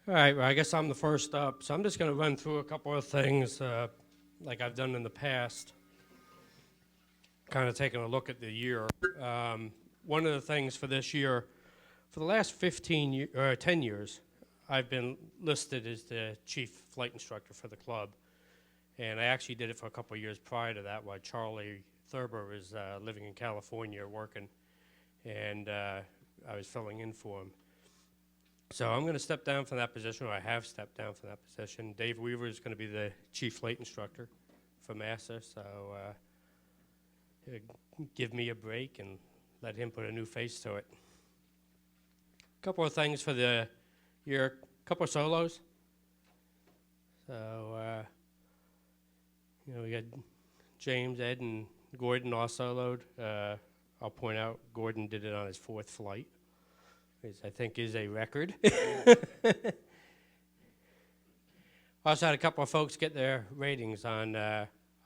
All right, well, I guess I'm the first up, so I'm just going to run through a couple of things like I've done in the past, kind of taking a look at the year. One of the things for this year, for the last 10 years, I've been listed as the chief flight instructor for the club, and I actually did it for a couple of years prior to that while Charlie Thurber was living in California working, and I was filling in for him. So I'm going to step down from that position, or I have stepped down from that position. Dave Weaver is going to be the chief flight instructor for MASA, so give me a break and let him put a new face to it. A couple of things for the year, a couple of solos. So, we got James, Ed, and Gordon all soloed. I'll point out Gordon did it on his 4th flight, which I think is a record. Also had a couple of folks get their ratings on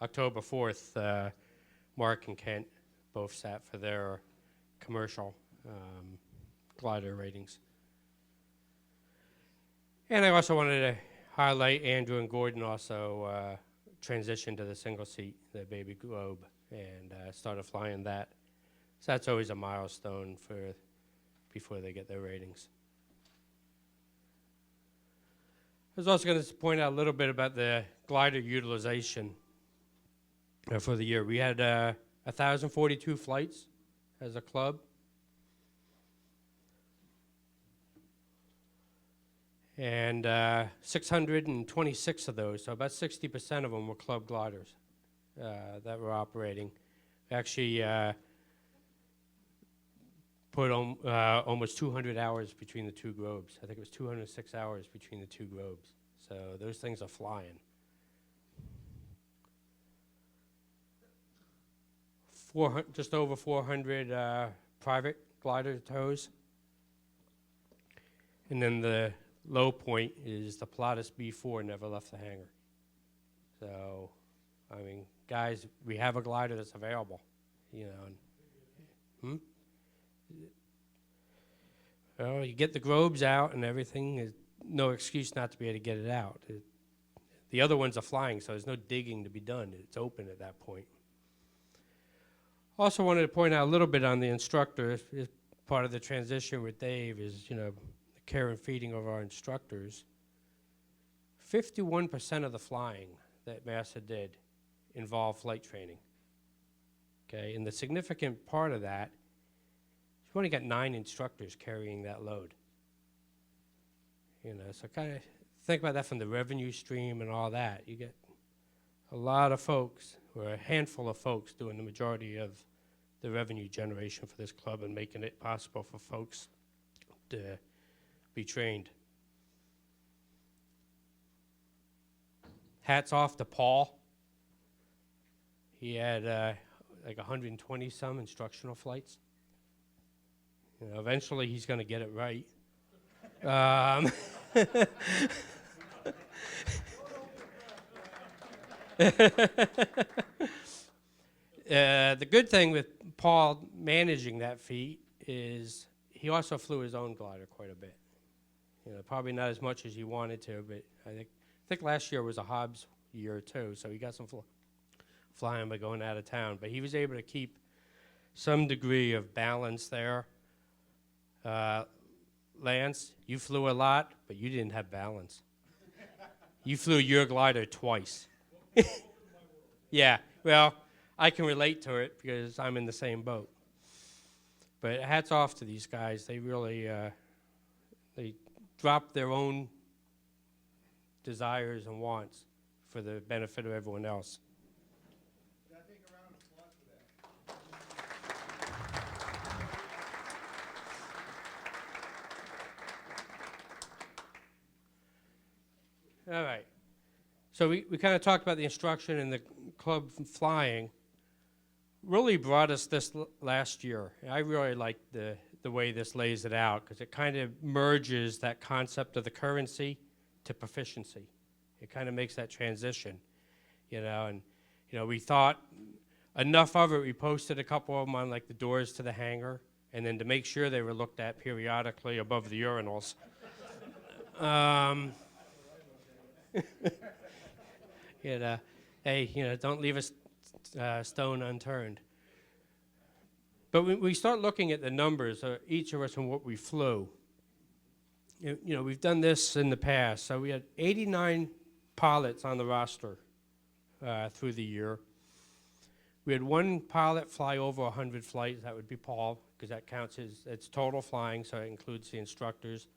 October 4th. Mark and Kent both sat for their commercial glider ratings. And I also wanted to highlight Andrew and Gordon also transitioned to the single seat, the Baby Globe, and started flying that. So that's always a milestone before they get their ratings. I was also going to point out a little bit about the glider utilization for the year. We had 1,042 flights as a club. And 626 of those, so about 60% of them were club gliders that were operating. Actually put almost 200 hours between the two globes. I think it was 206 hours between the two globes. So those things are flying. Just over 400 private glider tows. And then the low point is the Pilatus B4 never left the hangar. So, I mean, guys, we have a glider that's available, Well, you get the globes out and everything. There's no excuse not to be able to get it out. The other ones are flying, so there's no digging to be done. It's open at that point. Also wanted to point out a little bit on the instructor. As part of the transition with Dave is, the care and feeding of our instructors. 51% of the flying that MASA did involved flight training. Okay, and the significant part of that, you've only got 9 instructors carrying that load. So kind of think about that from the revenue stream and all that. You get a lot of folks, or a handful of folks, doing the majority of the revenue generation for this club and making it possible for folks to be trained. Hats off to Paul. He had like 120 some instructional flights. Eventually he's going to get it right. The good thing with Paul managing that feat is he also flew his own glider quite a bit. Probably not as much as he wanted to, but I think last year was a Hobbs year too, so he got some flying by going out of town. But he was able to keep some degree of balance there. Lance, you flew a lot, but you didn't have balance. You flew your glider twice. Yeah, well, I can relate to it because I'm in the same boat. But hats off to these guys. They really they drop their own desires and wants for the benefit of everyone else. Can I take a round of applause for that? All right. So we kind of talked about the instruction and the club flying. Really brought us this last year. I really like the way this lays it out because it kind of merges that concept of the currency to proficiency. It kind of makes that transition, and we thought enough of it. We posted a couple of them on like the doors to the hangar, and then to make sure they were looked at periodically above the urinals. Um, hey, don't leave a stone unturned. But when we start looking at the numbers, each of us and what we flew, we've done this in the past. So we had 89 pilots on the roster through the year. We had one pilot fly over 100 flights. That would be Paul, because that counts as it's total flying, so it includes the instructors.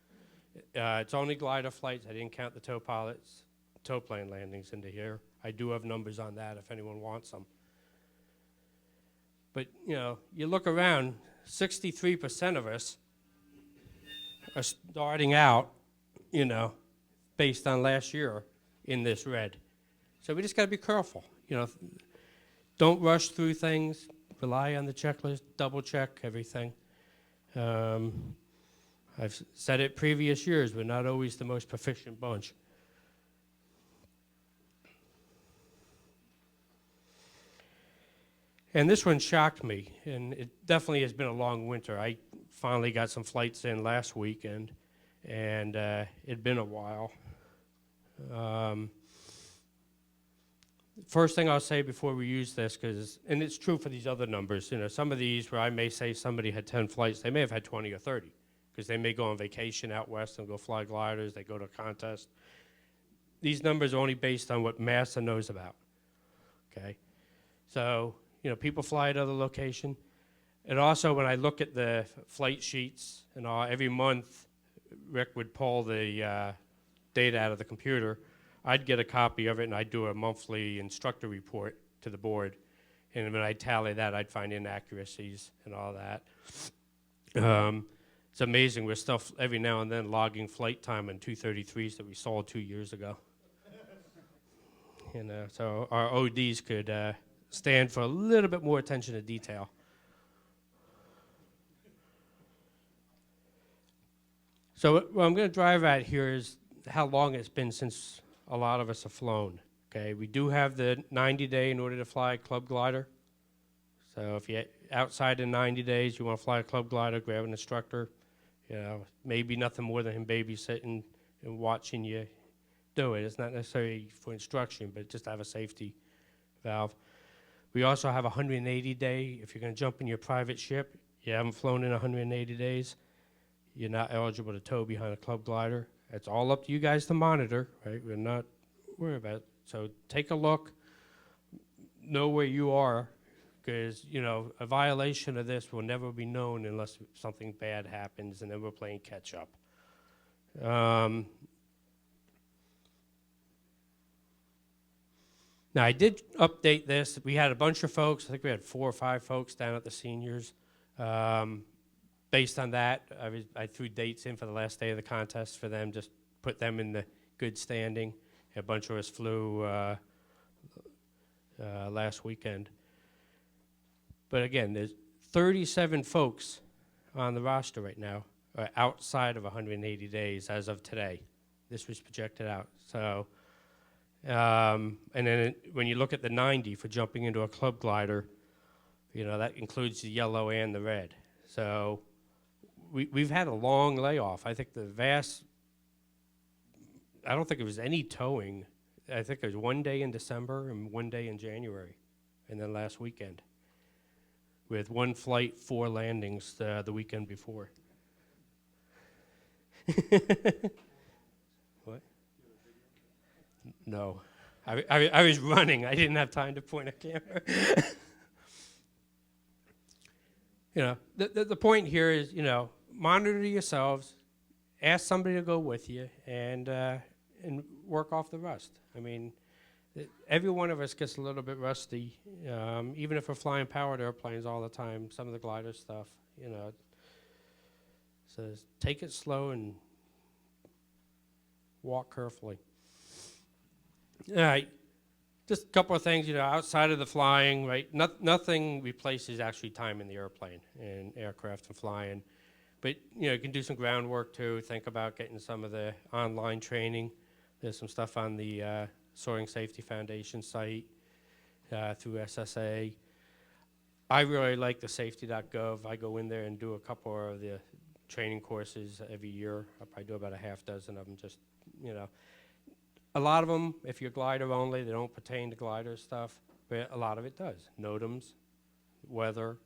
It's only glider flights. I didn't count the tow pilots, tow plane landings into here. I do have numbers on that if anyone wants them. But, you look around, 63% of us are starting out, based on last year in this red. So we just got to be careful. Don't rush through things. Rely on the checklist. Double check everything. I've said it previous years. We're not always the most proficient bunch. And this one shocked me, and it definitely has been a long winter. I finally got some flights in last weekend, and it'd been a while. First thing I'll say before we use this, and it's true for these other numbers, some of these where I may say somebody had 10 flights, they may have had 20 or 30, because they may go on vacation out west and go fly gliders, they go to a contest. These numbers are only based on what MASA knows about, okay? So, people fly at other location. And also, when I look at the flight sheets and all, every month, Rick would pull the data out of the computer. I'd get a copy of it, and I'd do a monthly instructor report to the board. And when I tally that, I'd find inaccuracies and all that. It's amazing. We're still, every now and then, logging flight time on 233s that we sold 2 years ago. So our ODs could stand for a little bit more attention to detail. So what I'm going to drive at here is how long it's been since a lot of us have flown. Okay, we do have the 90-day in order to fly a club glider. So if you're outside in 90 days, you want to fly a club glider, grab an instructor. Maybe nothing more than him babysitting and watching you do it. It's not necessarily for instruction, but just to have a safety valve. We also have a 180-day. If you're going to jump in your private ship, you haven't flown in 180 days, you're not eligible to tow behind a club glider. It's all up to you guys to monitor, right? We're not worried about it. So take a look, know where you are, because, a violation of this will never be known unless something bad happens, and then we're playing catch up. Now, I did update this. We had a bunch of folks. I think we had 4 or 5 folks down at the seniors. Based on that, I threw dates in for the last day of the contest for them, just put them in the good standing. A bunch of us flew last weekend. But again, there's 37 folks on the roster right now outside of 180 days as of today. This was projected out. So. And then when you look at the 90 for jumping into a club glider, that includes the yellow and the red. So we've had a long layoff. I think I don't think it was any towing. I think it was 1 day in December and 1 day in January, and then last weekend, with 1 flight, 4 landings the weekend before. What? No, I was running. I didn't have time to point a camera. The point here is, monitor yourselves, ask somebody to go with you, and work off the rust. I mean, every one of us gets a little bit rusty, even if we're flying powered airplanes all the time. Some of the glider stuff, So take it slow and walk carefully. All right, just a couple of things, outside of the flying, right? Nothing replaces actually time in the airplane and aircraft and flying. But, you can do some groundwork too. Think about getting some of the online training. There's some stuff on the Soaring Safety Foundation site through SSA. I really like the safety.gov. I go in there and do a couple of the training courses every year. I probably do about a half dozen of them, just, you know. A lot of them, if you're glider only, they don't pertain to glider stuff, but a lot of it does. NOTAMs, weather,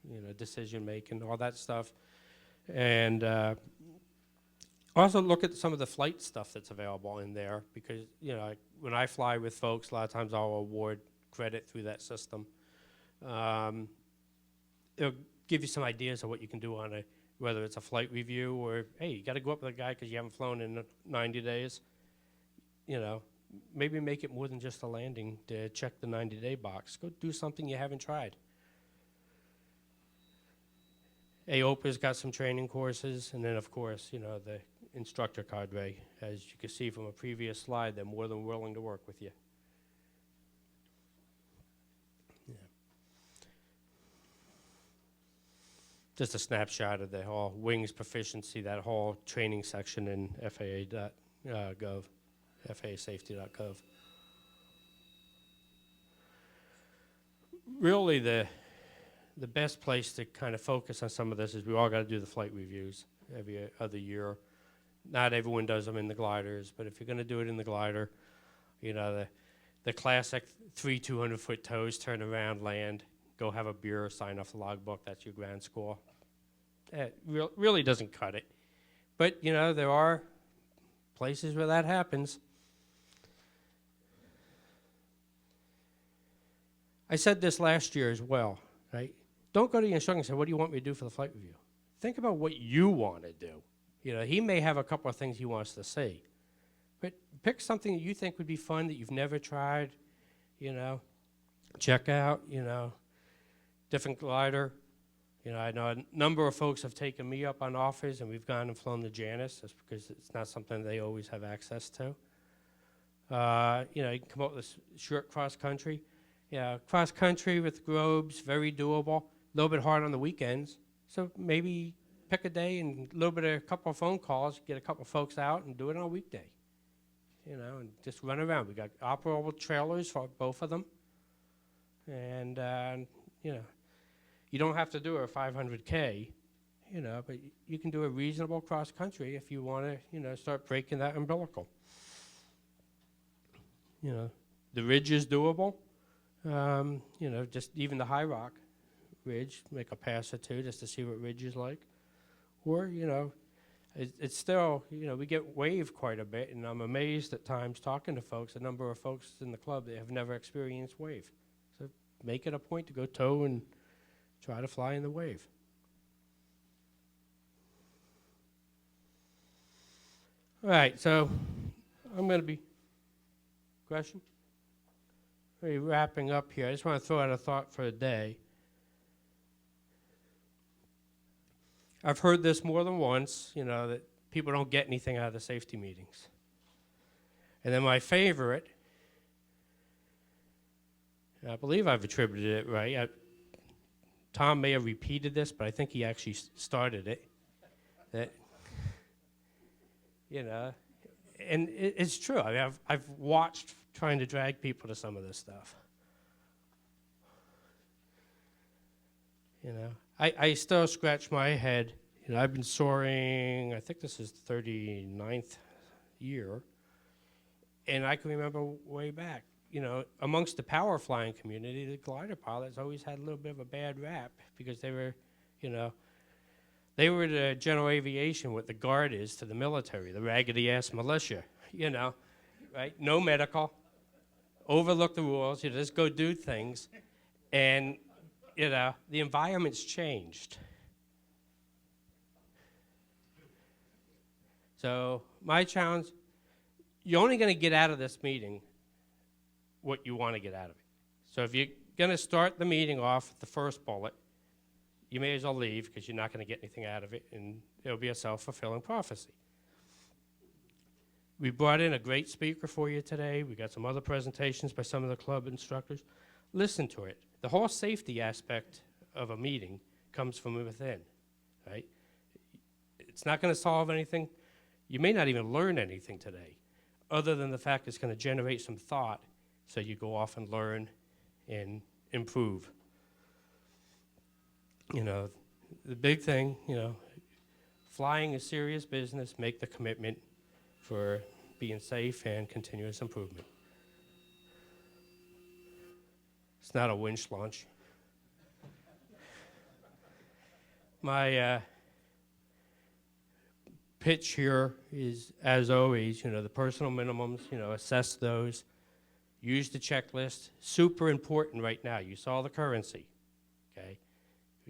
you know, decision making, all that stuff. And also look at some of the flight stuff that's available in there, because, you know, when I fly with folks, a lot of times I'll award credit through that system. It'll give you some ideas of what you can do on whether it's a flight review or, hey, you got to go up with a guy because you haven't flown in 90 days. You know, maybe make it more than just a landing to check the 90-day box. Go do something you haven't tried. AOPA's got some training courses, and then, of course, you know, the instructor cadre. As you can see from a previous slide, they're more than willing to work with you. Yeah. Just a snapshot of the whole wings proficiency, that whole training section in FAA.gov, FAAsafety.gov. Really, the best place to kind of focus on some of this is we all got to do the flight reviews every other year. Not everyone does them in the gliders, but if you're going to do it in the glider, you know, the classic 3 200-foot toes, turn around, land, go have a beer, sign off the logbook, that's your ground score. It really doesn't cut it. But, you know, there are places where that happens. I said this last year as well, right? Don't go to the instructor and say, what do you want me to do for the flight review? Think about what you want to do. You know, he may have a couple of things he wants to see. But pick something that you think would be fun that you've never tried, you know. Check out, you know, different glider. You know, I know a number of folks have taken me up on offers, and we've gone and flown the Janus, just because it's not something they always have access to. You know, you can come up with this short cross-country. Yeah, cross-country with Grobes, very doable. A little bit hard on the weekends. So maybe pick a day and a couple of phone calls, get a couple of folks out and do it on a weekday. You know, and just run around. We got operable trailers for both of them. And, you know, you don't have to do a 500K, you know, but you can do a reasonable cross-country if you want to, you know, start breaking that umbilical. You know, the ridge is doable. You know, just even the High Rock Ridge, make a pass or two just to see what ridge is like. Or, you know, it's still, you know, we get wave quite a bit, and I'm amazed at times talking to folks, a number of folks in the club that have never experienced wave. So make it a point to go tow and try to fly in the wave. All right, so I'm going to be, question? Really wrapping up here. I just want to throw out a thought for a day. I've heard this more than once, you know, that people don't get anything out of the safety meetings. And then my favorite, I believe I've attributed it right. Tom may have repeated this, but I think he actually started it. That, you know, and it's true. I mean, I've watched trying to drag people to some of this stuff. You know, I still scratch my head. You know, I've been soaring, I think this is the 39th year, and I can remember way back, you know, amongst the power flying community, the glider pilots always had a little bit of a bad rap because they were, you know, they were the general aviation what the Guard is to the military, the raggedy-ass militia, you know, right? No medical, overlook the rules, you know, just go do things, and, you know, the environment's changed. So my challenge, you're only going to get out of this meeting what you want to get out of it. So if you're going to start the meeting off with the first bullet, you may as well leave because you're not going to get anything out of it, and it'll be a self-fulfilling prophecy. We brought in a great speaker for you today. We got some other presentations by some of the club instructors. Listen to it. The whole safety aspect of a meeting comes from within, right? It's not going to solve anything. You may not even learn anything today, other than the fact it's going to generate some thought so you go off and learn and improve. You know, the big thing, you know, flying is serious business. Make the commitment for being safe and continuous improvement. It's not a winch launch. My pitch here is, as always, the personal minimums, assess those. Use the checklist. Super important right now. You saw the currency, okay?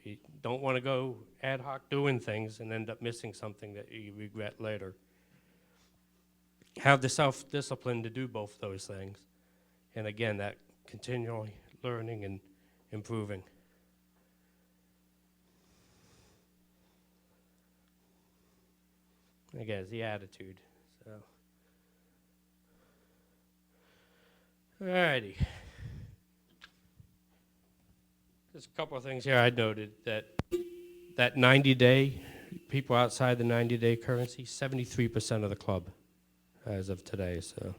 You don't want to go ad hoc doing things and end up missing something that you regret later. Have the self-discipline to do both those things. And again, that continually learning and improving. Again, it's the attitude. So, alrighty. Just a couple of things here I noted that 90-day, people outside the 90-day currency, 73% of the club as of today. So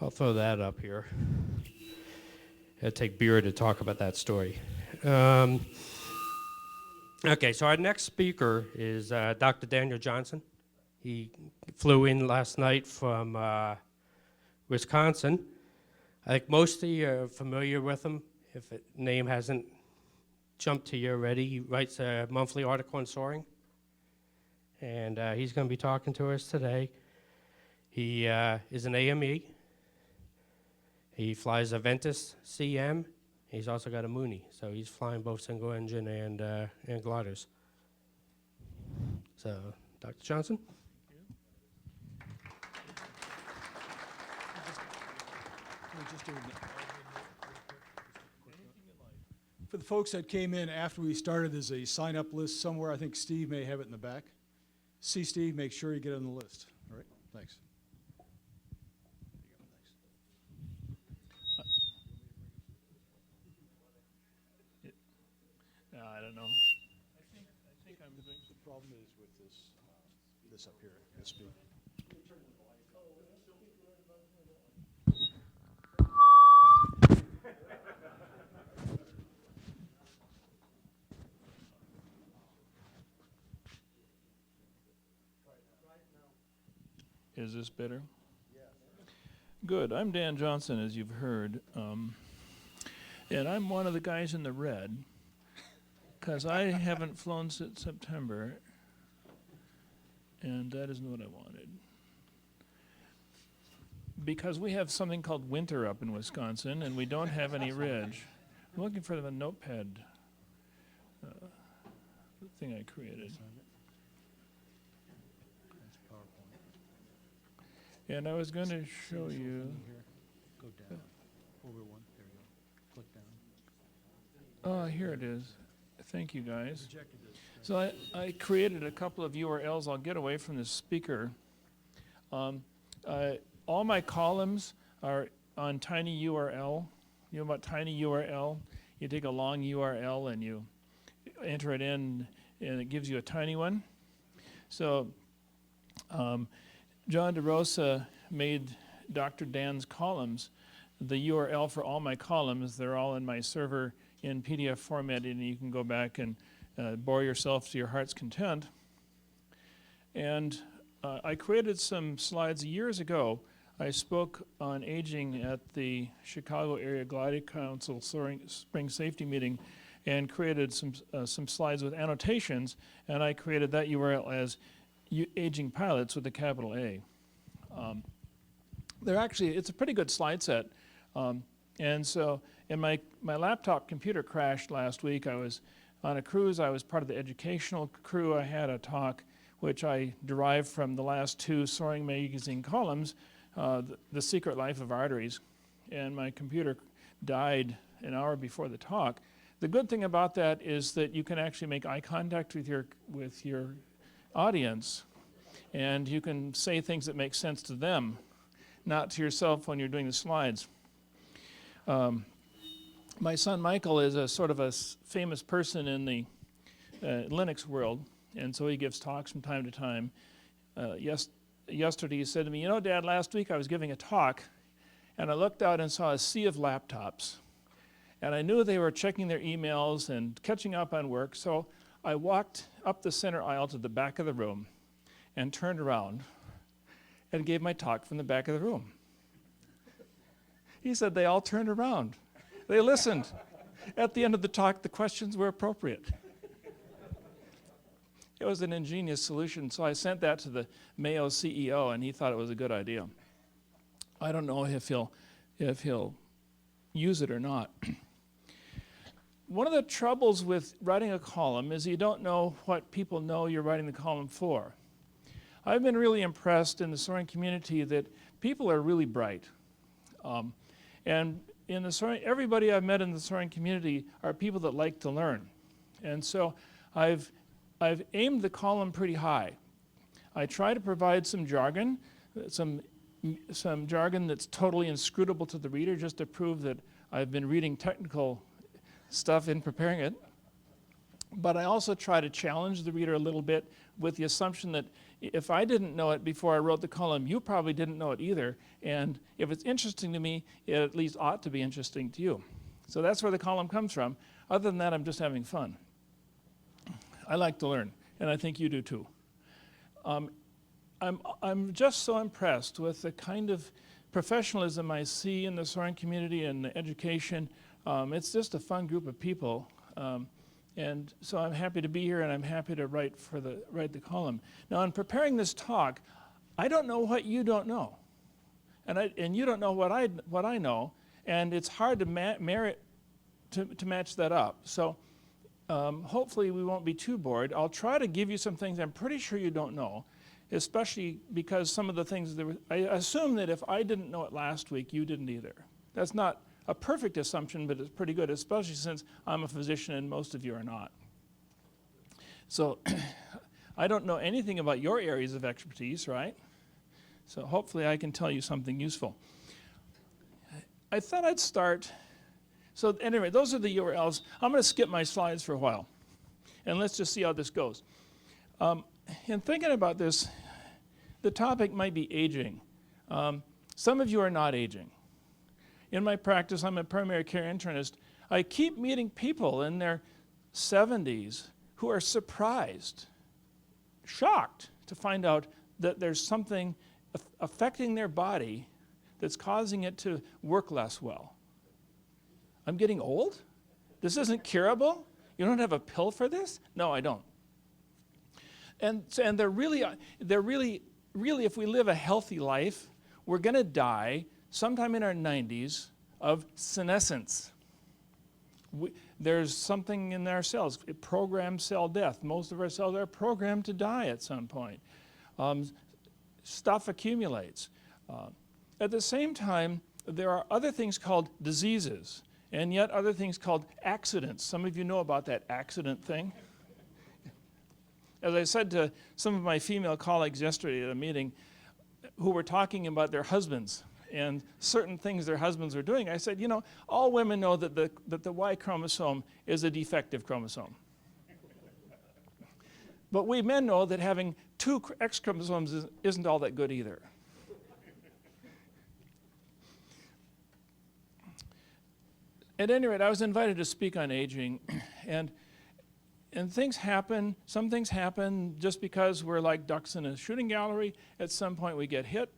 I'll throw that up here. It'll take beer to talk about that story. Okay, so our next speaker is Dr. Daniel Johnson. He flew in last night from Wisconsin. I think most of you are familiar with him, if a name hasn't jumped to you already. He writes a monthly article on Soaring, and he's going to be talking to us today. He is an AME. He flies a Ventus CM. He's also got a Mooney, so he's flying both single engine and gliders. So, Dr. Johnson? For the folks that came in after we started, there's a sign-up list somewhere. I think Steve may have it in the back. See Steve, make sure you get on the list. All right, thanks. I don't know. I think I'm doing. The problem is with this up here, this speed. Is this better? Yes. Good. I'm Dan Johnson, as you've heard, and I'm one of the guys in the red, because I haven't flown since September, and that isn't what I wanted. Because we have something called winter up in Wisconsin, and we don't have any ridge. I'm looking for the notepad thing I created. And I was going to show you. Go down. Over one. There you go. Click down. Oh, here it is. Thank you, guys. So I created a couple of URLs. I'll get away from the speaker. All my columns are on tinyURL. You know about tinyURL? You take a long URL and you enter it in, and it gives you a tiny one. So John DeRosa made Dr. Dan's columns the URL for all my columns. They're all in my server in PDF format, and you can go back and bore yourself to your heart's content. And I created some slides years ago. I spoke on aging at the Chicago Area Gliding Council Soaring Spring Safety Meeting and created some slides with annotations, and I created that URL as Aging Pilots with a capital A. It's a pretty good slide set. And so, and my laptop computer crashed last week. I was on a cruise. I was part of the educational crew. I had a talk which I derived from the last two Soaring magazine columns, The Secret Life of Arteries. And my computer died an hour before the talk. The good thing about that is that you can actually make eye contact with your audience, and you can say things that make sense to them, not to yourself when you're doing the slides. My son Michael is a sort of a famous person in the Linux world, and so he gives talks from time to time. Yesterday he said to me, "You know, Dad, last week I was giving a talk, and I looked out and saw a sea of laptops. And I knew they were checking their emails and catching up on work, so I walked up the center aisle to the back of the room and turned around and gave my talk from the back of the room. He said they all turned around. They listened. At the end of the talk, the questions were appropriate. It was an ingenious solution, so I sent that to the Mayo CEO, and he thought it was a good idea. I don't know if he'll use it or not. One of the troubles with writing a column is you don't know what people know you're writing the column for. I've been really impressed in the Soaring community that people are really bright. And in the Soaring, everybody I've met in the Soaring community are people that like to learn. And so I've aimed the column pretty high. I try to provide some jargon, some jargon that's totally inscrutable to the reader, just to prove that I've been reading technical stuff in preparing it. But I also try to challenge the reader a little bit with the assumption that if I didn't know it before I wrote the column, you probably didn't know it either. And if it's interesting to me, it at least ought to be interesting to you. So that's where the column comes from. Other than that, I'm just having fun. I like to learn, and I think you do too. I'm just so impressed with the kind of professionalism I see in the Soaring community and the education. It's just a fun group of people. And so I'm happy to be here, and I'm happy to write the column. Now, in preparing this talk, I don't know what you don't know, and you don't know what I know, and it's hard to match that up. So hopefully we won't be too bored. I'll try to give you some things I'm pretty sure you don't know, especially because some of the things I assume that if I didn't know it last week, you didn't either. That's not a perfect assumption, but it's pretty good, especially since I'm a physician and most of you are not. So I don't know anything about your areas of expertise, right? So hopefully I can tell you something useful. I thought I'd start. So anyway, those are the URLs. I'm going to skip my slides for a while, and let's just see how this goes. In thinking about this, the topic might be aging. Some of you are not aging. In my practice, I'm a primary care internist. I keep meeting people in their 70s who are surprised, shocked to find out that there's something affecting their body that's causing it to work less well. I'm getting old? This isn't curable? You don't have a pill for this? No, I don't. And they're really, if we live a healthy life, we're going to die sometime in our 90s of senescence. There's something in our cells, programmed cell death. Most of our cells are programmed to die at some point. Stuff accumulates. At the same time, there are other things called diseases, and yet other things called accidents. Some of you know about that accident thing. As I said to some of my female colleagues yesterday at a meeting who were talking about their husbands and certain things their husbands are doing, I said, you know, all women know that the Y chromosome is a defective chromosome. But we men know that having two X chromosomes isn't all that good either. At any rate, I was invited to speak on aging, and things happen. Some things happen just because we're like ducks in a shooting gallery. At some point we get hit,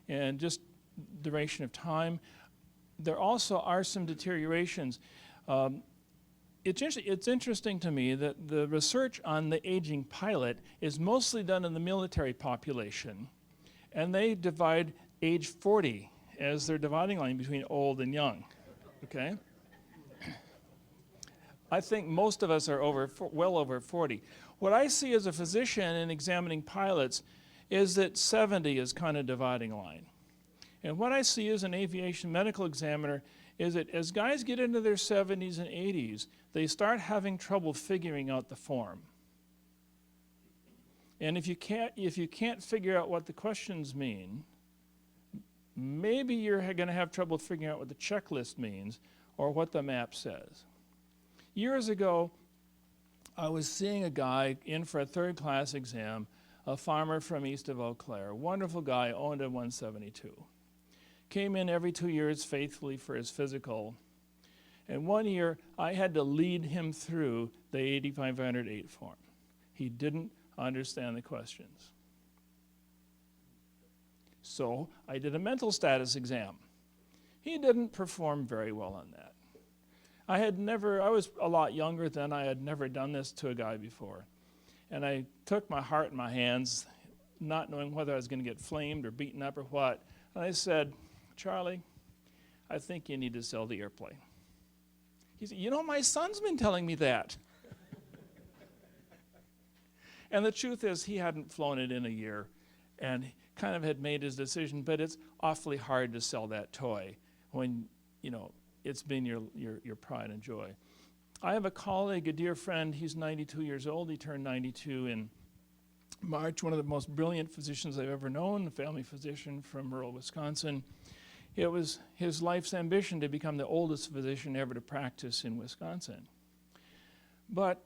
and just duration of time. There also are some deteriorations. It's interesting to me that the research on the aging pilot is mostly done in the military population, and they divide age 40 as their dividing line between old and young, okay? I think most of us are well over 40. What I see as a physician in examining pilots is that 70 is kind of dividing line. And what I see as an aviation medical examiner is that as guys get into their 70s and 80s, they start having trouble figuring out the form. And if you can't figure out what the questions mean, maybe you're going to have trouble figuring out what the checklist means or what the map says. Years ago, I was seeing a guy in for a third-class exam, a farmer from east of Eau Claire, wonderful guy, owned a 172. Came in every 2 years faithfully for his physical. And one year, I had to lead him through the 8508 form. He didn't understand the questions. So I did a mental status exam. He didn't perform very well on that. I was a lot younger then. I had never done this to a guy before. And I took my heart in my hands, not knowing whether I was going to get flamed or beaten up or what. And I said, Charlie, I think you need to sell the airplane. He said, you know, my son's been telling me that. And the truth is, he hadn't flown it in a year and kind of had made his decision, but it's awfully hard to sell that toy when, you know, it's been your pride and joy. I have a colleague, a dear friend, he's 92 years old. He turned 92 in March, one of the most brilliant physicians I've ever known, a family physician from rural Wisconsin. It was his life's ambition to become the oldest physician ever to practice in Wisconsin. But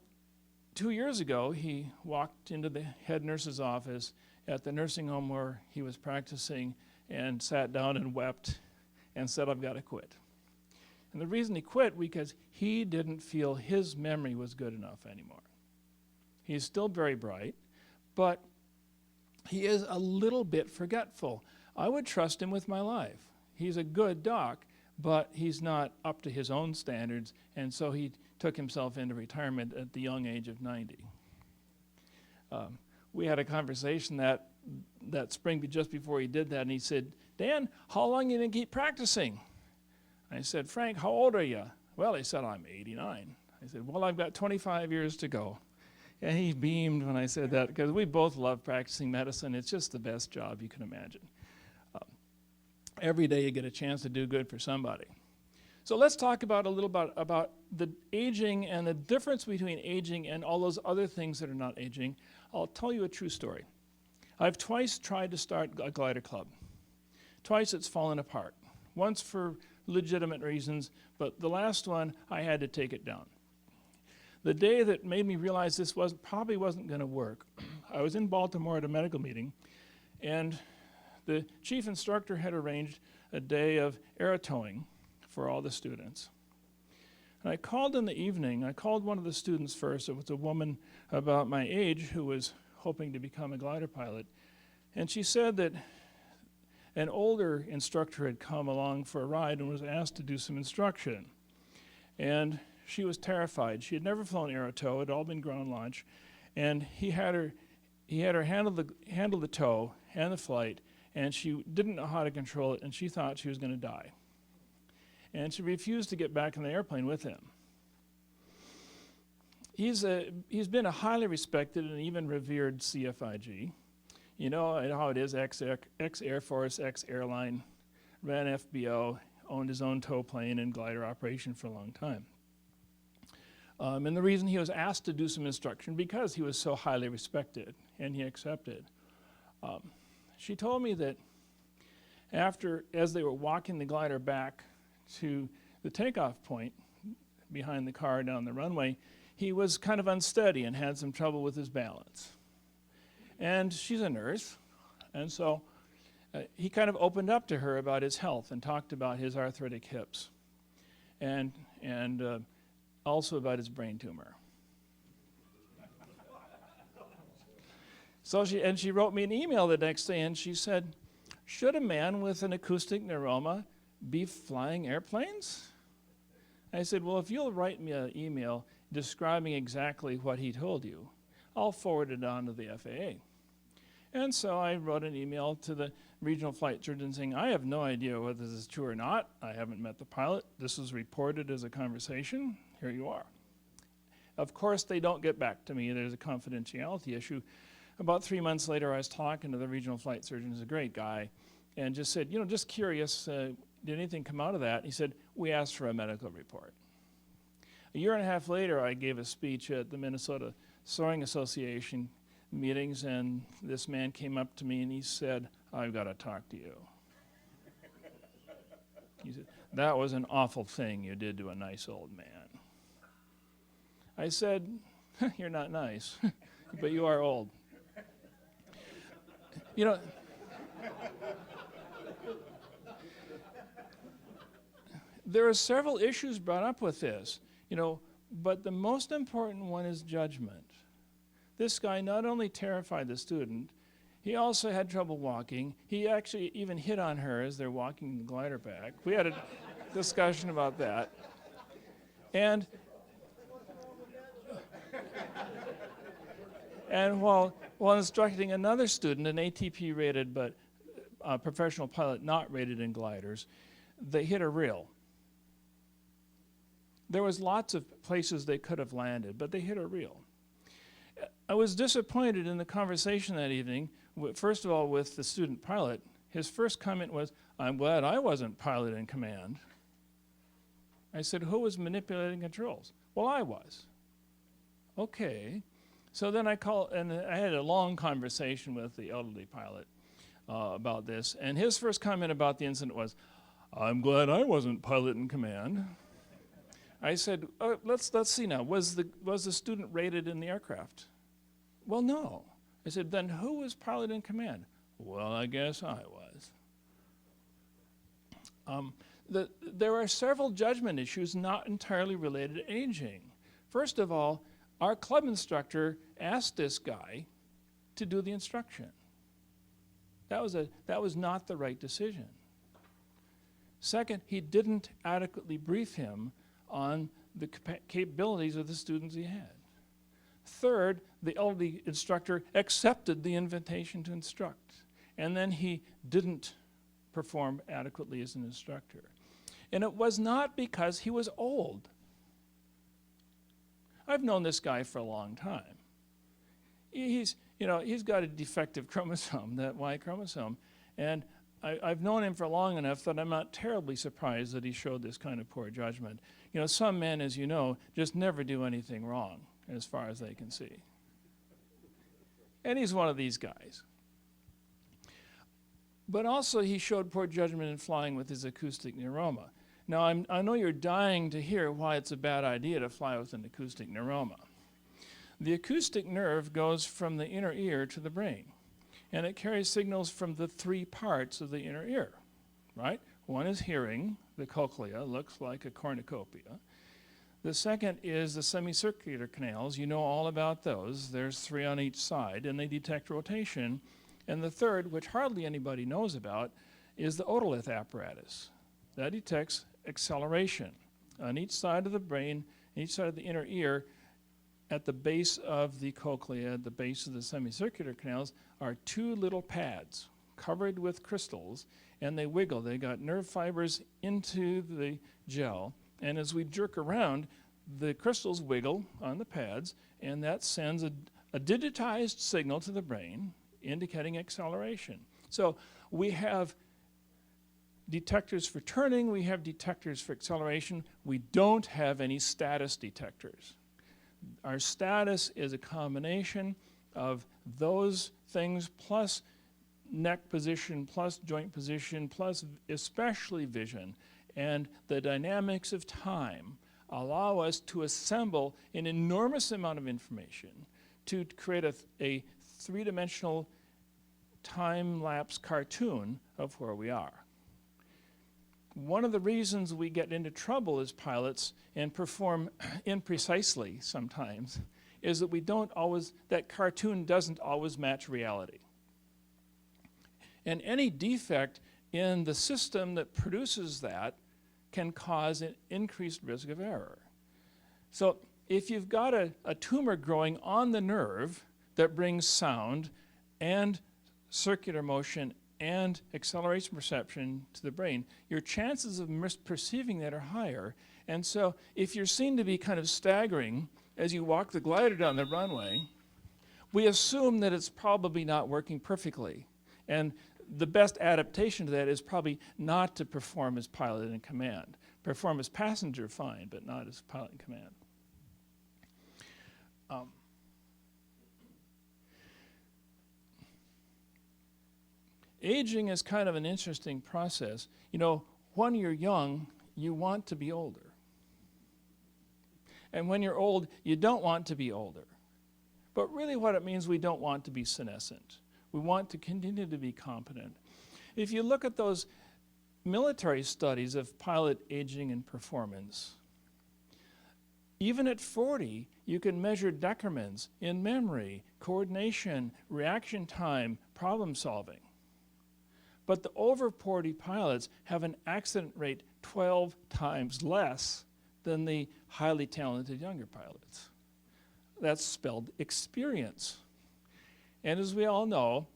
2 years ago, he walked into the head nurse's office at the nursing home where he was practicing and sat down and wept and said, I've got to quit. And the reason he quit, because he didn't feel his memory was good enough anymore. He's still very bright, but he is a little bit forgetful. I would trust him with my life. He's a good doc, but he's not up to his own standards, and so he took himself into retirement at the young age of 90. We had a conversation that spring just before he did that, and he said, Dan, how long are you going to keep practicing? I said, Frank, how old are you? Well, he said, I'm 89. I said, well, I've got 25 years to go. And he beamed when I said that, because we both love practicing medicine. It's just the best job you can imagine. Every day you get a chance to do good for somebody. So let's talk about a little about the aging and the difference between aging and all those other things that are not aging. I'll tell you a true story. I've twice tried to start a glider club. Twice it's fallen apart. Once for legitimate reasons, but the last one I had to take it down. The day that made me realize this probably wasn't going to work, I was in Baltimore at a medical meeting, and the chief instructor had arranged a day of air towing for all the students. And I called in the evening. I called one of the students first. It was a woman about my age who was hoping to become a glider pilot. And she said that an older instructor had come along for a ride and was asked to do some instruction. And she was terrified. She had never flown aerotow. It had all been ground launch. And he had her handle the tow and the flight, and she didn't know how to control it, and she thought she was going to die. And she refused to get back in the airplane with him. He's been a highly respected and even revered CFIG. You know how it is, ex-Air Force, ex-airline, ran FBO, owned his own tow plane and glider operation for a long time. And the reason he was asked to do some instruction, because he was so highly respected, and he accepted. She told me that as they were walking the glider back to the takeoff point behind the car down the runway, he was kind of unsteady and had some trouble with his balance. And she's a nurse, and so he kind of opened up to her about his health and talked about his arthritic hips and also about his brain tumor. So she wrote me an email the next day, and she said, should a man with an acoustic neuroma be flying airplanes? I said, well, if you'll write me an email describing exactly what he told you, I'll forward it on to the FAA. And so I wrote an email to the regional flight surgeon saying, I have no idea whether this is true or not. I haven't met the pilot. This was reported as a conversation. Here you are. Of course, they don't get back to me. There's a confidentiality issue. About 3 months later, I was talking to the regional flight surgeon, who's a great guy, and just said, just curious, did anything come out of that? He said, we asked for a medical report. A year and a half later, I gave a speech at the Minnesota Soaring Association meetings, and this man came up to me and he said, I've got to talk to you. He said, that was an awful thing you did to a nice old man. I said, you're not nice, but you are old. there are several issues brought up with this, but the most important one is judgment. This guy not only terrified the student, he also had trouble walking. He actually even hit on her as they're walking the glider back. We had a discussion about that. And while instructing another student, an ATP rated but a professional pilot not rated in gliders, they hit a reel. There was lots of places they could have landed, but they hit a reel. I was disappointed in the conversation that evening, first of all with the student pilot. His first comment was, "I'm glad I wasn't pilot in command." I said, "Who was manipulating controls?" "Well, I was." Okay. So then I had a long conversation with the elderly pilot about this, and his first comment about the incident was, "I'm glad I wasn't pilot in command." I said, let's see now, was the student rated in the aircraft? "Well, no." I said, "Then who was pilot in command?" "Well, I guess I was." There are several judgment issues not entirely related to aging. First of all, our club instructor asked this guy to do the instruction. That was not the right decision. Second, he didn't adequately brief him on the capabilities of the students he had. Third, the elderly instructor accepted the invitation to instruct, and then he didn't perform adequately as an instructor. And it was not because he was old. I've known this guy for a long time. He's got a defective chromosome, that Y chromosome, and I've known him for long enough that I'm not terribly surprised that he showed this kind of poor judgment. Some men, as you know, just never do anything wrong, as far as they can see. And he's one of these guys. But also he showed poor judgment in flying with his acoustic neuroma. Now, I know you're dying to hear why it's a bad idea to fly with an acoustic neuroma. The acoustic nerve goes from the inner ear to the brain, and it carries signals from the three parts of the inner ear, right? One is hearing, the cochlea, looks like a cornucopia. The second is the semicircular canals. You know all about those. There's 3 on each side, and they detect rotation. And the third, which hardly anybody knows about, is the otolith apparatus. That detects acceleration. On each side of the brain, each side of the inner ear, at the base of the cochlea, at the base of the semicircular canals, are 2 little pads covered with crystals, and they wiggle. They got nerve fibers into the gel, and as we jerk around, the crystals wiggle on the pads, and that sends a digitized signal to the brain indicating acceleration. So we have detectors for turning, we have detectors for acceleration. We don't have any status detectors. Our status is a combination of those things plus neck position, plus joint position, plus especially vision. And the dynamics of time allow us to assemble an enormous amount of information to create a three-dimensional time-lapse cartoon of where we are. One of the reasons we get into trouble as pilots and perform imprecisely sometimes is that that cartoon doesn't always match reality. And any defect in the system that produces that can cause an increased risk of error. So if you've got a tumor growing on the nerve that brings sound and circular motion and acceleration perception to the brain, your chances of misperceiving that are higher. And so if you're seen to be kind of staggering as you walk the glider down the runway, we assume that it's probably not working perfectly. And the best adaptation to that is probably not to perform as pilot in command. Perform as passenger, fine, but not as pilot in command. Aging is kind of an interesting process. You know, when you're young, you want to be older. And when you're old, you don't want to be older. But really what it means, we don't want to be senescent. We want to continue to be competent. If you look at those military studies of pilot aging and performance. Even at 40, you can measure decrements in memory, coordination, reaction time, problem solving. But the over 40 pilots have an accident rate 12 times less than the highly talented younger pilots. That's spelled experience. And as we all know,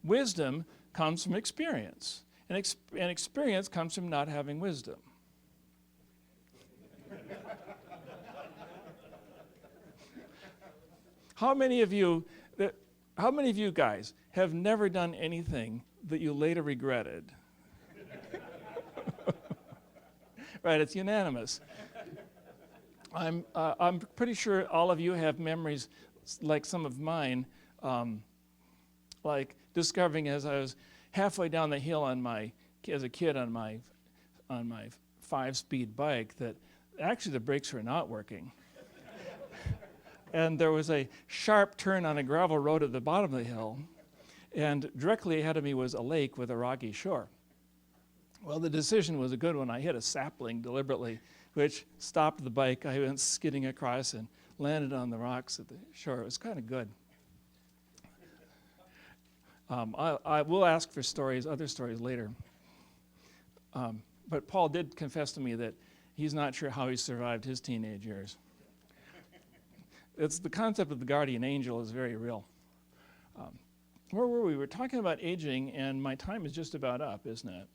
wisdom comes from experience, and experience comes from not having wisdom. How many of you guys have never done anything that you later regretted? Right, it's unanimous. I'm pretty sure all of you have memories like some of mine, like discovering as I was halfway down the hill as a kid on my 5-speed bike that actually the brakes were not working. And there was a sharp turn on a gravel road at the bottom of the hill, and directly ahead of me was a lake with a rocky shore. Well, the decision was a good one. I hit a sapling deliberately, which stopped the bike. I went skidding across and landed on the rocks at the shore. It was kind of good. I will ask for other stories later. But Paul did confess to me that he's not sure how he survived his teenage years. It's the concept of the guardian angel is very real. Where were we? We were talking about aging, and my time is just about up, isn't it?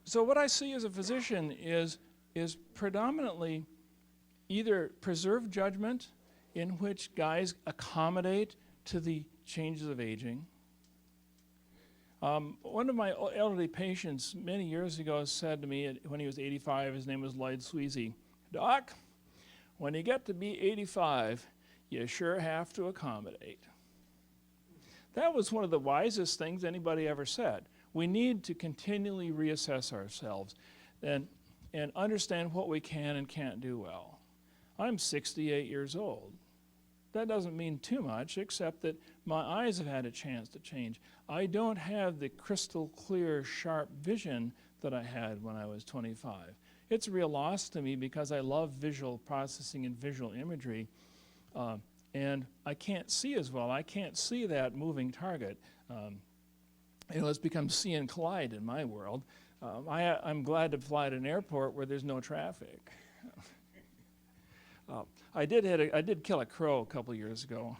So what I see as a physician is predominantly either preserved judgment, in which guys accommodate to the changes of aging. One of my elderly patients many years ago said to me when he was 85, his name was Lloyd Sweezy, "Doc, when you get to be 85, you sure have to accommodate." That was one of the wisest things anybody ever said. We need to continually reassess ourselves and understand what we can and can't do well. I'm 68 years old. That doesn't mean too much, except that my eyes have had a chance to change. I don't have the crystal clear, sharp vision that I had when I was 25. It's a real loss to me because I love visual processing and visual imagery, and I can't see as well. I can't see that moving target. It's become see and collide in my world. I'm glad to fly at an airport where there's no traffic. I did kill a crow a couple years ago.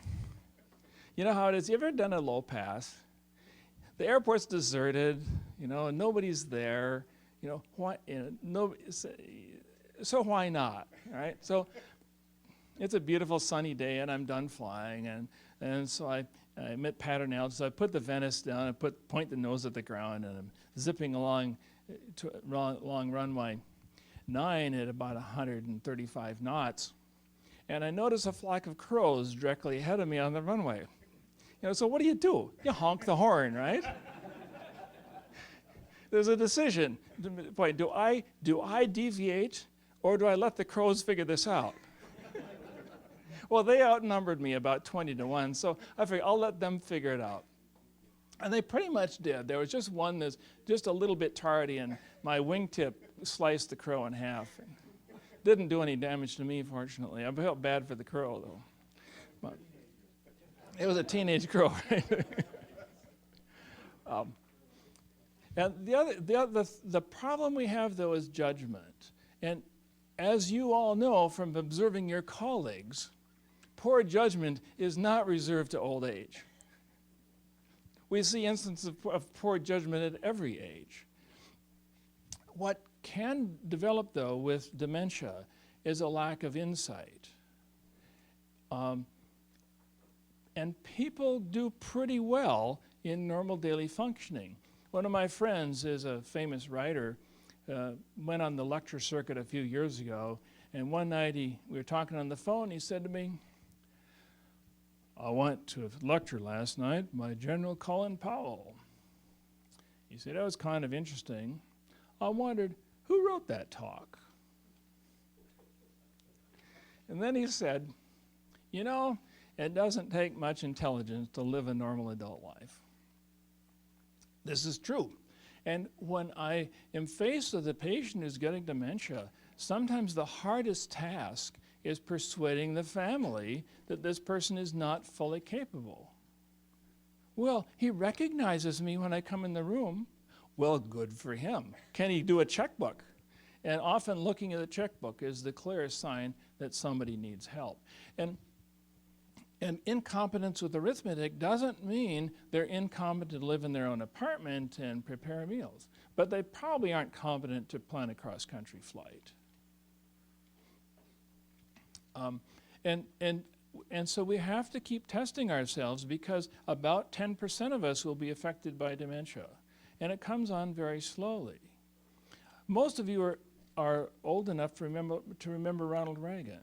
You know how it is? You ever done a low pass? The airport's deserted, and nobody's there. Why? So why not? All right. So it's a beautiful sunny day, and I'm done flying, and so I met pattern out. So I put the Venice down, point the nose at the ground, and I'm zipping along runway 9 at about 135 knots. And I notice a flock of crows directly ahead of me on the runway. So what do? You honk the horn, right? There's a decision. Boy, do I deviate, or do I let the crows figure this out? Well, they outnumbered me about 20-1, so I figured I'll let them figure it out. And they pretty much did. There was just one that's just a little bit tardy, and my wingtip sliced the crow in half. Didn't do any damage to me, fortunately. I felt bad for the crow, though. But it was a teenage crow, right? And the problem we have, though, is judgment. And as you all know from observing your colleagues, poor judgment is not reserved to old age. We see instances of poor judgment at every age. What can develop, though, with dementia is a lack of insight. And people do pretty well in normal daily functioning. One of my friends is a famous writer, went on the lecture circuit a few years ago, and one night we were talking on the phone. He said to me, "I went to a lecture last night by General Colin Powell." He said, "That was kind of interesting. I wondered, who wrote that talk?" And then he said, you know, it doesn't take much intelligence to live a normal adult life. This is true. And when I am faced with a patient who's getting dementia, sometimes the hardest task is persuading the family that this person is not fully capable. Well, he recognizes me when I come in the room. Well, good for him. Can he do a checkbook? And often looking at the checkbook is the clearest sign that somebody needs help. And incompetence with arithmetic doesn't mean they're incompetent to live in their own apartment and prepare meals, but they probably aren't competent to plan a cross-country flight. And so we have to keep testing ourselves, because about 10% of us will be affected by dementia, and it comes on very slowly. Most of you are old enough to remember Ronald Reagan.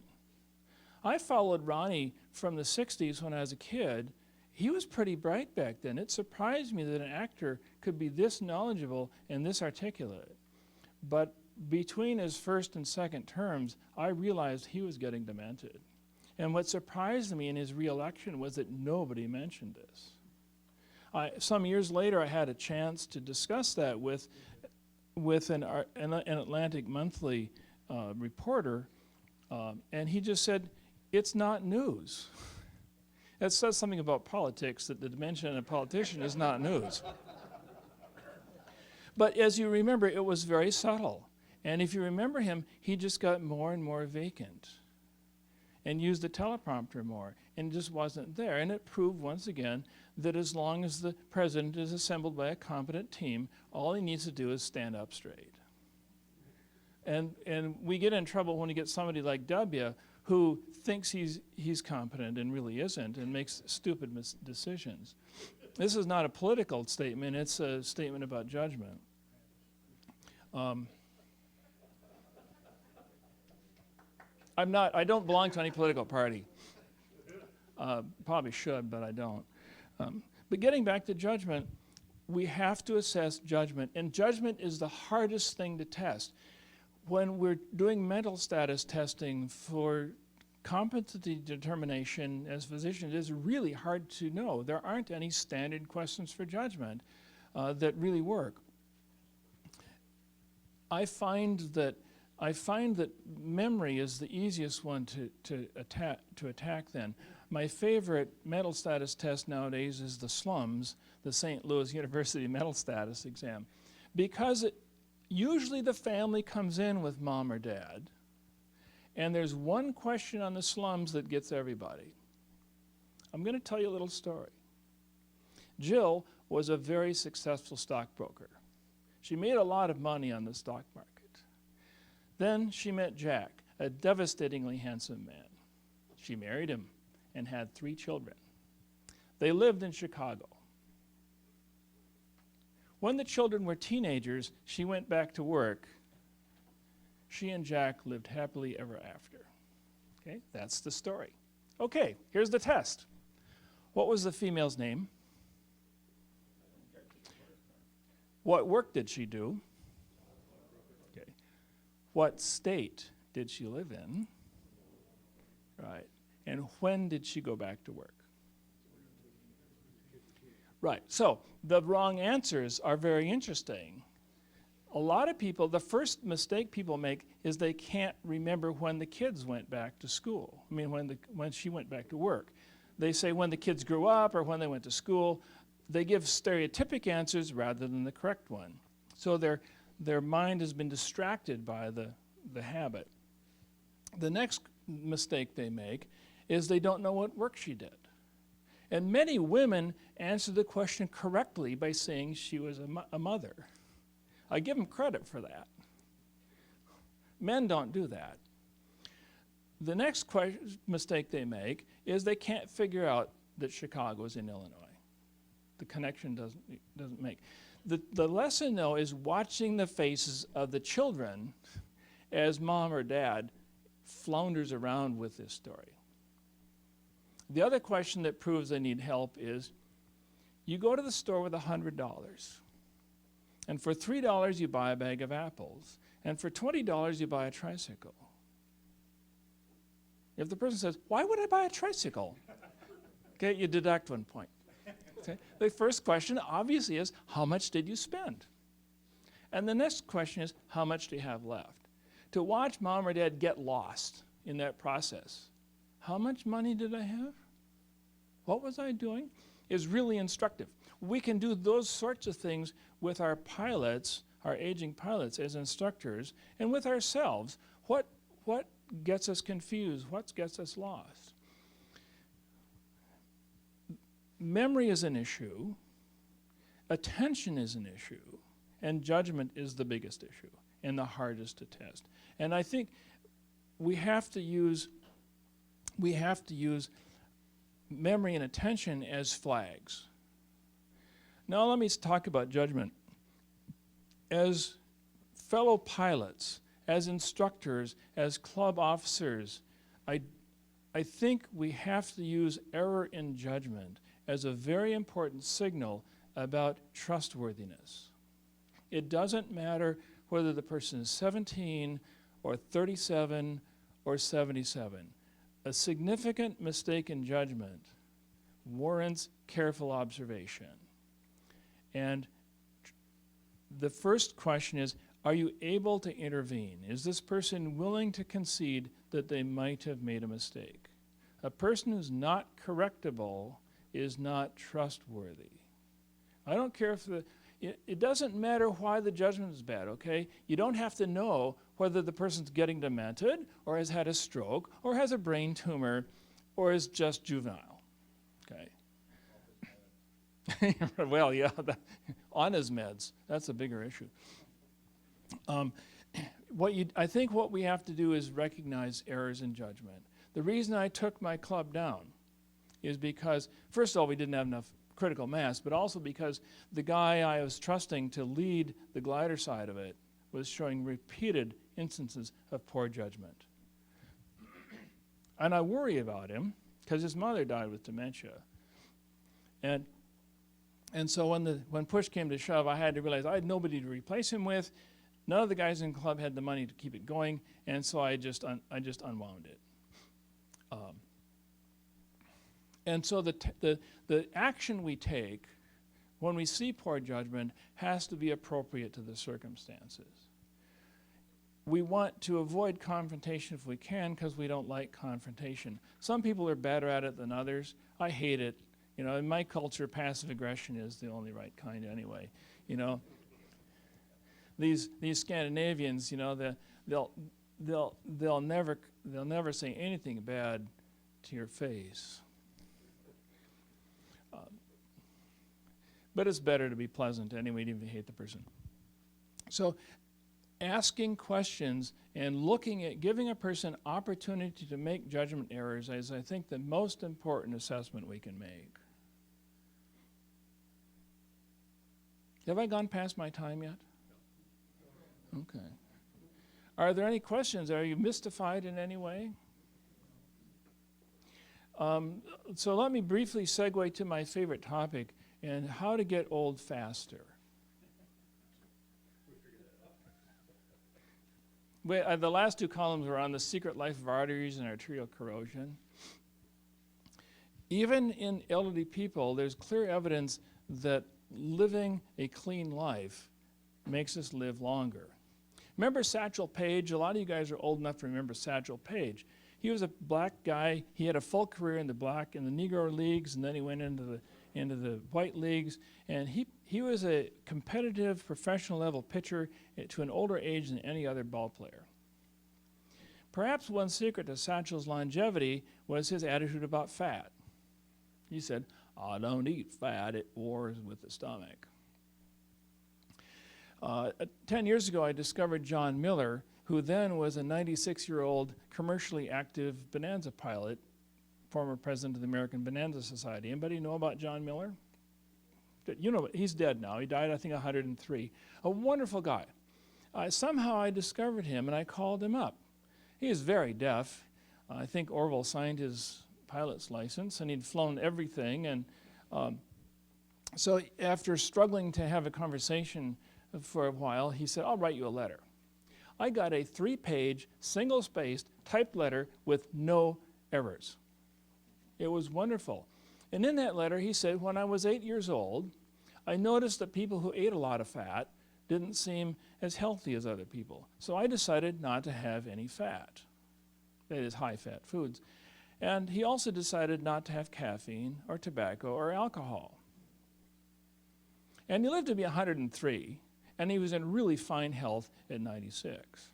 I followed Ronnie from the 60s when I was a kid. He was pretty bright back then. It surprised me that an actor could be this knowledgeable and this articulate. But between his first and second terms, I realized he was getting demented. And what surprised me in his re-election was that nobody mentioned this. Some years later, I had a chance to discuss that with an Atlantic Monthly reporter, and he just said, it's not news. That says something about politics, that the dementia in a politician is not news. But as you remember, it was very subtle. And if you remember him, he just got more and more vacant and used the teleprompter more and just wasn't there. And it proved once again that as long as the president is assembled by a competent team, all he needs to do is stand up straight. And we get in trouble when we get somebody like W, who thinks he's competent and really isn't, and makes stupid decisions. This is not a political statement, it's a statement about judgment. I don't belong to any political party. Probably should, but I don't. But getting back to judgment, we have to assess judgment, and judgment is the hardest thing to test. When we're doing mental status testing for competency determination as physicians, it is really hard to know. There aren't any standard questions for judgment that really work. I find that memory is the easiest one to attack then. My favorite mental status test nowadays is the SLUMS, the St. Louis University Mental Status Exam, because usually the family comes in with mom or dad, and there's one question on the SLUMS that gets everybody. I'm going to tell you a little story. Jill was a very successful stockbroker. She made a lot of money on the stock market. Then she met Jack, a devastatingly handsome man. She married him and had 3 children. They lived in Chicago. When the children were teenagers, she went back to work. She and Jack lived happily ever after. Okay, that's the story. Okay, here's the test. What was the female's name? What work did she do? Okay. What state did she live in? Right. And when did she go back to work? Right. So the wrong answers are very interesting. A lot of people, the first mistake people make is they can't remember when the kids went back to school. I mean, when she went back to work. They say when the kids grew up or when they went to school. They give stereotypic answers rather than the correct one. So their mind has been distracted by the habit. The next mistake they make is they don't know what work she did. And many women answer the question correctly by saying she was a mother. I give them credit for that. Men don't do that. The next mistake they make is they can't figure out that Chicago is in Illinois. The connection doesn't make. The lesson, though, is watching the faces of the children as mom or dad flounders around with this story. The other question that proves they need help is, you go to the store with $100, and for $3 you buy a bag of apples, and for $20 you buy a tricycle. If the person says, why would I buy a tricycle? Okay, you deduct 1 point. Okay? The first question obviously is, how much did you spend? And the next question is, how much do you have left? To watch mom or dad get lost in that process, how much money did I have? What was I doing? Is really instructive. We can do those sorts of things with our pilots, our aging pilots as instructors, and with ourselves. What gets us confused? What gets us lost? Memory is an issue, attention is an issue, and judgment is the biggest issue and the hardest to test. And I think we have to use memory and attention as flags. Now let me talk about judgment. As fellow pilots, as instructors, as club officers, I think we have to use error in judgment as a very important signal about trustworthiness. It doesn't matter whether the person is 17 or 37 or 77. A significant mistake in judgment warrants careful observation. And the first question is, are you able to intervene? Is this person willing to concede that they might have made a mistake? A person who's not correctable is not trustworthy. I don't care if it doesn't matter why the judgment is bad, okay? You don't have to know whether the person's getting demented or has had a stroke or has a brain tumor or is just juvenile, okay? Well, yeah, on his meds, that's a bigger issue. I think what we have to do is recognize errors in judgment. The reason I took my club down is because, first of all, we didn't have enough critical mass, but also because the guy I was trusting to lead the glider side of it was showing repeated instances of poor judgment. And I worry about him because his mother died with dementia. And so when push came to shove, I had to realize I had nobody to replace him with. None of the guys in the club had the money to keep it going, and so I just unwound it. And so the action we take when we see poor judgment has to be appropriate to the circumstances. We want to avoid confrontation if we can because we don't like confrontation. Some people are better at it than others. I hate it. You know, in my culture, passive aggression is the only right kind anyway. You know, these Scandinavians, you know, they'll never say anything bad to your face. But it's better to be pleasant anyway, even if you hate the person. So asking questions and looking at giving a person opportunity to make judgment errors is, I think, the most important assessment we can make. Have I gone past my time yet? Okay. Are there any questions? Are you mystified in any way? So let me briefly segue to my favorite topic, and how to get old faster. The last two columns were on the secret life of arteries and arterial corrosion. Even in elderly people, there's clear evidence that living a clean life makes us live longer. Remember Satchel Paige? A lot of you guys are old enough to remember Satchel Paige. He was a black guy. He had a full career in the Negro leagues, and then he went into the white leagues. And he was a competitive professional level pitcher to an older age than any other ball player. Perhaps one secret to Satchel's longevity was his attitude about fat. He said, "I don't eat fat, it wars with the stomach." 10 years ago, I discovered John Miller, who then was a 96-year-old commercially active Bonanza pilot, former president of the American Bonanza Society. Anybody know about John Miller? You know, he's dead now. He died, I think, 103. A wonderful guy. Somehow I discovered him, and I called him up. He is very deaf. I think Orville signed his pilot's license, and he'd flown everything. And so after struggling to have a conversation for a while, he said, "I'll write you a letter." I got a 3-page, single-spaced, typed letter with no errors. It was wonderful. And in that letter, he said, when I was 8 years old, I noticed that people who ate a lot of fat didn't seem as healthy as other people. So I decided not to have any fat, that is, high-fat foods. And he also decided not to have caffeine or tobacco or alcohol. And he lived to be 103, and he was in really fine health at 96.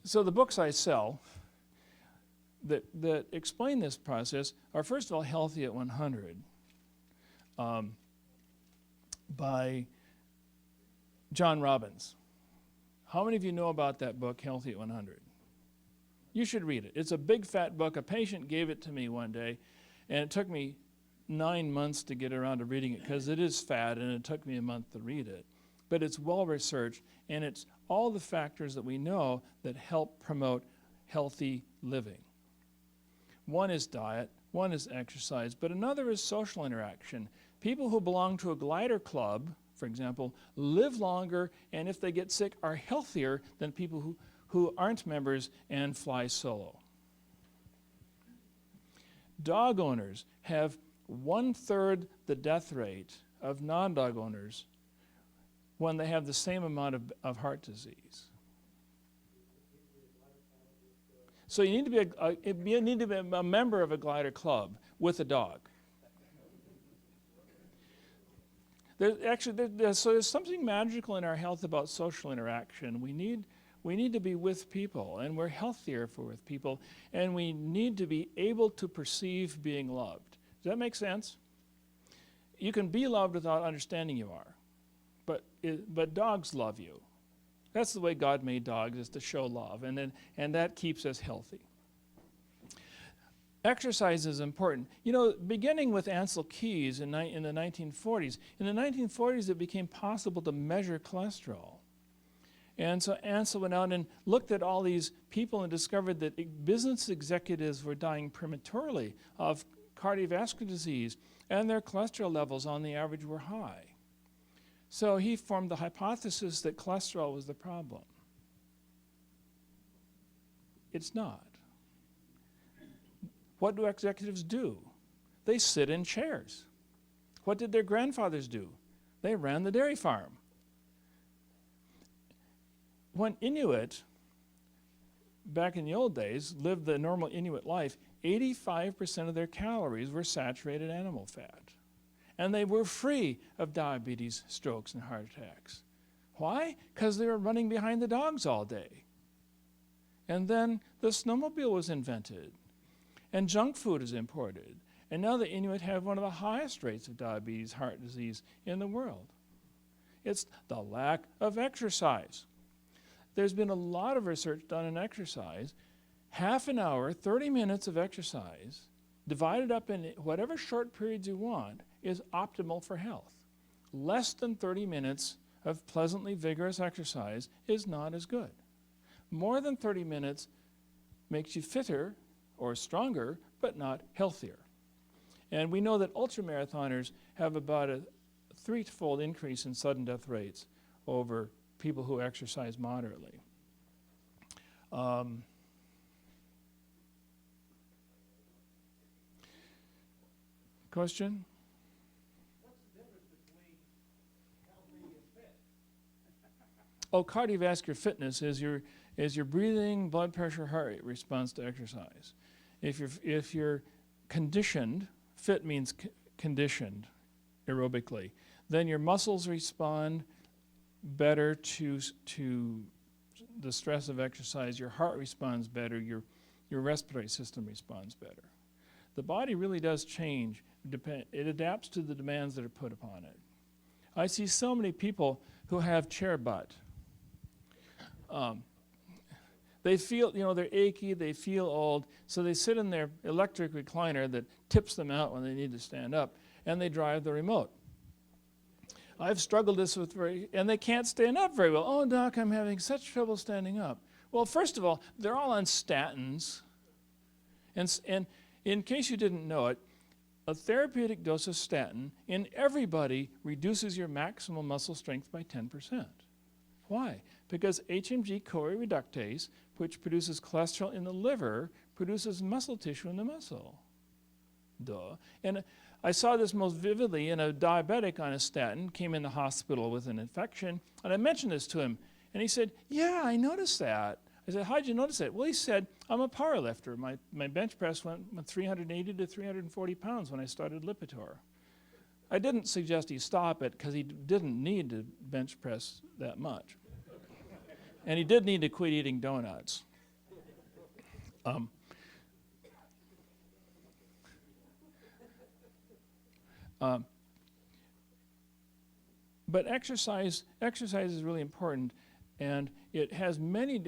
So the books I sell that explain this process are, first of all, Healthy at 100 by John Robbins. How many of you know about that book, Healthy at 100? You should read it. It's a big fat book. A patient gave it to me one day, and it took me 9 months to get around to reading it because it is fat and it took me a month to read it. But it's well researched, and it's all the factors that we know that help promote healthy living. One is diet, one is exercise, but another is social interaction. People who belong to a glider club, for example, live longer, and if they get sick, are healthier than people who aren't members and fly solo. Dog owners have 1/3 the death rate of non-dog owners when they have the same amount of heart disease. So you need to be a member of a glider club with a dog. There's something magical in our health about social interaction. We need to be with people, and we're healthier if we're with people, and we need to be able to perceive being loved. Does that make sense? You can be loved without understanding you are, but dogs love you. That's the way God made dogs, is to show love, and that keeps us healthy. Exercise is important. You know, beginning with Ansel Keys in the 1940s, in the 1940s it became possible to measure cholesterol. And so Ansel went out and looked at all these people and discovered that business executives were dying prematurely of cardiovascular disease, and their cholesterol levels on the average were high. So he formed the hypothesis that cholesterol was the problem. It's not. What do executives do? They sit in chairs. What did their grandfathers do? They ran the dairy farm. When Inuit, back in the old days, lived the normal Inuit life, 85% of their calories were saturated animal fat. And they were free of diabetes, strokes, and heart attacks. Why? Because they were running behind the dogs all day. And then the snowmobile was invented, and junk food is imported. And now the Inuit have one of the highest rates of diabetes, heart disease in the world. It's the lack of exercise. There's been a lot of research done on exercise. Half an hour, 30 minutes of exercise, divided up in whatever short periods you want, is optimal for health. Less than 30 minutes of pleasantly vigorous exercise is not as good. More than 30 minutes makes you fitter or stronger, but not healthier. And we know that ultramarathoners have about a 3-fold increase in sudden death rates over people who exercise moderately. Question? What's the difference between healthy and fit? Oh, cardiovascular fitness is your breathing, blood pressure, heart rate response to exercise. If you're conditioned, fit means conditioned aerobically, then your muscles respond better to the stress of exercise. Your heart responds better. Your respiratory system responds better. The body really does change. It adapts to the demands that are put upon it. I see so many people who have chair butt. They feel, they're achy, they feel old, so they sit in their electric recliner that tips them out when they need to stand up, and they drive the remote. I've struggled this with and they can't stand up very well. Oh, doc, I'm having such trouble standing up. Well, first of all, they're all on statins. And in case you didn't know it, a therapeutic dose of statin in everybody reduces your maximum muscle strength by 10%. Why? Because HMG-CoA reductase, which produces cholesterol in the liver, produces muscle tissue in the muscle. Duh. And I saw this most vividly in a diabetic on a statin, came in the hospital with an infection, and I mentioned this to him, and he said, yeah, I noticed that. I said, how'd you notice that? Well, he said, I'm a power lifter. My bench press went from 380 to 340 pounds when I started Lipitor. I didn't suggest he stop it because he didn't need to bench press that much. And he did need to quit eating donuts. But exercise is really important, and it has many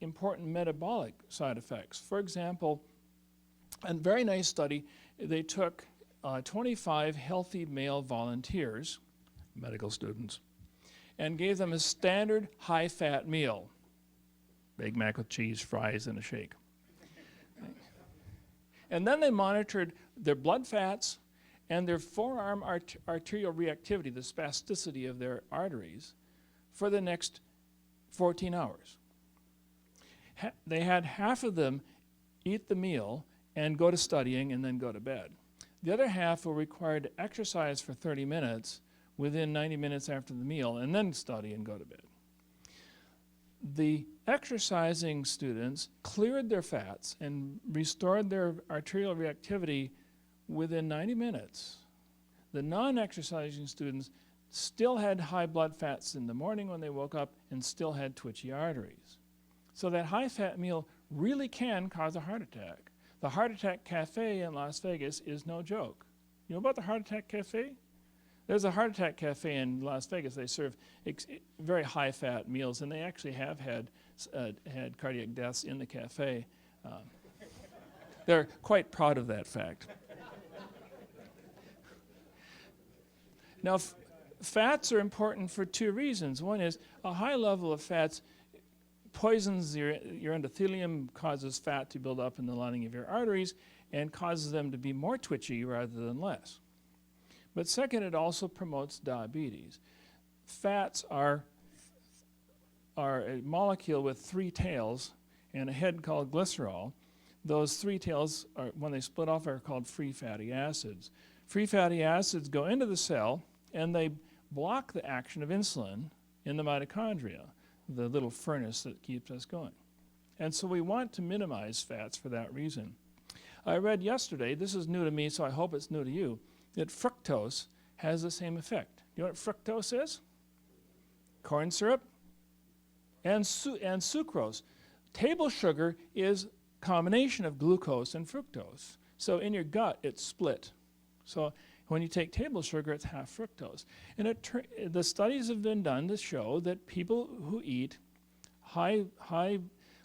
important metabolic side effects. For example, a very nice study, they took 25 healthy male volunteers, medical students, and gave them a standard high-fat meal. Big Mac with cheese, fries, and a shake. And then they monitored their blood fats and their forearm arterial reactivity, the spasticity of their arteries, for the next 14 hours. They had half of them eat the meal and go to studying and then go to bed. The other half were required to exercise for 30 minutes within 90 minutes after the meal and then study and go to bed. The exercising students cleared their fats and restored their arterial reactivity within 90 minutes. The non-exercising students still had high blood fats in the morning when they woke up and still had twitchy arteries. So that high-fat meal really can cause a heart attack. The Heart Attack Cafe in Las Vegas is no joke. You know about the Heart Attack Cafe? There's a Heart Attack Cafe in Las Vegas. They serve very high-fat meals, and they actually have had cardiac deaths in the cafe. They're quite proud of that fact. Now, fats are important for two reasons. One is a high level of fats poisons your endothelium, causes fat to build up in the lining of your arteries, and causes them to be more twitchy rather than less. But second, it also promotes diabetes. Fats are a molecule with three tails and a head called glycerol. Those three tails, when they split off, are called free fatty acids. Free fatty acids go into the cell, and they block the action of insulin in the mitochondria, the little furnace that keeps us going. And so we want to minimize fats for that reason. I read yesterday, this is new to me, so I hope it's new to you, that fructose has the same effect. You know what fructose is? Corn syrup and sucrose. Table sugar is a combination of glucose and fructose. So in your gut, it's split. So when you take table sugar, it's half fructose. And the studies have been done to show that people who eat high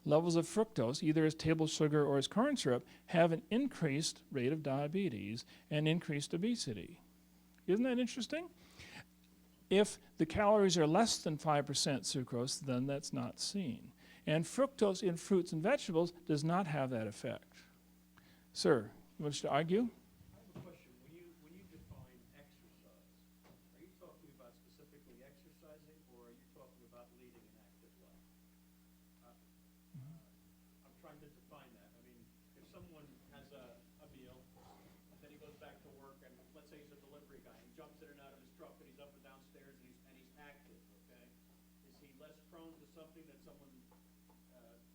levels of fructose, either as table sugar or as corn syrup, have an increased rate of diabetes and increased obesity. Isn't that interesting? If the calories are less than 5% sucrose, then that's not seen. And fructose in fruits and vegetables does not have that effect. Sir, you want to argue? I have a question. When you define exercise, are you talking about specifically exercising, or are you talking about leading an active life? I'm trying to define that. I mean, if someone has a meal, and then he goes back to work, and let's say he's a delivery guy, he jumps in and out of his truck, and he's up and downstairs, and he's active, okay? Is he less prone to something than someone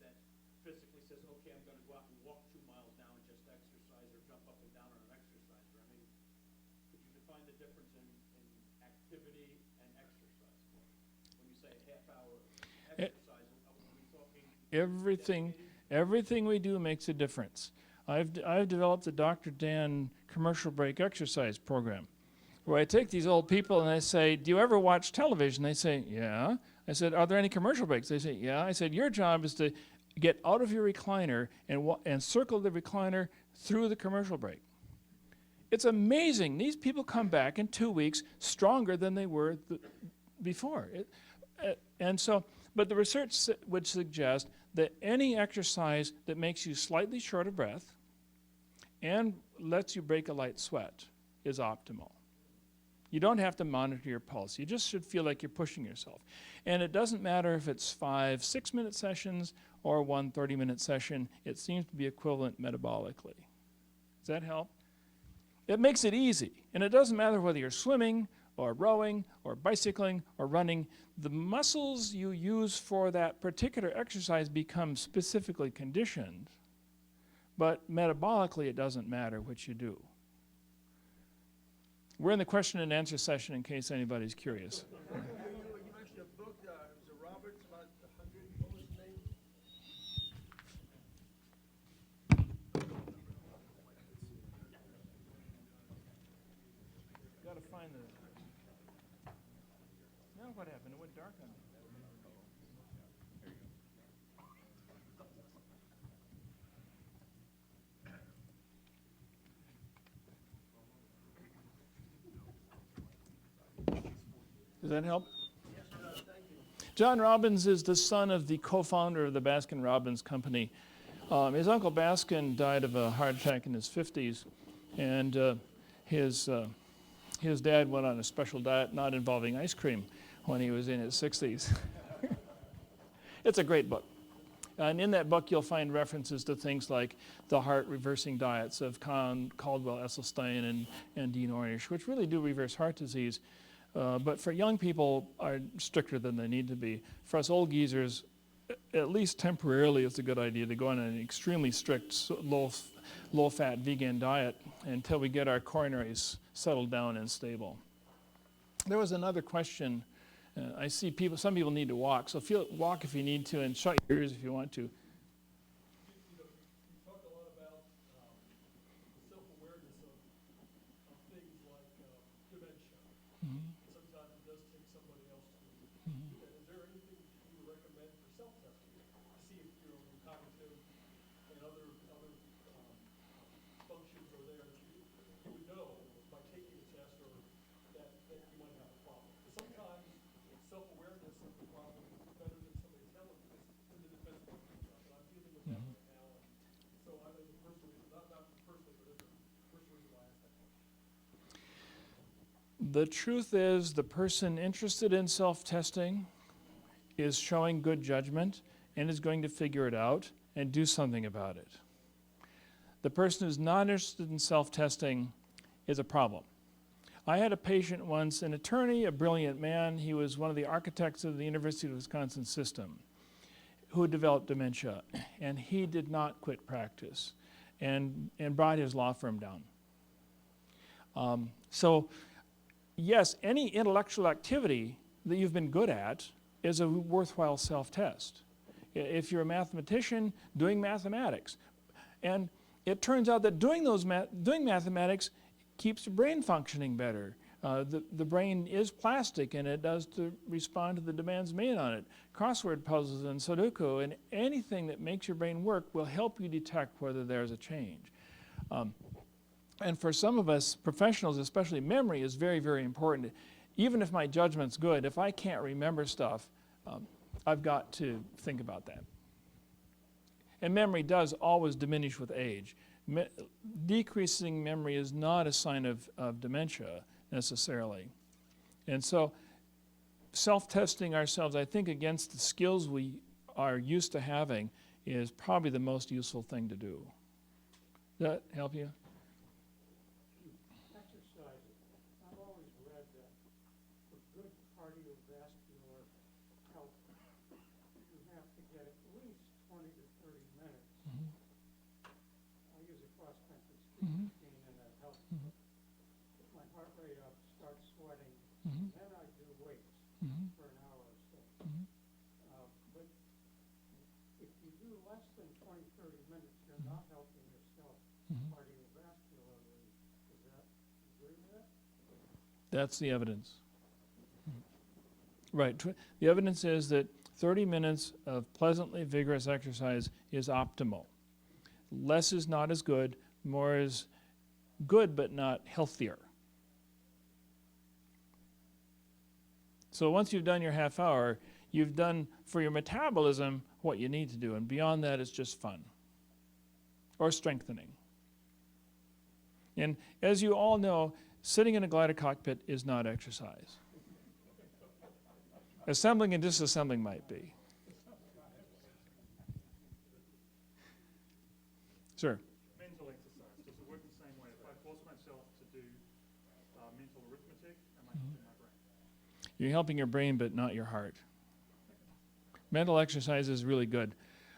that physically says, okay, I'm going to go out and walk 2 miles now and just exercise, or jump up and down on an exerciser? I mean, could you define the difference in activity and exercise? When you say a half-hour exercise, are we talking Everything we do makes a difference. I've developed the Dr. Dan commercial break exercise program, where I take these old people and I say, do you ever watch television? They say, yeah. I said, are there any commercial breaks? They say, yeah. I said, your job is to get out of your recliner and circle the recliner through the commercial break. It's amazing. These people come back in 2 weeks stronger than they were before. But the research would suggest that any exercise that makes you slightly short of breath and lets you break a light sweat is optimal. You don't have to monitor your pulse. You just should feel like you're pushing yourself. And it doesn't matter if it's 5 6-minute sessions or 1 30-minute session. It seems to be equivalent metabolically. Does that help? It makes it easy. And it doesn't matter whether you're swimming or rowing or bicycling or running. The muscles you use for that particular exercise become specifically conditioned. But metabolically, it doesn't matter what you do. We're in the question and answer session in case anybody's curious. You mentioned a book, it was a Roberts, about 100, what was the name? Got to find the... Now what happened? It went dark on me. Does that help? Yes, it does, thank you. John Robbins is the son of the co-founder of the Baskin-Robbins Company. His uncle Baskin died of a heart attack in his 50s, and his dad went on a special diet not involving ice cream when he was in his 60s. It's a great book. And in that book, you'll find references to things like the heart reversing diets of Caldwell Esselstyn and Dean Ornish, which really do reverse heart disease. But for young people are stricter than they need to be. For us old geezers, at least temporarily, it's a good idea to go on an extremely strict, low-fat vegan diet until we get our coronaries settled down and stable. There was another question. I see some people need to walk, so walk if you need to and shut your ears if you want to. You talk a lot about self-awareness of things like dementia. Sometimes it does take somebody else to do that. Is there anything you would recommend for self-testing to see if your cognitive and other functions are there that you would know by taking the test or that you might have a problem? Because sometimes self-awareness of the problem is better than somebody telling you. It's in the defense of yourself. And I'm dealing with that right now. And so I know the first reason, not personally, but the first reason why I asked that question. The truth is, the person interested in self-testing is showing good judgment and is going to figure it out and do something about it. The person who's not interested in self-testing is a problem. I had a patient once, an attorney, a brilliant man. He was one of the architects of the University of Wisconsin system who developed dementia, and he did not quit practice and brought his law firm down. So yes, any intellectual activity that you've been good at is a worthwhile self-test. If you're a mathematician, doing mathematics. And it turns out that doing mathematics keeps the brain functioning better. The brain is plastic, and it does to respond to the demands made on it. Crossword puzzles and Sudoku and anything that makes your brain work will help you detect whether there's a change. And for some of us professionals, especially, memory is very, very important. Even if my judgment's good, if I can't remember stuff, I've got to think about that. And memory does always diminish with age. Decreasing memory is not a sign of dementia necessarily. And so self-testing ourselves, I think, against the skills we are used to having is probably the most useful thing to do. Does that help you? Exercises. I've always read that for good cardiovascular health, you have to get at least 20 to 30 minutes. I use a cross-country ski routine, and that helps get my heart rate up, start sweating, and then I do weights for an hour or so. But if you do less than 20, 30 minutes, you're not helping yourself cardiovascularly. Is that, agree with that? That's the evidence. Right. The evidence is that 30 minutes of pleasantly vigorous exercise is optimal. Less is not as good, more is good but not healthier. So once you've done your half hour, you've done for your metabolism what you need to do, and beyond that it's just fun or strengthening. And as you all know, Sitting in a glider cockpit is not exercise. Assembling and disassembling might be. Sir? Mental exercise, does it work the same way? If I force myself to do mental arithmetic, am I helping my brain? You're helping your brain, but not your heart. Mental exercise is really good,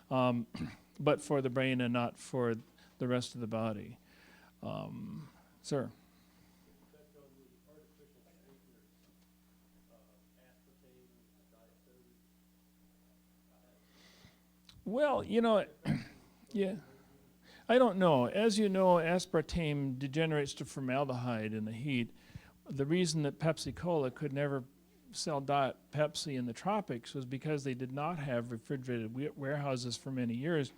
but for the brain and not for the rest of the body. Sir? Well, you know, yeah. I don't know. As you know, aspartame degenerates to formaldehyde in the heat. The reason that Pepsi-Cola could never sell Diet Pepsi in the tropics was because they did not have refrigerated warehouses for many years,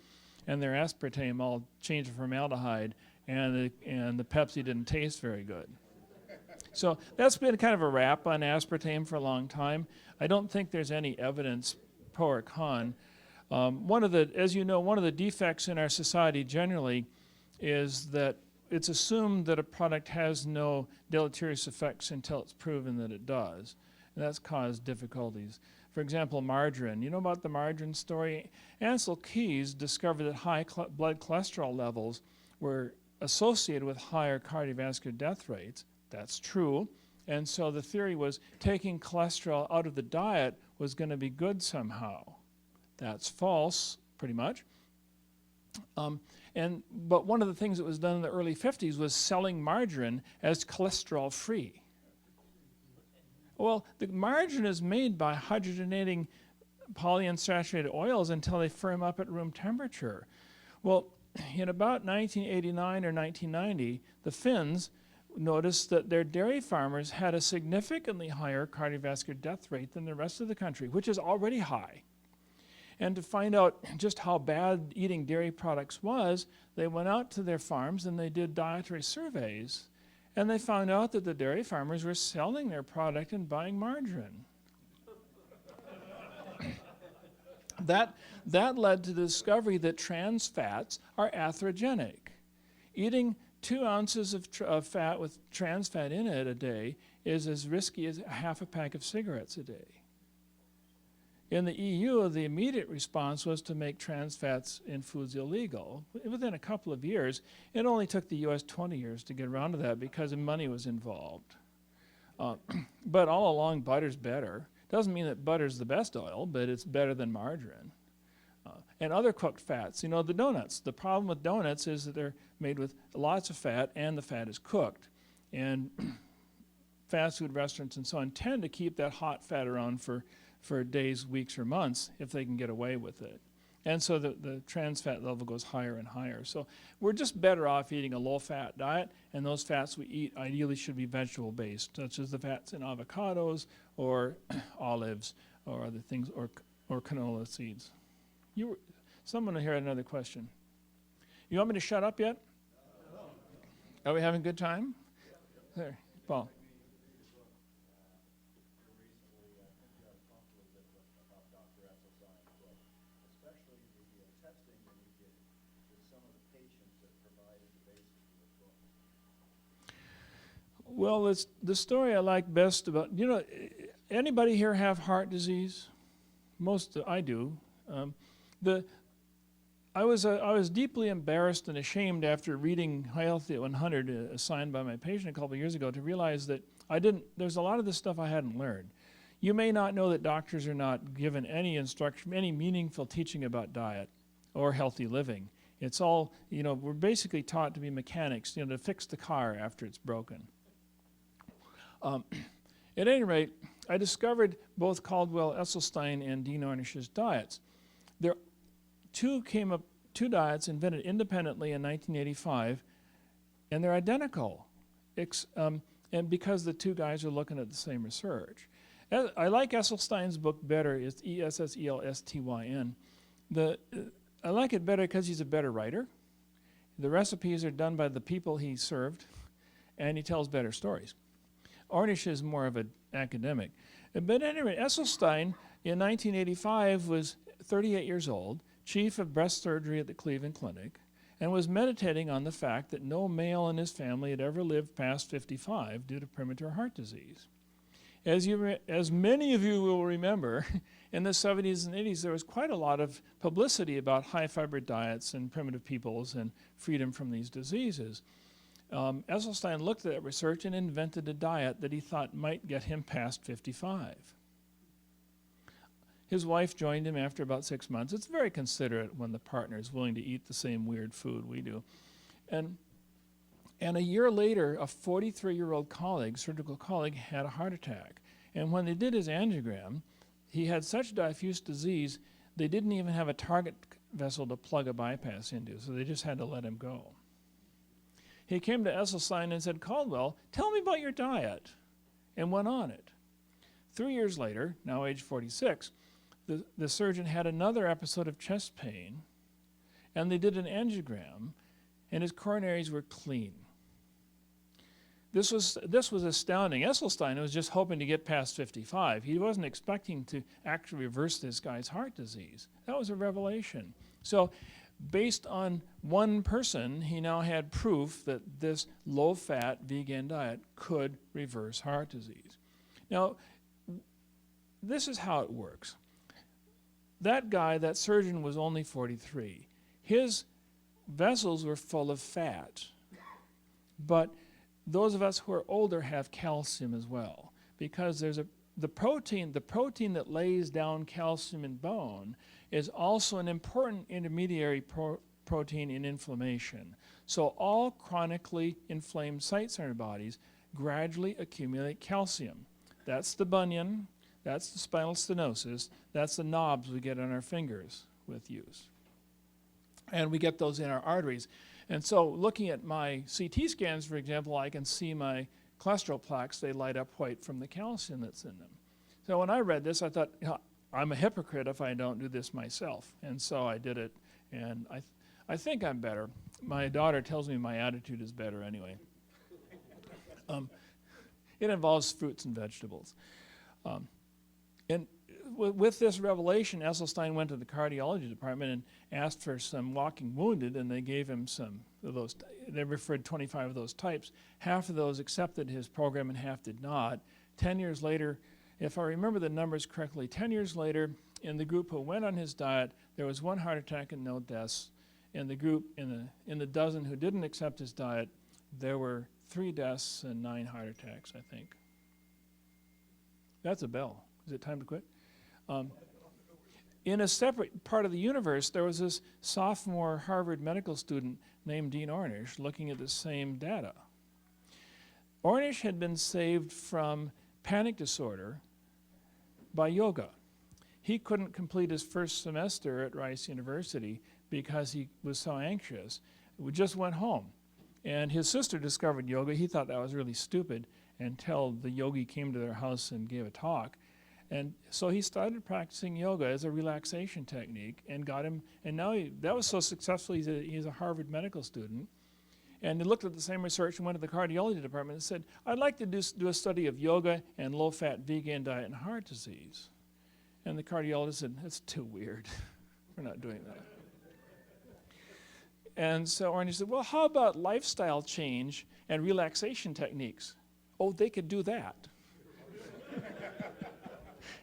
and their aspartame all changed to formaldehyde, and the Pepsi didn't taste very good. So that's been kind of a rap on aspartame for a long time. I don't think there's any evidence pro or con. As you know, one of the defects in our society generally is that it's assumed that a product has no deleterious effects until it's proven that it does. And that's caused difficulties. For example, margarine. You know about the margarine story? Ansel Keys discovered that high blood cholesterol levels were associated with higher cardiovascular death rates. That's true. And so the theory was taking cholesterol out of the diet was going to be good somehow. That's false, pretty much. But one of the things that was done in the early 50s was selling margarine as cholesterol-free. Well, the margarine is made by hydrogenating polyunsaturated oils until they firm up at room temperature. Well, in about 1989 or 1990, the Finns noticed that their dairy farmers had a significantly higher cardiovascular death rate than the rest of the country, which is already high. And to find out just how bad eating dairy products was, they went out to their farms and they did dietary surveys. And they found out that the dairy farmers were selling their product and buying margarine. That led to the discovery that trans fats are atherogenic. Eating 2 ounces of fat with trans fat in it a day is as risky as half a pack of cigarettes a day. In the EU, the immediate response was to make trans fats in foods illegal. Within a couple of years, it only took the US 20 years to get around to that because money was involved. But all along, butter's better. Doesn't mean that butter's the best oil, but it's better than margarine. And other cooked fats, you know, the donuts. The problem with donuts is that they're made with lots of fat and the fat is cooked. And fast food restaurants and so on tend to keep that hot fat around for days, weeks, or months if they can get away with it. And so the trans fat level goes higher and higher. So we're just better off eating a low-fat diet, and those fats we eat ideally should be vegetable-based, such as the fats in avocados or olives or other things, or canola seeds. Someone here had another question. You want me to shut up yet? No. Are we having a good time? There, Paul. Well, it's the story I like best about, you know, anybody here have heart disease? Most, I do. I was deeply embarrassed and ashamed after reading Healthy at 100, assigned by my patient a couple of years ago, to realize that there's a lot of this stuff I hadn't learned. You may not know that doctors are not given any instruction, any meaningful teaching about diet or healthy living. It's all, you know, we're basically taught to be mechanics, you know, to fix the car after it's broken. At any rate, I discovered both Caldwell Esselstyn and Dean Ornish's diets. Two diets invented independently in 1985, and they're identical. And because the two guys are looking at the same research. I like Esselstyn's book better. It's Esselstyn. I like it better because he's a better writer. The recipes are done by the people he served, and he tells better stories. Ornish is more of an academic. But anyway, Esselstyn in 1985 was 38 years old, chief of breast surgery at the Cleveland Clinic, and was meditating on the fact that no male in his family had ever lived past 55 due to premature heart disease. As many of you will remember, in the 70s and 80s, there was quite a lot of publicity about high-fiber diets and primitive peoples and freedom from these diseases. Esselstyn looked at that research and invented a diet that he thought might get him past 55. His wife joined him after about 6 months. It's very considerate when the partner is willing to eat the same weird food we do. And a year later, a 43-year-old colleague, surgical colleague, had a heart attack. And when they did his angiogram, he had such diffuse disease, they didn't even have a target vessel to plug a bypass into, so they just had to let him go. He came to Esselstyn and said, "Caldwell, tell me about your diet," and went on it. 3 years later, now age 46, the surgeon had another episode of chest pain, and they did an angiogram, and his coronaries were clean. This was astounding. Esselstyn was just hoping to get past 55. He wasn't expecting to actually reverse this guy's heart disease. That was a revelation. So based on one person, he now had proof that this low-fat vegan diet could reverse heart disease. Now, this is how it works. That guy, that surgeon, was only 43. His vessels were full of fat, but those of us who are older have calcium as well, because there's the protein that lays down calcium in bone is also an important intermediary protein in inflammation. So all chronically inflamed sites in our bodies gradually accumulate calcium. That's the bunion, that's the spinal stenosis, that's the knobs we get on our fingers with use. And we get those in our arteries. And so looking at my CT scans, for example, I can see my cholesterol plaques. They light up white from the calcium that's in them. So when I read this, I thought, I'm a hypocrite if I don't do this myself. And so I did it, and I think I'm better. My daughter tells me my attitude is better anyway. It involves fruits and vegetables. And with this revelation, Esselstyn went to the cardiology department and asked for some walking wounded, and they gave him some of those. They referred 25 of those types. Half of those accepted his program and half did not. 10 years later, if I remember the numbers correctly, 10 years later, in the group who went on his diet, there was 1 heart attack and no deaths. In the group, in the dozen who didn't accept his diet, there were 3 deaths and 9 heart attacks, I think. That's a bell. Is it time to quit? In a separate part of the universe, there was this sophomore Harvard medical student named Dean Ornish looking at the same data. Ornish had been saved from panic disorder by yoga. He couldn't complete his first semester at Rice University because he was so anxious. We just went home. And his sister discovered yoga. He thought that was really stupid until the yogi came to their house and gave a talk. And so he started practicing yoga as a relaxation technique and got him, and now that was so successful, he's a Harvard medical student. And they looked at the same research and went to the cardiology department and said, I'd like to do a study of yoga and low-fat vegan diet and heart disease. And the cardiologist said, that's too weird. We're not doing that. And so Ornish said, well, how about lifestyle change and relaxation techniques? Oh, they could do that.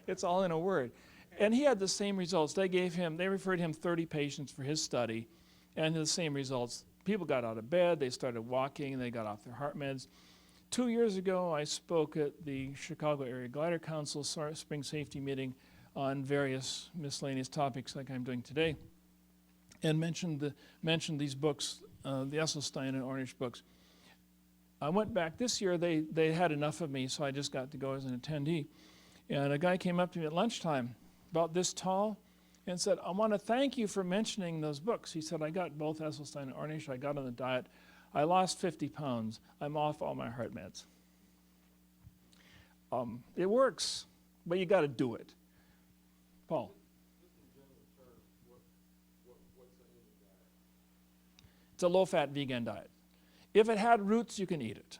It's all in a word. And he had the same results. They referred him 30 patients for his study, and the same results. People got out of bed, they started walking, they got off their heart meds. 2 years ago, I spoke at the Chicago Area Glider Council spring safety meeting on various miscellaneous topics like I'm doing today, and mentioned these books, the Esselstyn and Ornish books. I went back this year, they had enough of me, so I just got to go as an attendee. And a guy came up to me at lunchtime, about this tall, and said, I want to thank you for mentioning those books. He said, I got both Esselstyn and Ornish, I got on the diet, I lost 50 pounds, I'm off all my heart meds. It works, but you got to do it. Paul. It's a low-fat vegan diet. If it had roots, you can eat it.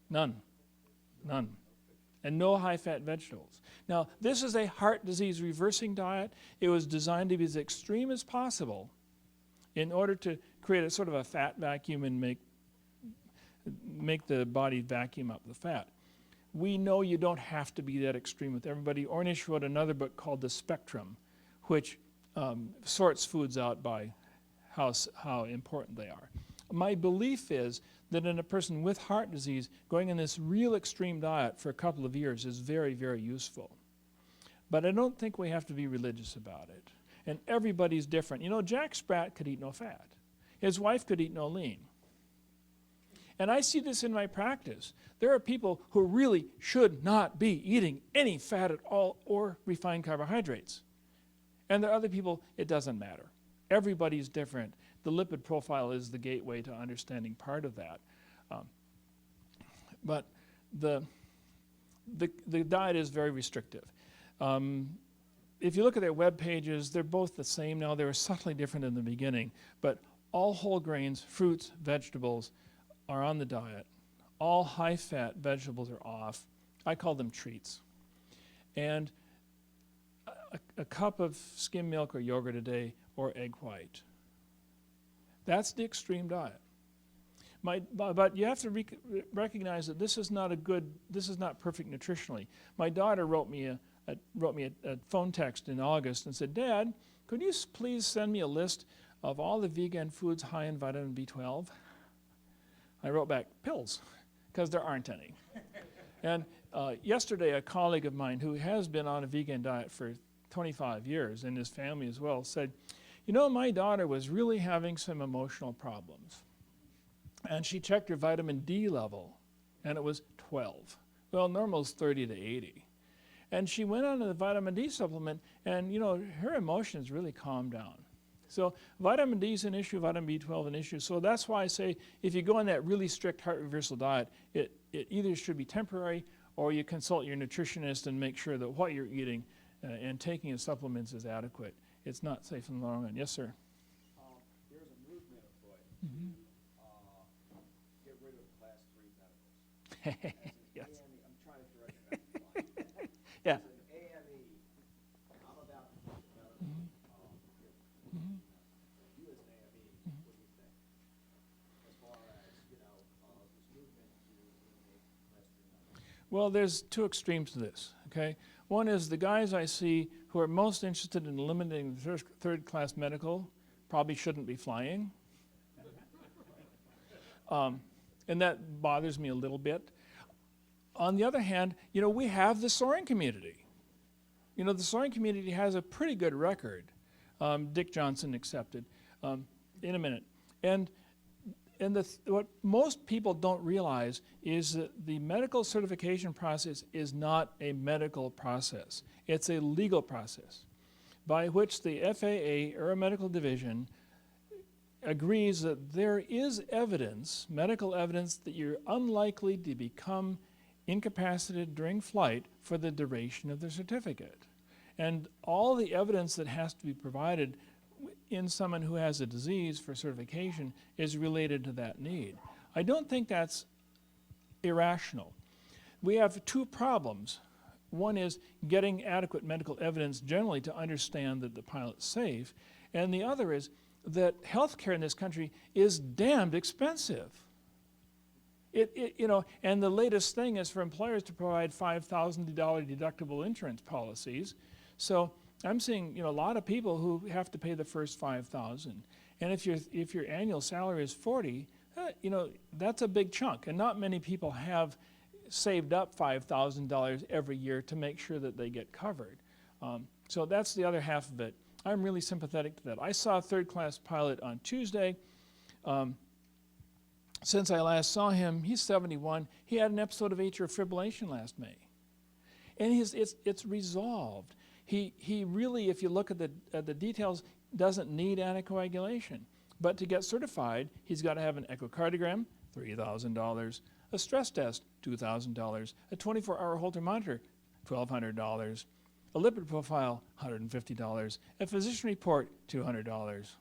None. and no high-fat vegetables. Now, this is a heart disease reversing diet. It was designed to be as extreme as possible in order to create a sort of a fat vacuum and make the body vacuum up the fat. We know you don't have to be that extreme with everybody. Ornish wrote another book called The Spectrum, which sorts foods out by how important they are. My belief is that in a person with heart disease, going on this real extreme diet for a couple of years is very, very useful. But I don't think we have to be religious about it. And everybody's different. You know, Jack Sprat could eat no fat. His wife could eat no lean. And I see this in my practice. There are people who really should not be eating any fat at all or refined carbohydrates. And there are other people, it doesn't matter. Everybody's different. The lipid profile is the gateway to understanding part of that. But the diet is very restrictive. If you look at their web pages, they're both the same now. They were subtly different in the beginning. But all whole grains, fruits, vegetables are on the diet. All high-fat vegetables are off. I call them treats. And a cup of skim milk or yogurt a day or egg white. That's the extreme diet. But you have to recognize that this is not perfect nutritionally. My daughter wrote me a phone text in August and said, "Dad, could you please send me a list of all the vegan foods high in vitamin B12? I wrote back, pills, because there aren't any. And yesterday, a colleague of mine who has been on a vegan diet for 25 years, and his family as well, said, "You know, my daughter was really having some emotional problems. And she checked her vitamin D level, and it was 12. Well, normal is 30 to 80. And she went on the vitamin D supplement, and, you know, her emotions really calmed down. So vitamin D is an issue, vitamin B12 an issue. So that's why I say if you go on that really strict heart reversal diet, it either should be temporary or you consult your nutritionist and make sure that what you're eating and taking of supplements is adequate. It's not safe in the long run." Yes, sir. There's a movement afoot Mm-hmm. to get rid of class 3 medicals. Yes. AME, I'm trying to direct you back to line. Yeah. As an AME, I'm about to push the medical. You as an AME, what do you think? As far as, you know, this movement to eliminate class 3 medicals. Well, there's two extremes to this, okay? One is the guys I see who are most interested in eliminating the third-class medical probably shouldn't be flying. And that bothers me a little bit. On the other hand, you know, we have the Soaring community. You know, the Soaring community has a pretty good record, Dick Johnson accepted, in a minute. And what most people don't realize is that the medical certification process is not a medical process. It's a legal process by which the FAA Aeromedical Division agrees that there is evidence, medical evidence, that you're unlikely to become incapacitated during flight for the duration of the certificate. And all the evidence that has to be provided in someone who has a disease for certification is related to that need. I don't think that's irrational. We have two problems. One is getting adequate medical evidence generally to understand that the pilot's safe, and the other is that healthcare in this country is damned expensive. You know, and the latest thing is for employers to provide $5,000 deductible insurance policies. So I'm seeing, you know, a lot of people who have to pay the first $5,000, and if your annual salary is $40,000, you know, that's a big chunk, and not many people have saved up $5,000 every year to make sure that they get covered. So that's the other half of it. I'm really sympathetic to that. I saw a third-class pilot on Tuesday. Since I last saw him, he's 71. He had an episode of atrial fibrillation last May, and it's resolved. He really, if you look at the details, doesn't need anticoagulation. But to get certified, he's got to have an echocardiogram, $3,000, a stress test, $2,000, a 24-hour Holter monitor, $1,200, a lipid profile, $150, a physician report, $200.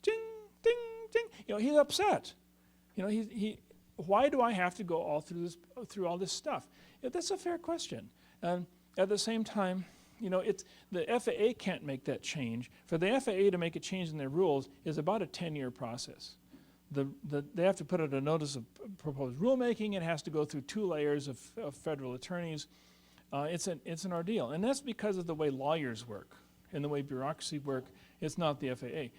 Ding, ding, ding. You know, he's upset. You know, why do I have to go all through all this stuff? Yeah, that's a fair question. And at the same time, you know, the FAA can't make that change. For the FAA to make a change in their rules is about a 10-year process. They have to put out a notice of proposed rulemaking. It has to go through 2 layers of federal attorneys. It's an ordeal, and that's because of the way lawyers work and the way bureaucracy work. It's not the FAA.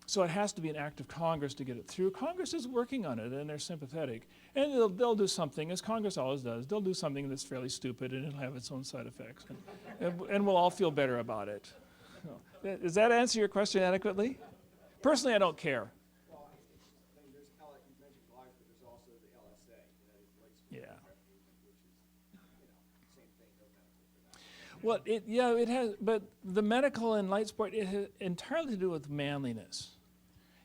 So it has to be an act of Congress to get it through. Congress is working on it, and they're sympathetic. And they'll do something, as Congress always does. They'll do something that's fairly stupid, and it'll have its own side effects. And we'll all feel better about it. So, does that answer your question adequately? Personally, I don't care. Well, I mean, there's, you mentioned live, but there's also the LSA, United Light Sport Yeah. Refuge, which is, same thing, no medical for that. Well, it has, but the medical and light sport, it has entirely to do with manliness.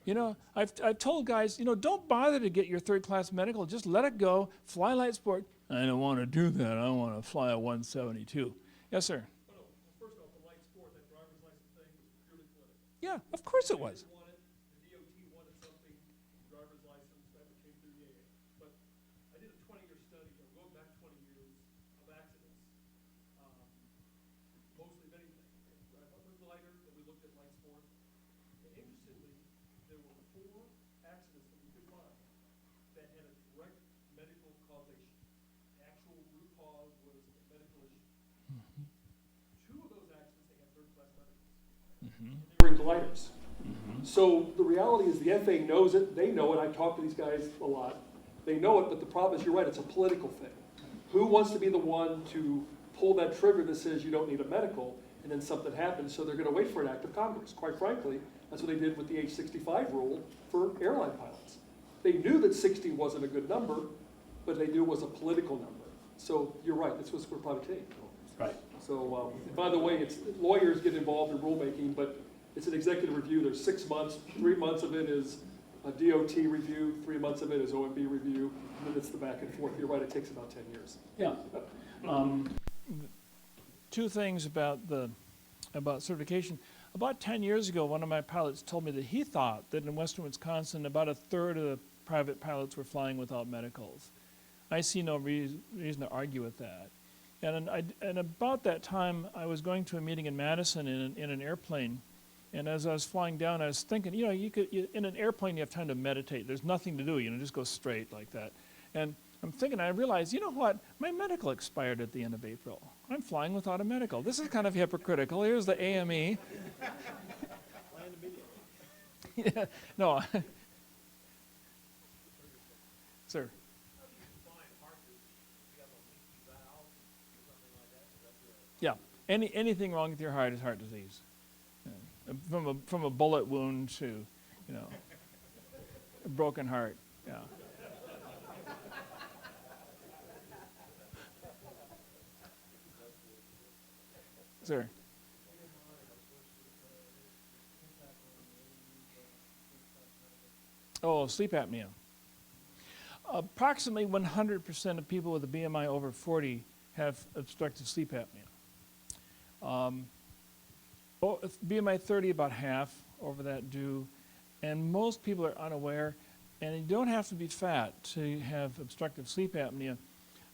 You know, I've told guys, you know, don't bother to get your 3rd-class medical. Just let it go. Fly light sport. I don't want to do that. I want to fly a 172. Yes, sir. Well, first off, the light sport, that driver's license thing was purely political. Yeah, of course it was. They wanted, the DOT wanted something, driver's license, that came through the AA. But I did a 20-year study, going back 20 years of accidents, mostly of anything. With lighter, that we looked at light sport. And interestingly, there were 4 accidents that we could find that had a direct medical causation. The actual root cause was a medical issue. 2 of those accidents, they had 3rd-class medicals. And they were in gliders. So the reality is the FAA knows it, they know it, I talk to these guys a lot. They know it, but the problem is, you're right, it's a political thing. Who wants to be the one to pull that trigger that says you don't need a medical, and then something happens, so they're gonna wait for an act of Congress. Quite frankly, that's what they did with the age 65 rule for airline pilots. They knew that 60 wasn't a good number, but they knew it was a political number. So you're right, this was going to probably take. Right. So, by the way, lawyers get involved in rulemaking, but it's an executive review. There's 6 months, 3 months of it is a DOT review, 3 months of it is OMB review, and then it's the back and forth. You're right, it takes about 10 years. Yeah. 2 things about certification. About 10 years ago, one of my pilots told me that he thought that in western Wisconsin, about 1/3 of the private pilots were flying without medicals. I see no reason to argue with that. And about that time, I was going to a meeting in Madison in an airplane. And as I was flying down, I was thinking, you know, in an airplane, you have time to meditate. There's nothing to do, you know, just go straight like that. And I'm thinking, I realized, you know what? My medical expired at the end of April. I'm flying without a medical. This is kind of hypocritical. Here's the AME. Yeah, no. Sir. Yeah, anything wrong with your heart is heart disease. Yeah. From a bullet wound to, you know, a broken heart. Yeah. Sir. Oh, sleep apnea. Approximately 100% of people with a BMI over 40 have obstructive sleep apnea. BMI 30, about half over that do, and most people are unaware, and you don't have to be fat to have obstructive sleep apnea.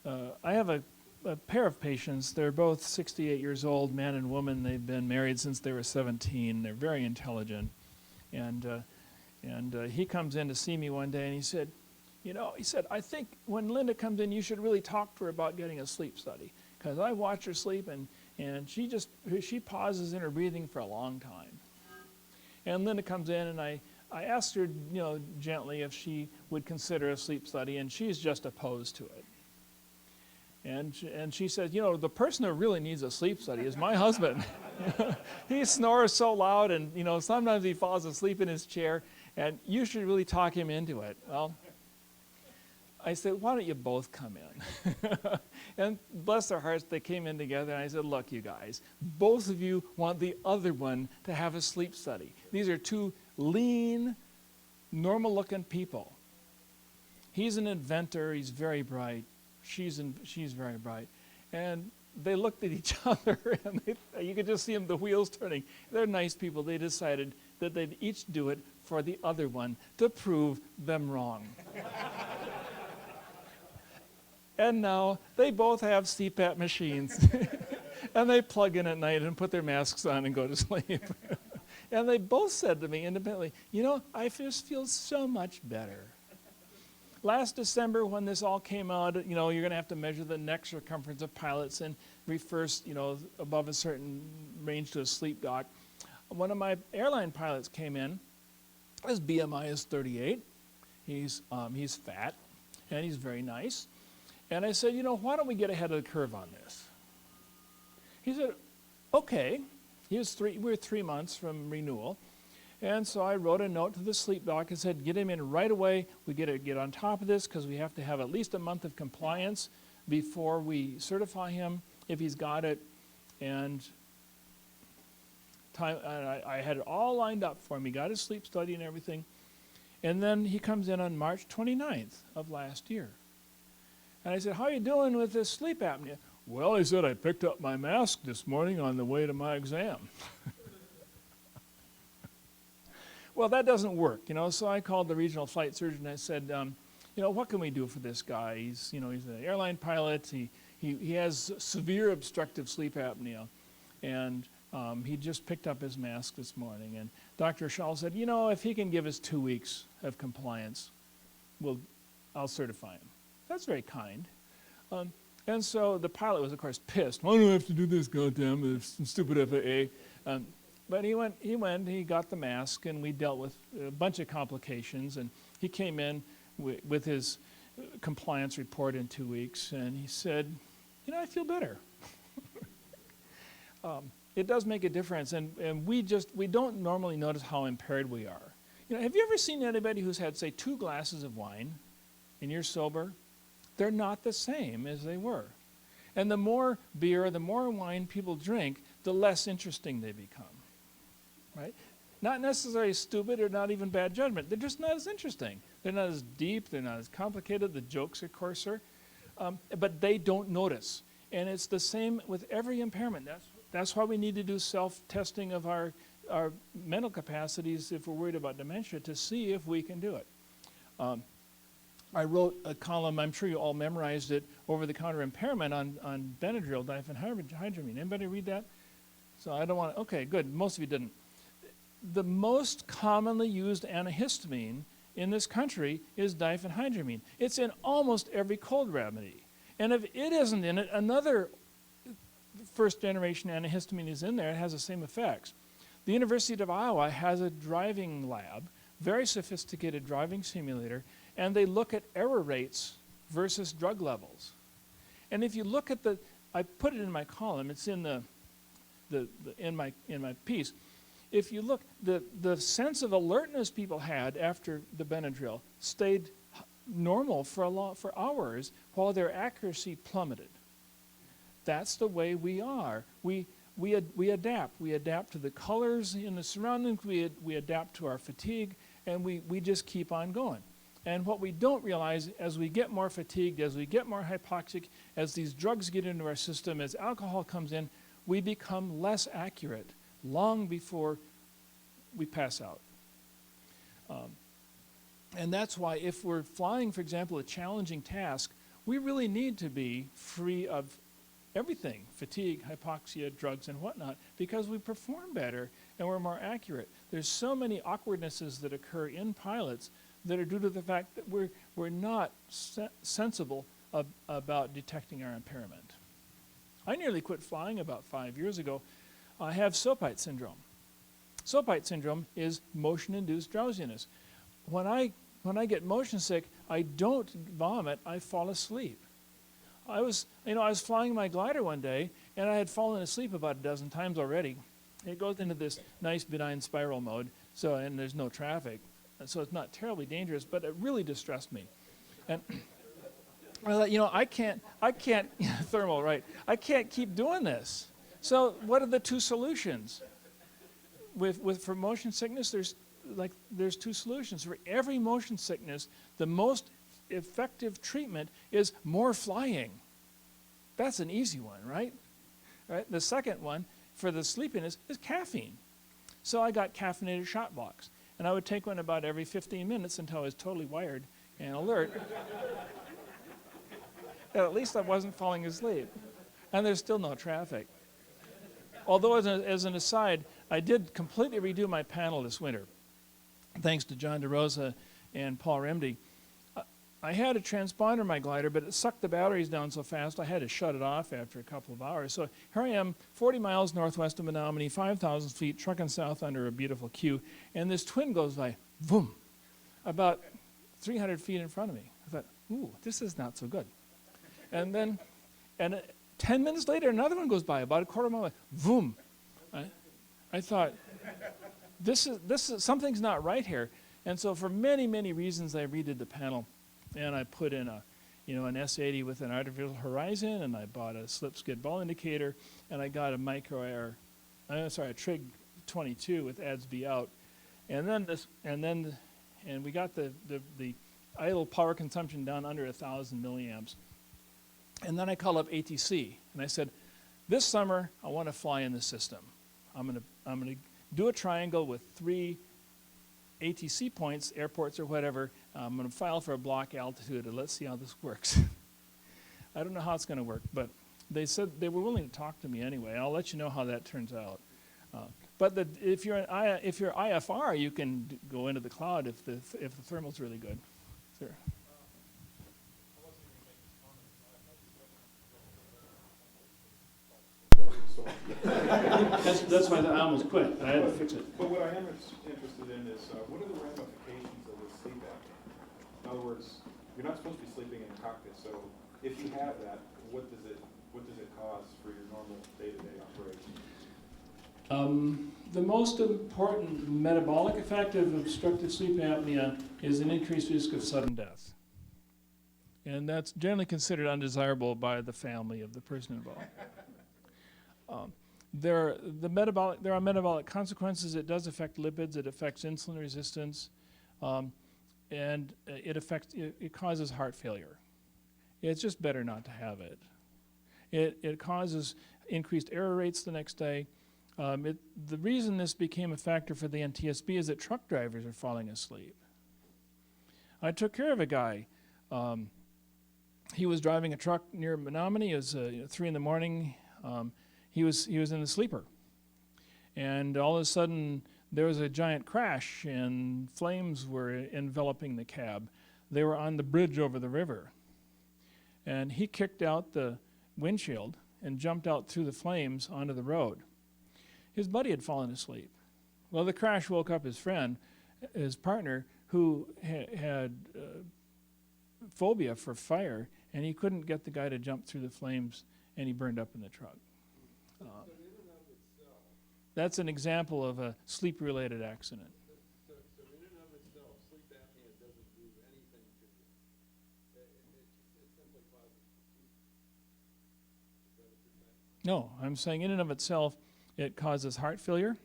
I have a pair of patients. They're both 68 years old, man and woman. They've been married since they were 17. They're very intelligent. And he comes in to see me one day, and he said, you know, I think when Linda comes in, you should really talk to her about getting a sleep study. Because I watch her sleep, and she pauses in her breathing for a long time. And Linda comes in, and I asked her, you know, gently if she would consider a sleep study, and she's just opposed to it. And she said, you know, the person who really needs a sleep study is my husband. He snores so loud, and, you know, sometimes he falls asleep in his chair, and you should really talk him into it. Well, I said, why don't you both come in? And bless their hearts, they came in together, and I said, look, you guys, both of you want the other one to have a sleep study. These are 2 lean, normal-looking people. He's an inventor. He's very bright. She's very bright. And they looked at each other, and you could just see them, the wheels turning. They're nice people. They decided that they'd each do it for the other one to prove them wrong. And now they both have CPAP machines. And they plug in at night and put their masks on and go to sleep. And they both said to me independently, you know, I just feel so much better. Last December, when this all came out, you know, you're going to have to measure the neck circumference of pilots and refers, you know, above a certain range to a sleep doc. One of my airline pilots came in. His BMI is 38. He's fat, and he's very nice. And I said, you know, why don't we get ahead of the curve on this? He said, okay. We were 3 months from renewal. And so I wrote a note to the sleep doc and said, get him in right away. We got to get on top of this because we have to have at least a month of compliance before we certify him if he's got it. And I had it all lined up for him. He got his sleep study and everything. And then he comes in on March 29th of last year. And I said, how are you doing with this sleep apnea? Well, he said, I picked up my mask this morning on the way to my exam. Well, that doesn't work, you know, so I called the regional flight surgeon and I said, you know, what can we do for this guy? He's an airline pilot. He has severe obstructive sleep apnea. And he just picked up his mask this morning. And Dr. Schall said, you know, if he can give us 2 weeks of compliance, I'll certify him. That's very kind. And so the pilot was, of course, pissed. Why do I have to do this, goddamn stupid FAA? But he got the mask, and we dealt with a bunch of complications. And he came in with his compliance report in 2 weeks, and he said, you know, I feel better. It does make a difference, and we don't normally notice how impaired we are. You know, have you ever seen anybody who's had, say, 2 glasses of wine, and you're sober? They're not the same as they were. And the more beer, the more wine people drink, the less interesting they become, right? Not necessarily stupid or not even bad judgment. They're just not as interesting. They're not as deep. They're not as complicated. The jokes are coarser. But they don't notice. And it's the same with every impairment. That's why we need to do self-testing of our mental capacities if we're worried about dementia to see if we can do it. I wrote a column, I'm sure you all memorized it, over-the-counter impairment on Benadryl, diphenhydramine. Anybody read that? So I don't want to, okay, good, most of you didn't. The most commonly used antihistamine in this country is diphenhydramine. It's in almost every cold remedy. And if it isn't in it, another first-generation antihistamine is in there. It has the same effects. The University of Iowa has a driving lab, very sophisticated driving simulator, and they look at error rates versus drug levels. And if you look at I put it in my column, it's in in my piece. If you look, the sense of alertness people had after the Benadryl stayed normal for hours while their accuracy plummeted. That's the way we are. We adapt. We adapt to the colors in the surroundings. We adapt to our fatigue, and we just keep on going. And what we don't realize, as we get more fatigued, as we get more hypoxic, as these drugs get into our system, as alcohol comes in, we become less accurate long before we pass out. And that's why if we're flying, for example, a challenging task, we really need to be free of everything, fatigue, hypoxia, drugs, and whatnot, because we perform better and we're more accurate. There's so many awkwardnesses that occur in pilots that are due to the fact that we're not sensible about detecting our impairment. I nearly quit flying about 5 years ago. I have Soaring syndrome. Soaring syndrome is motion-induced drowsiness. When I get motion sick, I don't vomit, I fall asleep. I was flying my glider one day, and I had fallen asleep about a dozen times already. It goes into this nice benign spiral mode, and there's no traffic. So it's not terribly dangerous, but it really distressed me. And I thought, I can't, thermal, right? I can't keep doing this. So what are the 2 solutions? For motion sickness, there's 2 solutions. For every motion sickness, the most effective treatment is more flying. That's an easy one, right? The second one for the sleepiness is caffeine. So I got caffeinated shot blocks. And I would take one about every 15 minutes until I was totally wired and alert. that at least I wasn't falling asleep. And there's still no traffic. Although, as an aside, I did completely redo my panel this winter, thanks to John DeRosa and Paul Remdy. I had a transponder in my glider, but it sucked the batteries down so fast I had to shut it off after a couple of hours. So here I am, 40 miles northwest of Menominee, 5,000 feet, trucking south under a beautiful queue, and this twin goes by, boom, about 300 feet in front of me. I thought, ooh, this is not so good. And then, 10 minutes later, another one goes by, about a quarter mile, boom. I thought, this is something's not right here. And so for many, many reasons, I redid the panel. And I put in an S80 with an artificial horizon, and I bought a slip skid ball indicator, and I got a Trig 22 with ADS-B out, and we got the idle power consumption down under 1,000 milliamps. And then I called up ATC, and I said, this summer I want to fly in this system. I'm gonna do a triangle with 3 ATC points, airports or whatever. I'm going to file for a block altitude, and let's see how this works. I don't know how it's going to work, but they said they were willing to talk to me anyway. I'll let you know how that turns out. But if you're IFR, you can go into the cloud if the thermal's really good. Sure. That's why I almost quit. I had to fix it. But what I am interested in is, what are the ramifications of this sleep apnea? In other words, you're not supposed to be sleeping in the cockpit, so if you have that, what does it cause for your normal day-to-day operation? The most important metabolic effect of obstructive sleep apnea is an increased risk of sudden death. And that's generally considered undesirable by the family of the person involved. There are metabolic consequences. It does affect lipids. It affects insulin resistance, and it causes heart failure. It's just better not to have it. It causes increased error rates the next day. The reason this became a factor for the NTSB is that truck drivers are falling asleep. I took care of a guy. He was driving a truck near Menominee. It was 3 in the morning. He was in the sleeper, and all of a sudden there was a giant crash, and flames were enveloping the cab. They were on the bridge over the river, and he kicked out the windshield and jumped out through the flames onto the road. His buddy had fallen asleep. Well, the crash woke up his friend, his partner, who had phobia for fire, and he couldn't get the guy to jump through the flames, and he burned up in the truck. That's an example of a sleep-related accident. So in and of itself, sleep apnea doesn't do anything to you. It simply causes fatigue. Is that what you're saying? No, I'm saying in and of itself, it causes heart failure,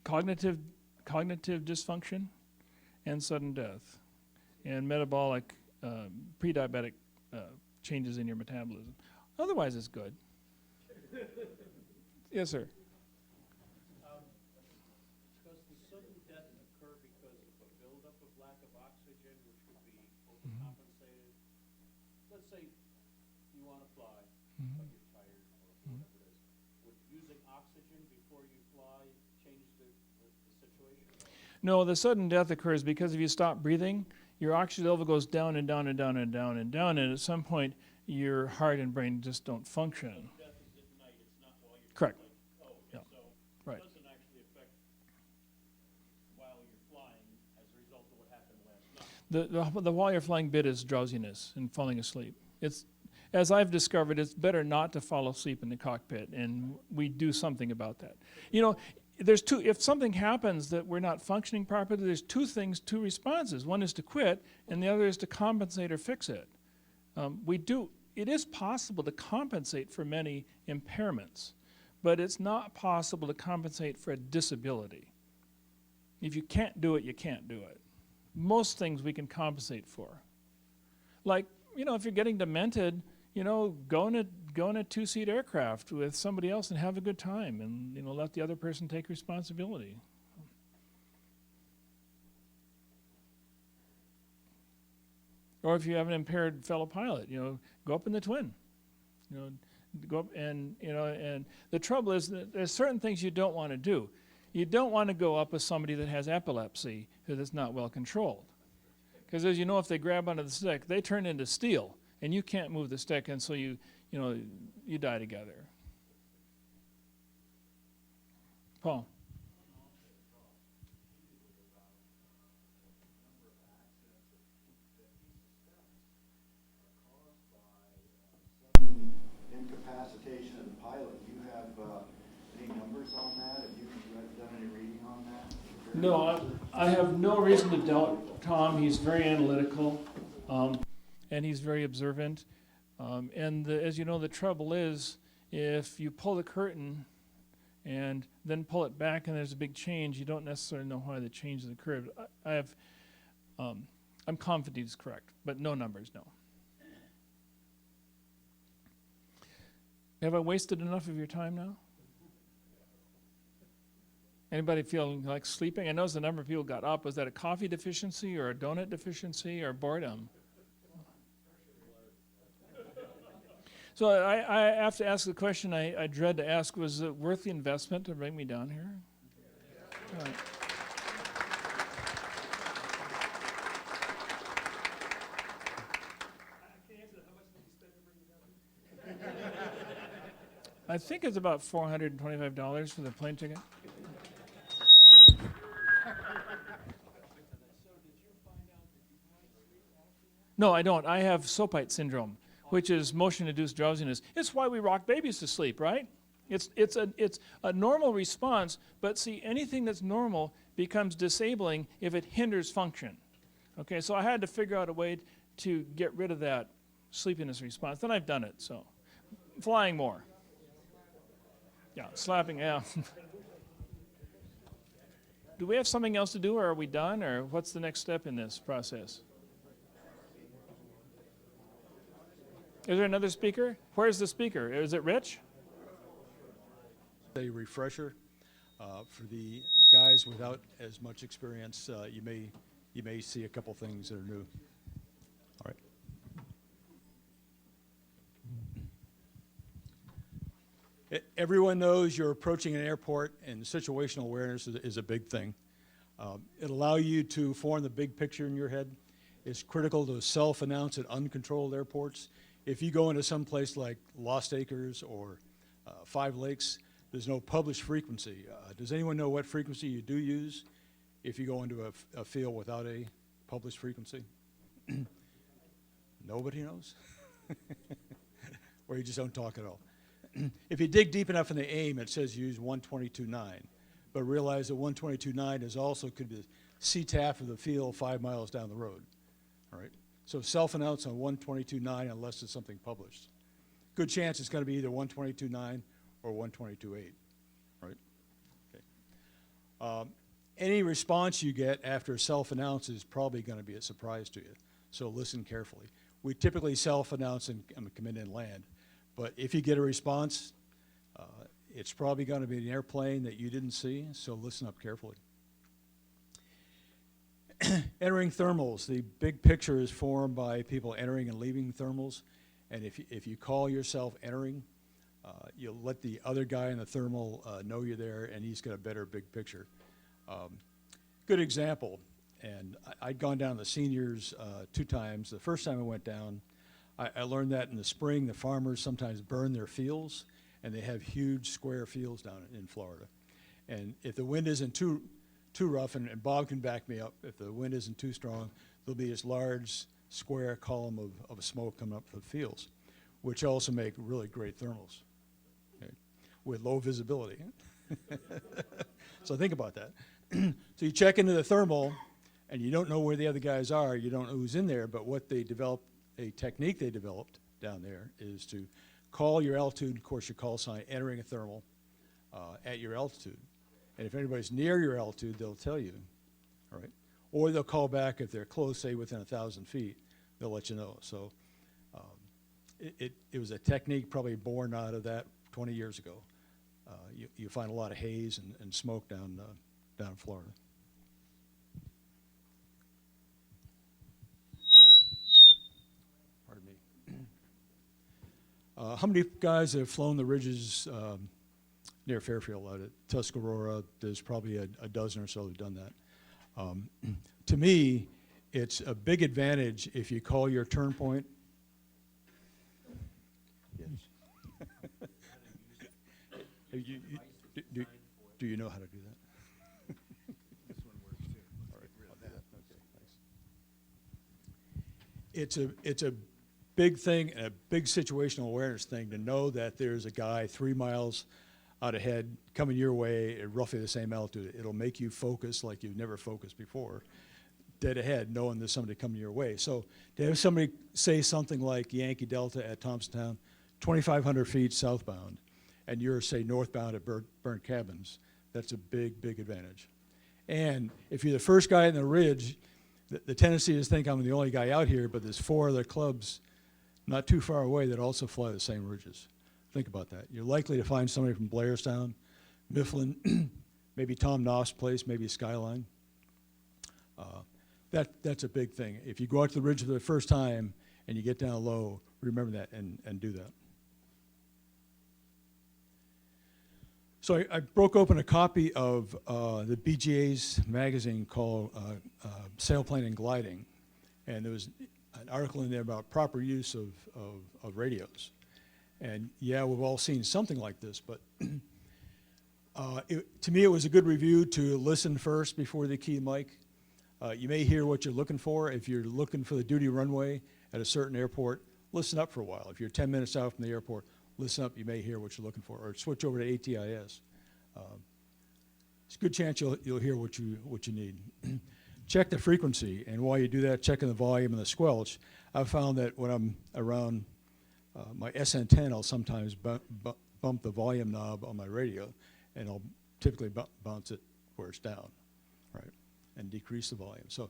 cognitive dysfunction, and sudden death, and metabolic, pre-diabetic changes in your metabolism. Otherwise, it's good. Yes, sir. Does the sudden death occur because of a buildup of lack of oxygen, which could be overcompensated? Let's say you want to fly, but you're tired or whatever it is. Would using oxygen before you fly change the situation? No, the sudden death occurs because if you stop breathing, your oxygen level goes down and down and down and down and down, and at some point, your heart and brain just don't function. Death is at night, it's not while you're Correct. like, Yeah. so Right. it doesn't actually affect while you're flying as a result of what happened last night. The while you're flying bit is drowsiness and falling asleep. It's, as I've discovered, it's better not to fall asleep in the cockpit, and we do something about that. You know, if something happens that we're not functioning properly, there's two responses. One is to quit, and the other is to compensate or fix it. It is possible to compensate for many impairments, but it's not possible to compensate for a disability. If you can't do it, you can't do it. Most things we can compensate for. Like, if you're getting demented, go in a two-seat aircraft with somebody else and have a good time, and let the other person take responsibility. Or if you have an impaired fellow pilot, go up in the twin. Go up and, and the trouble is that there's certain things you don't want to do. You don't want to go up with somebody that has epilepsy who is not well controlled. Because as you know, if they grab onto the stick, they turn into steel, and you can't move the stick, and so you die together. Paul. Incapacitation of the pilot. Do you have any numbers on that? Have you done any reading on that? No, I have no reason to doubt Tom. He's very analytical, and he's very observant. As you know, the trouble is, if you pull the curtain and then pull it back and there's a big change, you don't necessarily know why the change has occurred. I'm confident he's correct, but no numbers, no. Have I wasted enough of your time now? Anybody feeling like sleeping? I noticed the number of people got up. Was that a coffee deficiency or a donut deficiency or boredom? So I have to ask the question I dread to ask, was it worth the investment to bring me down here? All right. I think it's about $425 for the plane ticket. No, I don't. I have Sopite syndrome, which is motion-induced drowsiness. It's why we rock babies to sleep, right? It's a normal response, but see, anything that's normal becomes disabling if it hinders function. Okay, so I had to figure out a way to get rid of that sleepiness response. Then I've done it, so. Flying more. Yeah, slapping, yeah. Do we have something else to do, or are we done, or what's the next step in this process? Is there another speaker? Where's the speaker? Is it Rich? A refresher for the guys without as much experience. You may see a couple things that are new. All right. Everyone knows you're approaching an airport, and situational awareness is a big thing. It'll allow you to form the big picture in your head. It's critical to self-announce at uncontrolled airports. If you go into some place like Lost Acres or Five Lakes, there's no published frequency. Does anyone know what frequency you do use if you go into a field without a published frequency? Nobody knows? Or you just don't talk at all? If you dig deep enough in the AIM, it says use 122.9, but realize that 122.9 is also could be CTAF of the field 5 miles down the road. All right. So self-announce on 122.9 unless it's something published. Good chance it's going to be either 122.9 or 122.8. Right. Okay. Any response you get after self-announce is probably going to be a surprise to you. So listen carefully. We typically self-announce and come in and land. But if you get a response, it's probably going to be an airplane that you didn't see, so listen up carefully. Entering thermals, the big picture is formed by people entering and leaving thermals. And if you call yourself entering, you'll let the other guy in the thermal know you're there, and he's got a better big picture. Good example, and I'd gone down to the seniors 2 times. The first time I went down, I learned that in the spring, the farmers sometimes burn their fields, and they have huge square fields down in Florida. And if the wind isn't too rough, and Bob can back me up, if the wind isn't too strong, there'll be this large square column of smoke coming up from the fields, which also make really great thermals, okay, with low visibility. So think about that. So you check into the thermal, and you don't know where the other guys are, you don't know who's in there, but what they developed, a technique they developed down there is to call your altitude, of course your call sign, entering a thermal at your altitude. And if anybody's near your altitude, they'll tell you, all right? Or they'll call back if they're close, say within 1,000 feet, they'll let you know. So it was a technique probably born out of that 20 years ago. You find a lot of haze and smoke down in Florida. How many guys have flown the ridges near Fairfield out at Tuscarora? There's probably a dozen or so who've done that. To me, it's a big advantage if you call your turn point. Yes. Do you know how to do that? This one works too. All right, I'll do that. Okay, thanks. It's a big thing and a big situational awareness thing to know that there's a guy 3 miles out ahead coming your way at roughly the same altitude. It'll make you focus like you've never focused before, dead ahead, knowing there's somebody coming your way. So to have somebody say something like Yankee Delta at Thompsontown, 2,500 feet southbound, and you're, say, northbound at Burnt Cabins, that's a big, big advantage. And if you're the first guy in the ridge, the tendency is to think I'm the only guy out here, but there's 4 other clubs not too far away that also fly the same ridges. Think about that. You're likely to find somebody from Blairstown, Mifflin, maybe Tom Knopf's place, maybe Skyline. That's a big thing. If you go out to the ridge for the first time and you get down low, remember that and do that. So I broke open a copy of the BGA's magazine called Sailplane and Gliding, and there was an article in there about proper use of radios. And yeah, we've all seen something like this, but to me it was a good review to listen first before they key the mic. You may hear what you're looking for. If you're looking for the duty runway at a certain airport, listen up for a while. If you're 10 minutes out from the airport, listen up, you may hear what you're looking for, or switch over to ATIS. It's a good chance you'll hear what you need. Check the frequency, and while you do that, checking the volume and the squelch. I've found that when I'm around my SN10, I'll sometimes bump the volume knob on my radio, and I'll typically bounce it where it's down, right, and decrease the volume. So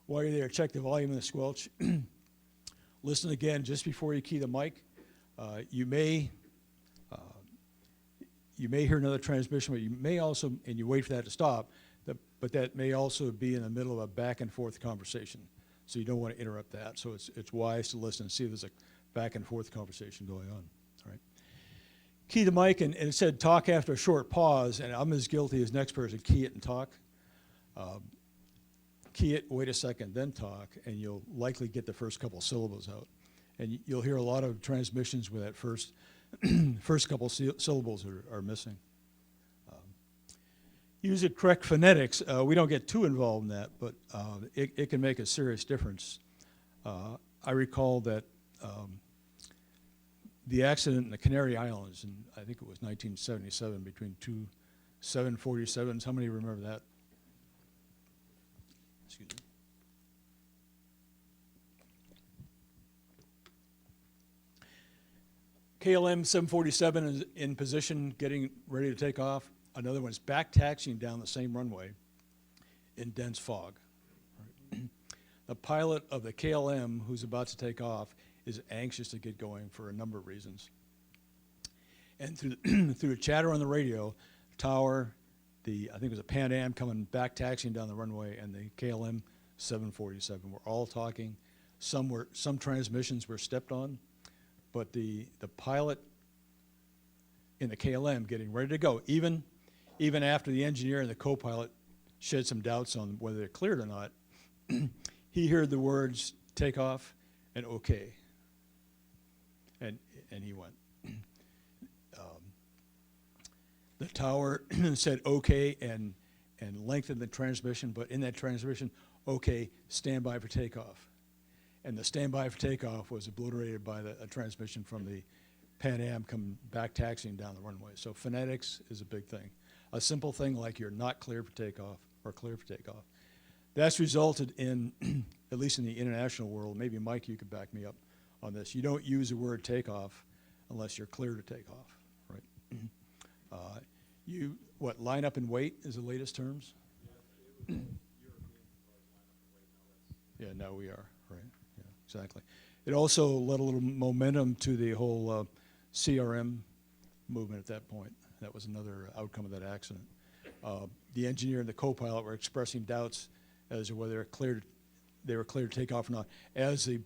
while you're there, check the volume and the squelch. Listen again just before you key the mic. You may hear another transmission, but you may also, and you wait for that to stop, but that may also be in the middle of a back and forth conversation. So you don't want to interrupt that. So it's wise to listen and see if there's a back and forth conversation going on. All right. Key the mic, and it said talk after a short pause, and I'm as guilty as the next person. Key it and talk. Key it, wait a second, then talk, and you'll likely get the first couple syllables out. And you'll hear a lot of transmissions where that first couple syllables are missing. Use the correct phonetics. We don't get too involved in that, but it can make a serious difference. I recall that the accident in the Canary Islands, and I think it was 1977, between 2 747s. How many remember that? Excuse me. KLM 747 is in position, getting ready to take off. Another one's back taxiing down the same runway in dense fog. The pilot of the KLM, who's about to take off, is anxious to get going for a number of reasons. And through the chatter on the radio, tower, I think it was a Pan Am coming back taxiing down the runway, and the KLM 747 were all talking. Some transmissions were stepped on. But the pilot in the KLM getting ready to go, even after the engineer and the co-pilot shed some doubts on whether they're cleared or not, he heard the words takeoff and okay, and he went. The tower said okay and lengthened the transmission, but in that transmission, okay, stand by for takeoff. And the standby for takeoff was obliterated by a transmission from the Pan Am coming back taxiing down the runway. So phonetics is a big thing. A simple thing like you're not cleared for takeoff or clear for takeoff. That's resulted in, at least in the international world, maybe Mike, you could back me up on this. You don't use the word takeoff unless you're clear to take off, right? Line up and wait is the latest terms? Yeah, now we are, right? Yeah, exactly. It also led a little momentum to the whole CRM movement at that point. That was another outcome of that accident. The engineer and the co-pilot were expressing doubts as to whether they were clear to take off or not, as the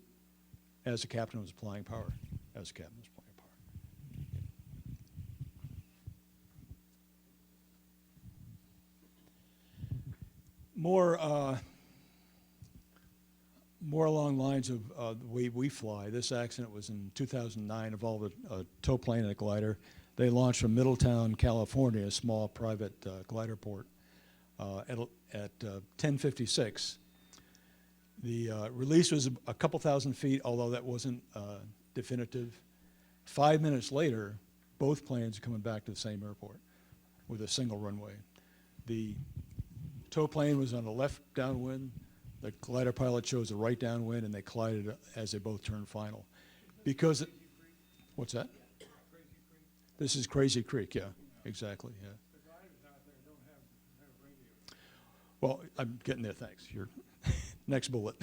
captain was applying power. More, more along lines of the way we fly. This accident was in 2009, involved a tow plane and a glider. They launched from Middletown, California, a small private glider port, at 10:56. The release was a couple thousand feet, although that wasn't definitive. 5 minutes later, both planes are coming back to the same airport with a single runway. The tow plane was on the left downwind. The glider pilot chose the right downwind, and they collided as they both turned final. Because, what's that? This is Crazy Creek, yeah, exactly, yeah. The gliders out there don't have radio. Well, I'm getting there, thanks. Your next bullet.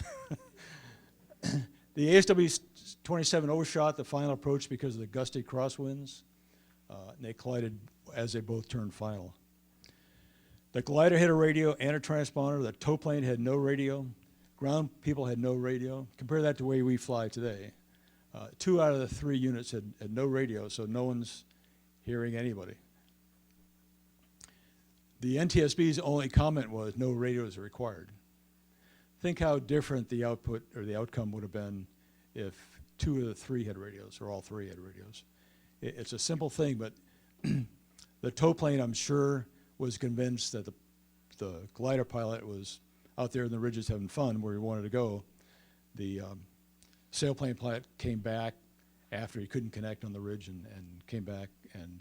The ASW-27 overshot the final approach because of the gusty crosswinds, and they collided as they both turned final. The glider had a radio and a transponder. The tow plane had no radio. Ground people had no radio. Compare that to the way we fly today. 2 out of the 3 units had no radio, so no one's hearing anybody. The NTSB's only comment was no radios are required. Think how different the output or the outcome would have been if 2 of the 3 had radios or all 3 had radios. It's a simple thing, but the tow plane, I'm sure, was convinced that the glider pilot was out there in the ridges having fun where he wanted to go. The sailplane pilot came back after he couldn't connect on the ridge and came back and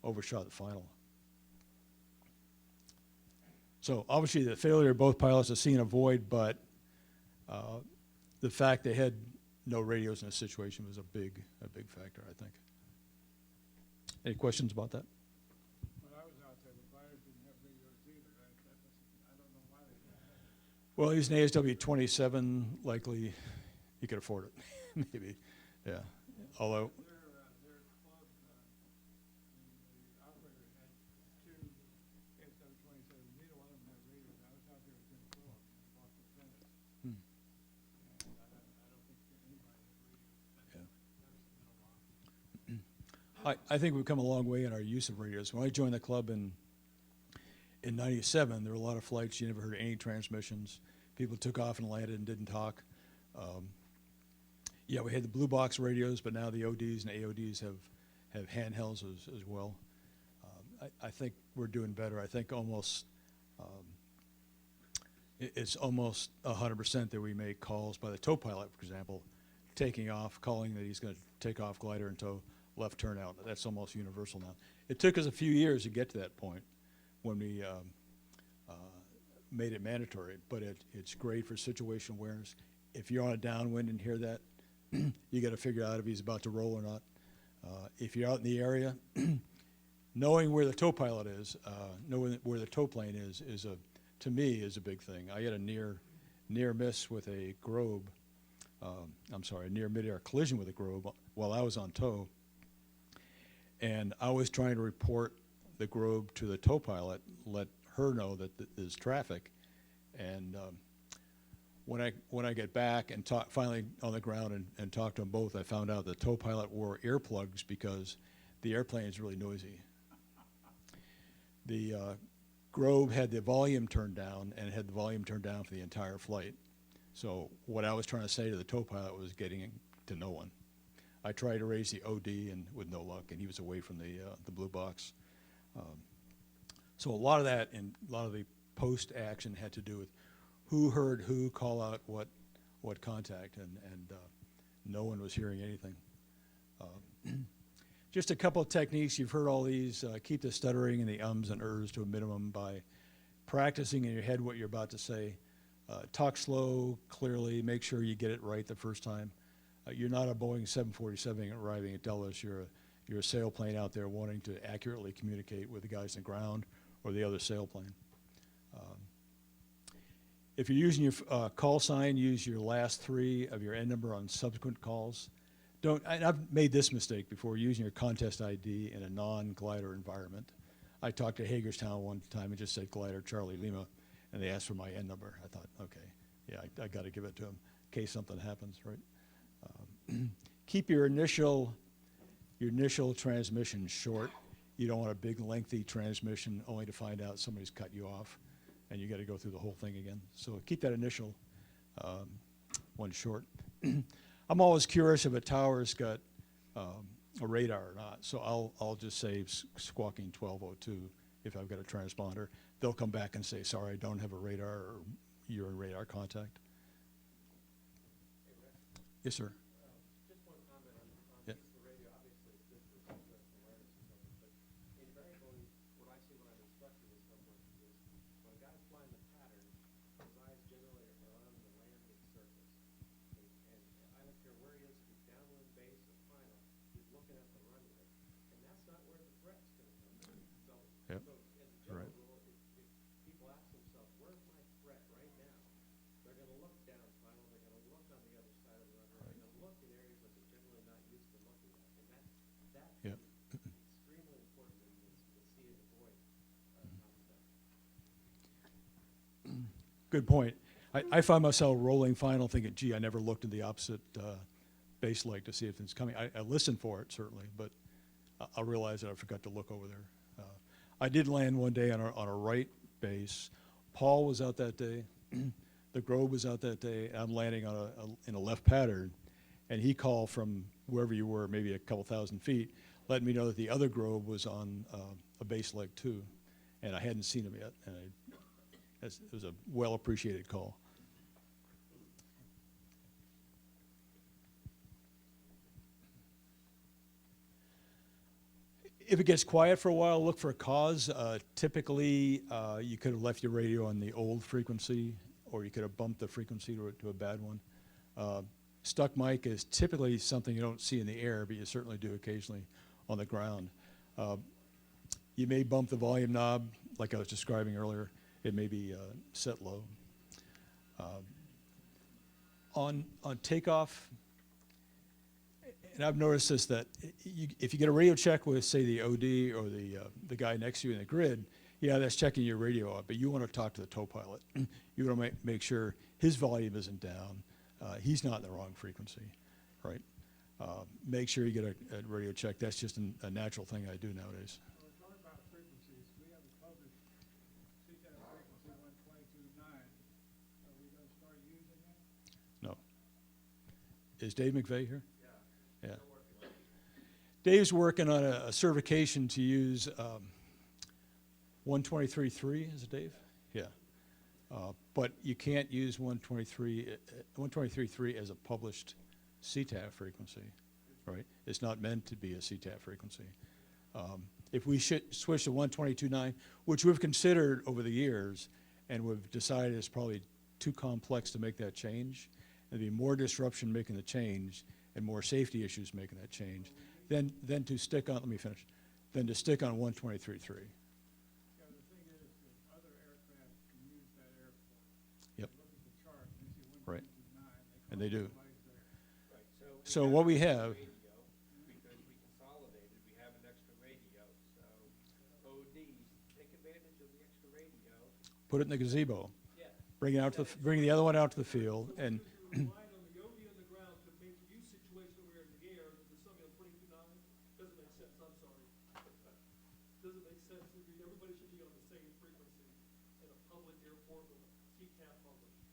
overshot the final. So obviously the failure of both pilots is seen a void, but the fact they had no radios in this situation was a big factor, I think. Any questions about that? When I was out there, the gliders didn't have radios either. I don't know why they didn't have it. Well, he's an ASW-27, likely he could afford it, maybe, yeah. Although, Their club, the operator had 2 ASW-27. Neither one of them had radios. I was out there with Jim Phillips and Boston Bennett. Hmm. And I don't think anybody had radios. Yeah. That's been a while. I think we've come a long way in our use of radios. When I joined the club in '97, there were a lot of flights you never heard any transmissions. People took off and landed and didn't talk. Yeah, we had the blue box radios, but now the ODs and AODs have handhelds as well. I think we're doing better. I think almost it's almost 100% that we make calls by the tow pilot, for example, taking off, calling that he's going to take off glider and tow, left turn out. That's almost universal now. It took us a few years to get to that point when we made it mandatory, but it's great for situation awareness. If you're on a downwind and hear that, you got to figure out if he's about to roll or not. If you're out in the area, knowing where the tow pilot is, knowing where the tow plane is to me is a big thing. I had a near miss with a Grobe. A near midair collision with a Grobe while I was on tow, and I was trying to report the Grobe to the tow pilot, let her know that there's traffic, and when I get back and finally on the ground and talk to them both, I found out the tow pilot wore earplugs because the airplane is really noisy. The Grobe had the volume turned down and had the volume turned down for the entire flight. So what I was trying to say to the tow pilot was getting to no one. I tried to raise the OD and with no luck, and he was away from the blue box. So a lot of that and a lot of the post-action had to do with who heard who call out what contact, and no one was hearing anything. Just a couple of techniques. You've heard all these. Keep the stuttering and the ums and ers to a minimum by practicing in your head what you're about to say. Talk slow, clearly. Make sure you get it right the first time. You're not a Boeing 747 arriving at Dulles. You're a sailplane out there wanting to accurately communicate with the guys on the ground or the other sailplane. If you're using your call sign, use your last 3 of your N number on subsequent calls. I've made this mistake before, using your contest ID in a non-glider environment. I talked to Hagerstown one time and just said glider Charlie Lima, and they asked for my N number. I thought, okay, yeah, I got to give it to them in case something happens, right? Keep your initial transmission short. You don't want a big, lengthy transmission only to find out somebody's cut you off. and you got to go through the whole thing again. So keep that initial one short. I'm always curious if a tower's got a radar or not, so I'll just say squawking 1202 if I've got a transponder. They'll come back and say, sorry, I don't have a radar, or you're in radar contact. Yes, sir. Just one comment on Yeah. just the radio. Obviously, this is awareness and so forth, but invariably, what I see when I'm instructing and so forth is when a guy's flying the pattern, his eyes generally are on the landing surface. And I don't care where he is, if he's downwind base or final, he's looking at the runway. And that's not where the threat's going to come from. Yep. So as a Right. general rule, if people ask themselves, where's my threat right now? They're going to look down final, they're going to look on the other side of the runway, they're going to look in areas that they're generally not used to looking at. And that Yep. is extremely important in this, the see and avoid concept. Good point. I find myself rolling final thinking, gee, I never looked at the opposite base leg to see if it's coming. I listen for it, certainly, but I realize that I forgot to look over there. I did land one day on a right base. Paul was out that day. The Grove was out that day. I'm landing on in a left pattern, and he called from wherever you were, maybe a couple thousand feet, letting me know that the other Grove was on a base leg too, and I hadn't seen him yet. And it was a well-appreciated call. If it gets quiet for a while, look for a cause. Typically, you could have left your radio on the old frequency, or you could have bumped the frequency to a bad one. Stuck mic is typically something you don't see in the air, but you certainly do occasionally on the ground. You may bump the volume knob, like I was describing earlier. It may be set low. On takeoff, and I've noticed this, that if you get a radio check with, say, the OD or the guy next to you in the grid, yeah, that's checking your radio out, but you want to talk to the tow pilot. You want to make sure his volume isn't down. He's not in the wrong frequency, right? Make sure you get a radio check. That's just a natural thing I do nowadays. Well, we're talking about frequencies. We haven't published CTAP frequency 122.9. Are we going to start using that? No. Is Dave McVeigh here? Yeah. Dave's working on a certification to use 123.3, is it Dave? Yeah. But you can't use 123.3 as a published CTAF frequency, right? It's not meant to be a CTAF frequency. If we should switch to 122.9, which we've considered over the years, and we've decided it's probably too complex to make that change, there'd be more disruption making the change and more safety issues making that change, then to stick on, let me finish, then to stick on 123.3. Yeah, the thing is that other aircraft can use that airport. Yep. Look at the chart, you see Right. 122.9. And they do. Right, So what we have, radio, because we consolidated, we have an extra radio, so ODs, take advantage of the extra radio. put it in the gazebo, Yeah. bring the other one out to the field, and Relying on the OD on the ground to make the use situation where in the air, there's somebody on 22.9, doesn't make sense, I'm sorry. Doesn't make sense, everybody should be on the same frequency in a public airport with a CCAP published.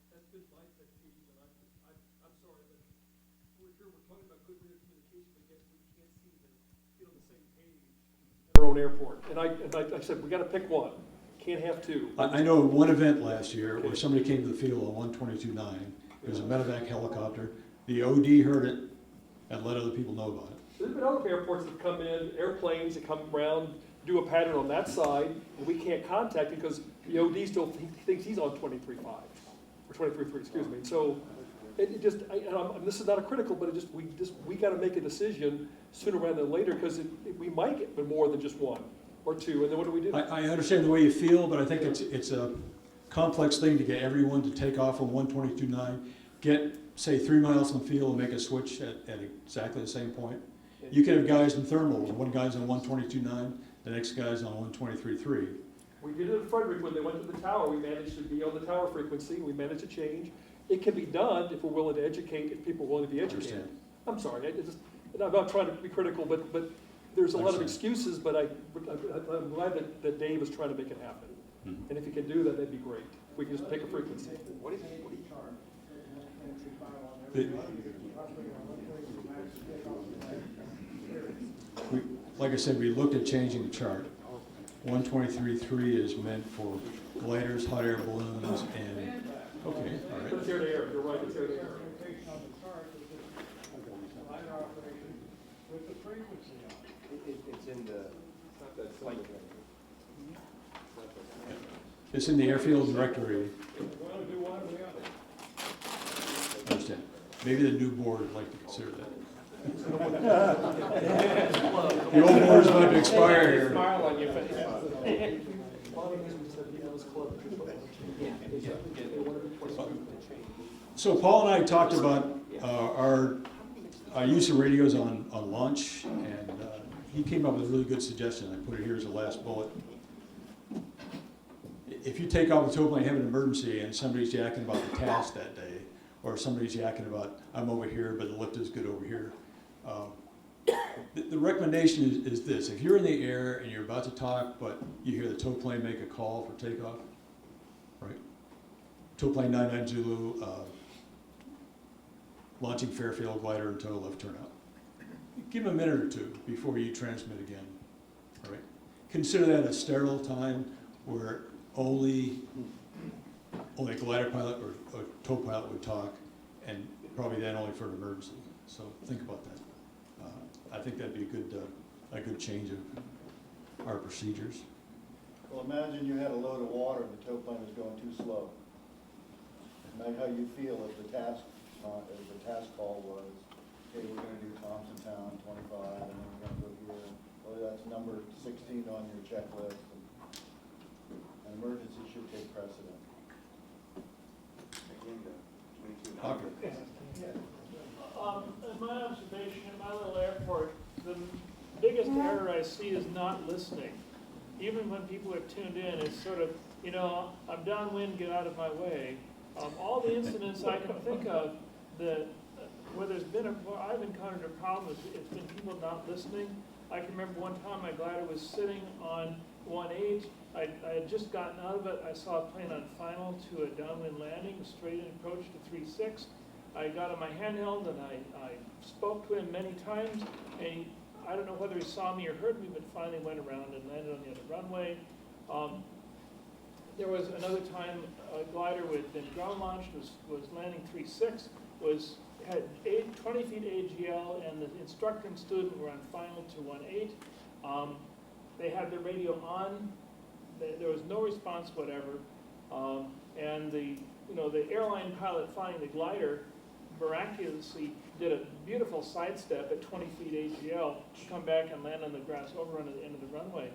That's been my pet peeve, and I'm sorry, but we're talking about good radio communication, but yet we can't seem to get on the same page. Our own airport, and I said, we gotta pick one, can't have two. I know one event last year where somebody came to the field on 122.9. It was a medevac helicopter. The OD heard it and let other people know about it. There's been other airports that come in, airplanes that come around, do a pattern on that side, and we can't contact because the OD still thinks he's on 23.5, or 23.3, excuse me. So it just, and this is not a critical, but we got to make a decision sooner rather than later because we might get more than just one or two, and then what do we do? I understand the way you feel, but I think it's a complex thing to get everyone to take off on 122.9, get, say, 3 miles from the field and make a switch at exactly the same point. You can have guys in thermals, one guy's on 122.9, the next guy's on 123.3. We did it at Frederick when they went to the tower. We managed to be on the tower frequency. We managed to change. It can be done if we're willing to educate, if people are willing to be educated. Understand. I'm sorry, and I'm not trying to be critical, but there's a lot of Understand. excuses, but I'm glad that Dave is trying to make it happen. And if you can do that, that'd be great. We can just pick a frequency. What is it? Like I said, we looked at changing the chart. 123.3 is meant for gliders, hot air balloons, and, okay, all But it's right. air to air, you're right, it's air to air. On the chart, glider operation with the frequency on it. It's in the, Not that simple. It's in the airfield directory, If we want to do one or the other. I understand. Maybe the new board would like to consider that. The old board's about to expire here. smile on your face. So Paul and I talked about our use of radios on launch, and he came up with a really good suggestion. I put it here as the last bullet. If you take off the tow plane, have an emergency, and somebody's yakking about the task that day, or somebody's yakking about, I'm over here, but the lift is good over here. The recommendation is this: if you're in the air and you're about to talk, but you hear the tow plane make a call for takeoff, right? Tow plane 99 Zulu, launching Fairfield, glider in tow, left turnout. Give them a minute or two before you transmit again, all right? Consider that a sterile time where only a glider pilot or tow pilot would talk, and probably then only for an emergency. So think about that. I think that'd be a good change of our procedures. Well, imagine you had a load of water and the tow plane was going too slow. Imagine how you'd feel if the task call was, hey, we're gonna do Thompson Town 25, and then we're gonna go here. Well, that's number 16 on your checklist. An emergency should take precedent. Okay. In my observation, at my little airport, the biggest error I see is not listening. Even when people are tuned in, it's sort of, I'm downwind, get out of my way. All the incidents I can think of that, where I've encountered a problem, it's been people not listening. I can remember one time my glider was sitting on 1-8. I had just gotten out of it. I saw a plane on final to a downwind landing, straight in approach to 3-6. I got on my handheld and I spoke to him many times, and I don't know whether he saw me or heard me, but finally went around and landed on the other runway. There was another time a glider with been ground launched, was landing 3-6, had 20 feet AGL, and the instructor and student were on final to 1-8. They had their radio on. There was no response whatever, and the airline pilot flying the glider miraculously did a beautiful sidestep at 20 feet AGL to come back and land on the grass overrun at the end of the runway.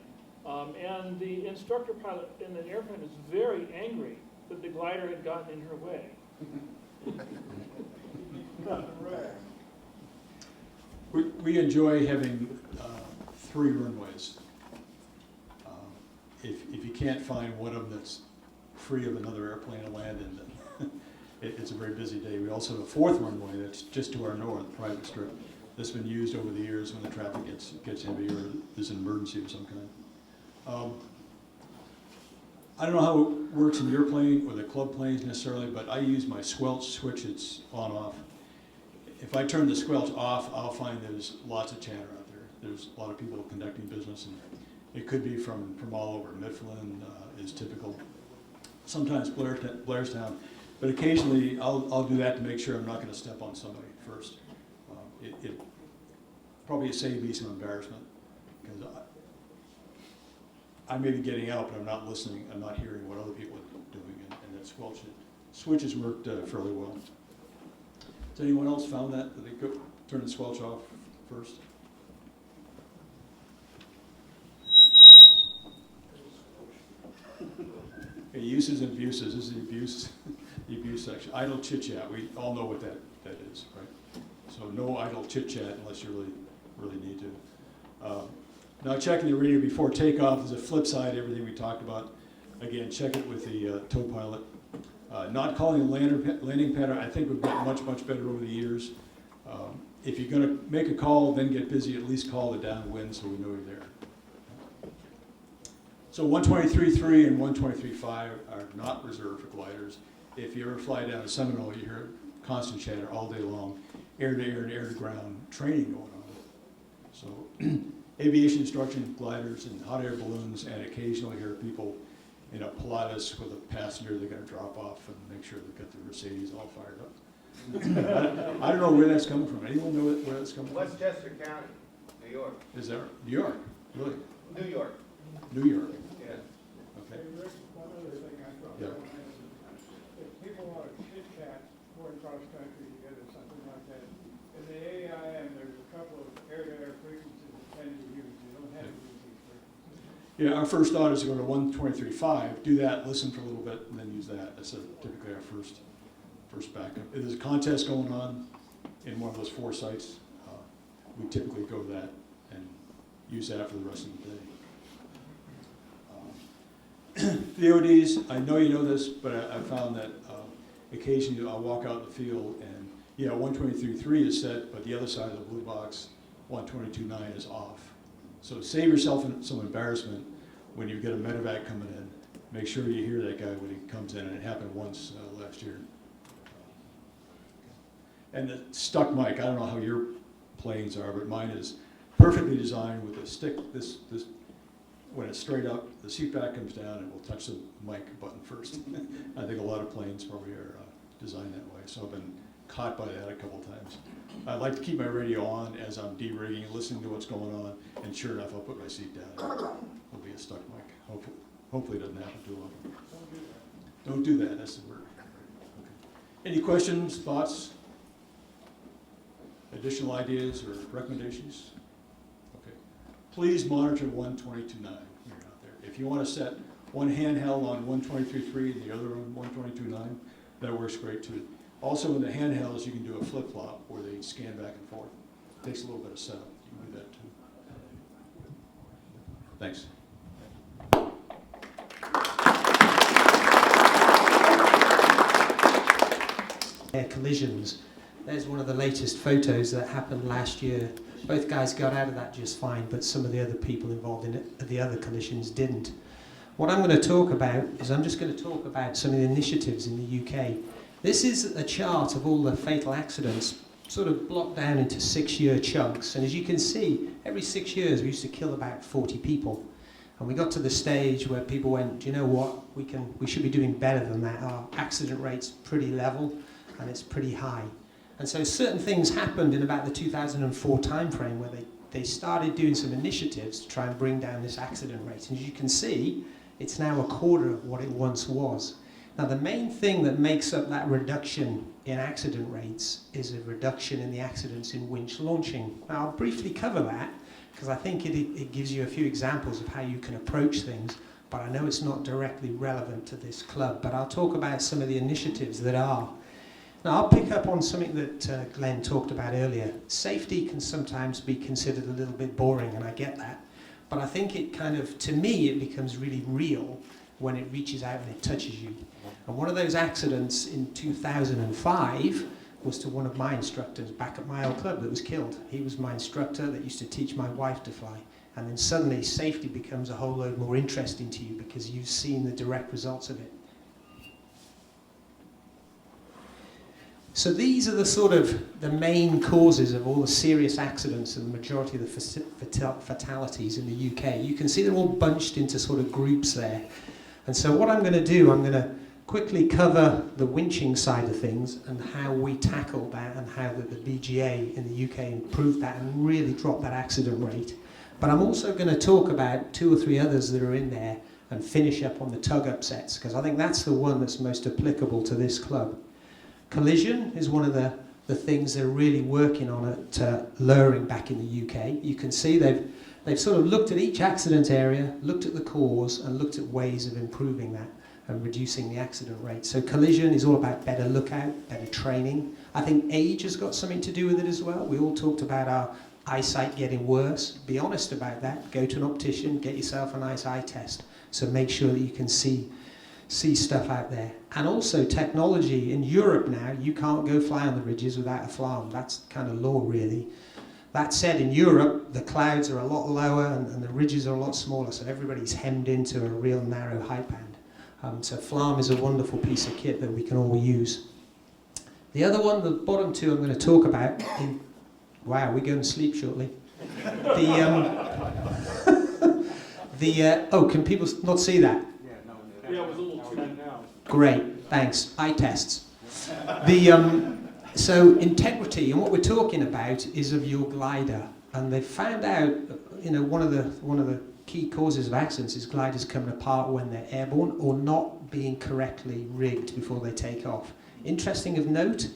And the instructor pilot in the airplane was very angry that the glider had gotten in her way. We enjoy having 3 runways. If you can't find one of them that's free of another airplane to land in, then it's a very busy day. We also have a 4th runway that's just to our north, private strip. That's been used over the years when the traffic gets heavy or there's an emergency of some kind. I don't know how it works in your plane or the club planes necessarily, but I use my squelch switch. It's on/off. If I turn the squelch off, I'll find there's lots of chatter out there. There's a lot of people conducting business, and it could be from all over. Mifflin is typical. Sometimes Blairstown, but occasionally I'll do that to make sure I'm not going to step on somebody first. It probably saved me some embarrassment because I may be getting out, but I'm not listening. I'm not hearing what other people are doing, and that switch has worked fairly well. Has anyone else found that they could turn the squelch off first? Okay, uses and abuses. This is the abuse section. Idle chit chat. We all know what that is, right? So no idle chit chat unless you really need to. Now checking the radio before takeoff is a flip side. Everything we talked about. Again, check it with the tow pilot. Not calling a landing pattern. I think we've gotten much better over the years. If you're going to make a call, then get busy. At least call the downwind so we know you're there. So 123.3 and 123.5 are not reserved for gliders. If you ever fly down to Seminole, you hear constant chatter all day long, air-to-air and air-to-ground training going on. So aviation instruction, gliders, and hot air balloons, and occasionally hear people in a Pilatus with a passenger they're going to drop off and make sure they've got the Mercedes all fired up. I don't know where that's coming from. Anyone know where that's coming from? Westchester County, New York. Is there New York? Really? New York, New York. yeah. Okay. Hey, Rick, one other thing I thought, Yeah. if people want to chit chat, going cross country together, something like that, in the AIM, there's a couple of air-to-air frequencies that tend to use, you don't have to use these frequencies. Yeah, our first thought is to go to 123.5, do that, listen for a little bit, and then use that. That's typically our first backup. If there's a contest going on in one of those 4 sites, we typically go to that and use that for the rest of the day. The ODs, I know you know this, but I found that occasionally I'll walk out in the field and, yeah, 123.3 is set, but the other side of the blue box, 122.9 is off. So save yourself some embarrassment when you get a medevac coming in. Make sure you hear that guy when he comes in, and it happened once last year. And the stuck mic, I don't know how your planes are, but mine is perfectly designed with a stick, this when it's straight up, the seat back comes down and will touch the mic button first. I think a lot of planes probably are designed that way, so I've been caught by that a couple times. I like to keep my radio on as I'm de-rigging, listening to what's going on, and sure enough, I'll put my seat down. It'll be a stuck mic. Hopefully it doesn't happen too often. Don't do that, that's the word. Okay. Any questions, thoughts, additional ideas, or recommendations? Okay. Please monitor 122.9 when you're out there. If you want to set one handheld on 123.3 and the other on 122.9, that works great too. Also, in the handhelds, you can do a flip-flop where they scan back and forth. It takes a little bit of setup. You can do that too. Thanks. Air collisions. There's one of the latest photos that happened last year. Both guys got out of that just fine, but some of the other people involved in it, the other collisions didn't. What I'm going to talk about is I'm just going to talk about some of the initiatives in the UK. This is a chart of all the fatal accidents, sort of blocked down into 6-year chunks. And as you can see, every 6 years we used to kill about 40 people. And we got to the stage where people went, do you know what, we should be doing better than that. Our accident rate's pretty level and it's pretty high. And so certain things happened in about the 2004 timeframe where they started doing some initiatives to try and bring down this accident rate. And as you can see, it's now a quarter of what it once was. Now the main thing that makes up that reduction in accident rates is a reduction in the accidents in winch launching. Now I'll briefly cover that because I think it gives you a few examples of how you can approach things, but I know it's not directly relevant to this club, but I'll talk about some of the initiatives that are. Now I'll pick up on something that Glenn talked about earlier. Safety can sometimes be considered a little bit boring, and I get that, but I think it kind of, to me, it becomes really real when it reaches out and it touches you. And one of those accidents in 2005 was to one of my instructors back at my old club that was killed. He was my instructor that used to teach my wife to fly. And then suddenly safety becomes a whole load more interesting to you because you've seen the direct results of it. So these are the sort of the main causes of all the serious accidents and the majority of the fatalities in the UK. You can see they're all bunched into sort of groups there. And so what I'm going to do, I'm going to quickly cover the winching side of things and how we tackle that and how the BGA in the UK improved that and really dropped that accident rate. But I'm also going to talk about 2 or 3 others that are in there and finish up on the tug upsets because I think that's the one that's most applicable to this club. Collision is one of the things they're really working on at Loring back in the UK. You can see they've sort of looked at each accident area, looked at the cause and looked at ways of improving that and reducing the accident rate. So collision is all about better lookout, better training. I think age has got something to do with it as well. We all talked about our eyesight getting worse. Be honest about that. Go to an optician, get yourself a nice eye test. So make sure that you can see stuff out there. And also technology. In Europe now, you can't go fly on the ridges without a FLARM. That's kind of law really. That said, in Europe, the clouds are a lot lower and the ridges are a lot smaller, so everybody's hemmed into a real narrow height band. So FLARM is a wonderful piece of kit that we can all use. The other one, the bottom two I'm going to talk about, wow, we're going to sleep shortly. Oh, can people not see that? Yeah, it was a little too now. Great, thanks. Eye tests. So integrity, and what we're talking about is of your glider. And they found out, one of the key causes of accidents is gliders coming apart when they're airborne or not being correctly rigged before they take off. Interesting of note,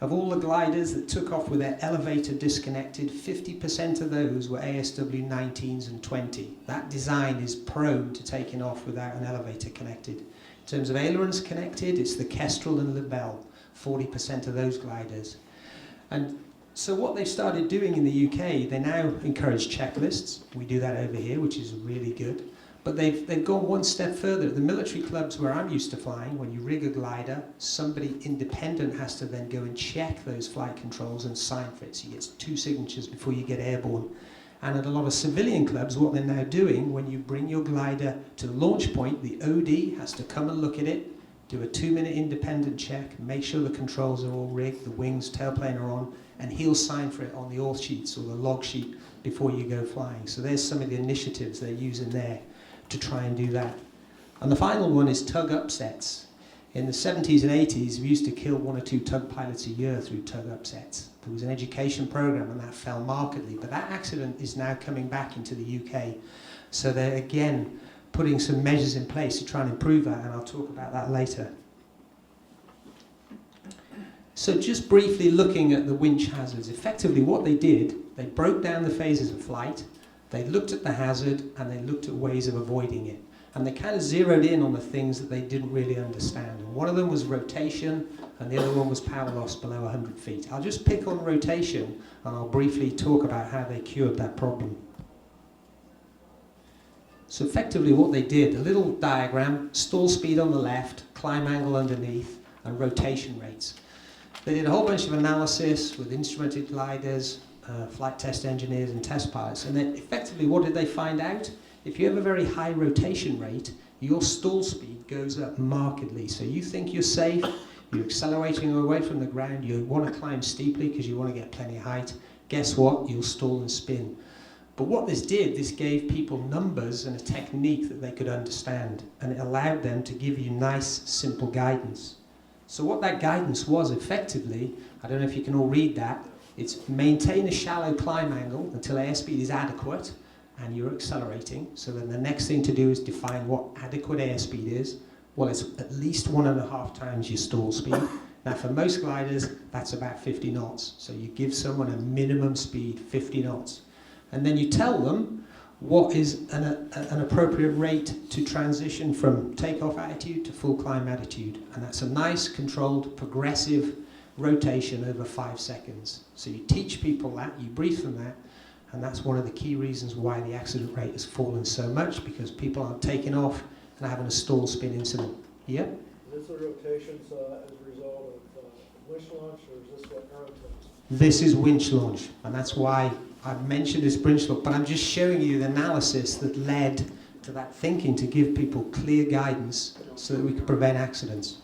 of all the gliders that took off with their elevator disconnected, 50% of those were ASW 19s and 20. That design is prone to taking off without an elevator connected. In terms of ailerons connected, it's the Kestrel and Lebel, 40% of those gliders. And so what they've started doing in the UK, they now encourage checklists. We do that over here, which is really good. But they've gone one step further. At the military clubs where I'm used to flying, when you rig a glider, somebody independent has to then go and check those flight controls and sign for it. So you get 2 signatures before you get airborne. And at a lot of civilian clubs, what they're now doing, when you bring your glider to the launch point, the OD has to come and look at it, do a 2-minute independent check, make sure the controls are all rigged, the wings, tailplane are on, and he'll sign for it on the auth sheets or the log sheet before you go flying. So there's some of the initiatives they're using there to try and do that. And the final one is tug upsets. In the 70s and 80s, we used to kill 1 or 2 tug pilots a year through tug upsets. There was an education program and that fell markedly, but that accident is now coming back into the UK. So they're again putting some measures in place to try and improve that, and I'll talk about that later. So just briefly looking at the winch hazards, effectively what they did, they broke down the phases of flight, they looked at the hazard, and they looked at ways of avoiding it. And they kind of zeroed in on the things that they didn't really understand. And one of them was rotation, and the other one was power loss below 100 feet. I'll just pick on rotation, and I'll briefly talk about how they cured that problem. So effectively what they did, a little diagram, stall speed on the left, climb angle underneath, and rotation rates. They did a whole bunch of analysis with instrumented gliders, flight test engineers and test pilots, and then effectively what did they find out? If you have a very high rotation rate, your stall speed goes up markedly. So you think you're safe, you're accelerating away from the ground, you want to climb steeply because you want to get plenty of height. Guess what? You'll stall and spin. But what this did, this gave people numbers and a technique that they could understand, and it allowed them to give you nice, simple guidance. So what that guidance was effectively, I don't know if you can all read that, it's maintain a shallow climb angle until airspeed is adequate and you're accelerating. So then the next thing to do is define what adequate airspeed is. Well, it's at least 1.5 times your stall speed. Now for most gliders, that's about 50 knots. So you give someone a minimum speed, 50 knots. And then you tell them what is an appropriate rate to transition from takeoff attitude to full climb attitude. And that's a nice, controlled, progressive rotation over 5 seconds. So you teach people that, you brief them that, and that's one of the key reasons why the accident rate has fallen so much, because people aren't taking off and having a stall spin incident. Yep? Is this a rotations as a result of winch launch, or is this what aero takes? This is winch launch, and that's why I've mentioned this winch launch, but I'm just showing you the analysis that led to that thinking to give people clear guidance so that we could prevent accidents.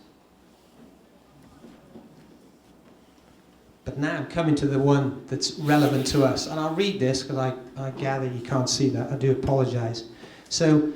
But now I'm coming to the one that's relevant to us, and I'll read this because I gather you can't see that. I do apologize. So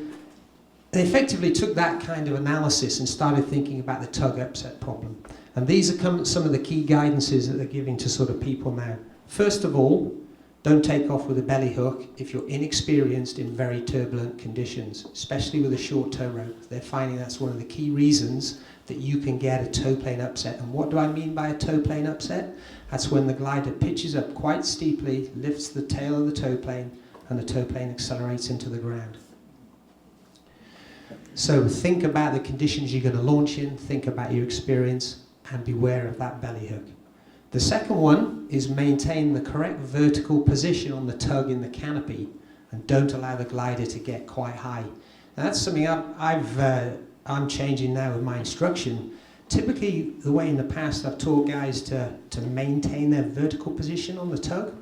they effectively took that kind of analysis and started thinking about the tug upset problem. And these are some of the key guidances that they're giving to sort of people now. First of all, don't take off with a belly hook if you're inexperienced in very turbulent conditions, especially with a short tow rope. They're finding that's one of the key reasons that you can get a tow plane upset. And what do I mean by a tow plane upset? That's when the glider pitches up quite steeply, lifts the tail of the tow plane, and the tow plane accelerates into the ground. So think about the conditions you're going to launch in, think about your experience, and beware of that belly hook. The second one is maintain the correct vertical position on the tug in the canopy, and don't allow the glider to get quite high. Now that's something I'm changing now with my instruction. Typically, the way in the past I've taught guys to maintain their vertical position on the tug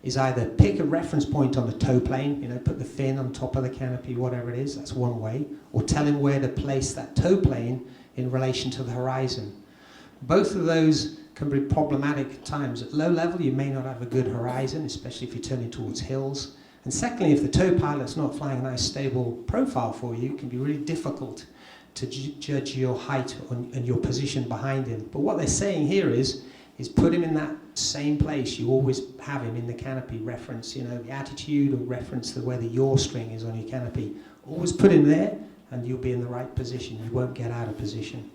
is either pick a reference point on the tow plane, you know, put the fin on top of the canopy, whatever it is, that's one way, or tell him where to place that tow plane in relation to the horizon. Both of those can be problematic at times. At low level, you may not have a good horizon, especially if you're turning towards hills. And secondly, if the tow pilot's not flying a nice stable profile for you, it can be really difficult to judge your height and your position behind him. But what they're saying here is put him in that same place. You always have him in the canopy, reference, you know, the attitude, or reference the where the yaw string is on your canopy. Always put him there and you'll be in the right position. You won't get out of position.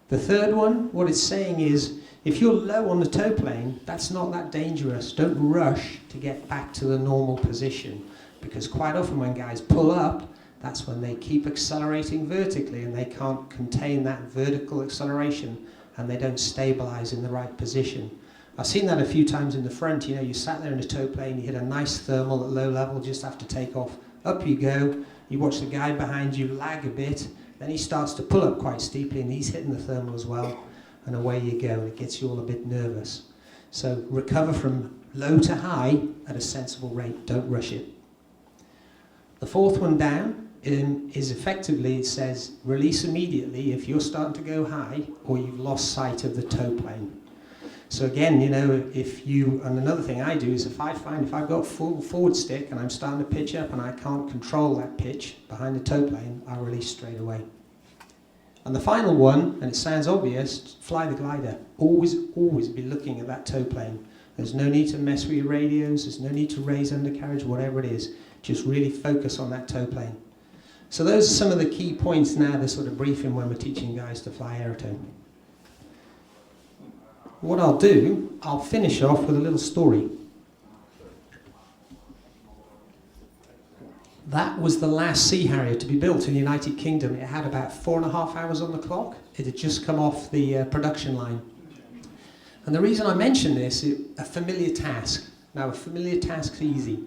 The third one, what it's saying is, if you're low on the tow plane, that's not that dangerous. Don't rush to get back to the normal position, because quite often when guys pull up, that's when they keep accelerating vertically and they can't contain that vertical acceleration and they don't stabilize in the right position. I've seen that a few times in the front. You know, you sat there in a tow plane, you hit a nice thermal at low level just after takeoff, up you go, you watch the guy behind you lag a bit, then he starts to pull up quite steeply and he's hitting the thermal as well, and away you go, and it gets you all a bit nervous. So recover from low to high at a sensible rate, don't rush it. The fourth one down is effectively, it says release immediately if you're starting to go high or you've lost sight of the tow plane. So again, you know, and another thing I do is if I've got full forward stick and I'm starting to pitch up and I can't control that pitch behind the tow plane, I release straight away. And the final one, and it sounds obvious, fly the glider. Always be looking at that tow plane. There's no need to mess with your radios, there's no need to raise undercarriage, whatever it is. Just really focus on that tow plane. So those are some of the key points now, the sort of briefing when we're teaching guys to fly aerotone. What I'll do, I'll finish off with a little story. That was the last Sea Harrier to be built in the United Kingdom. It had about 4.5 hours on the clock. It had just come off the production line. And the reason I mention this is a familiar task. Now, a familiar task's easy.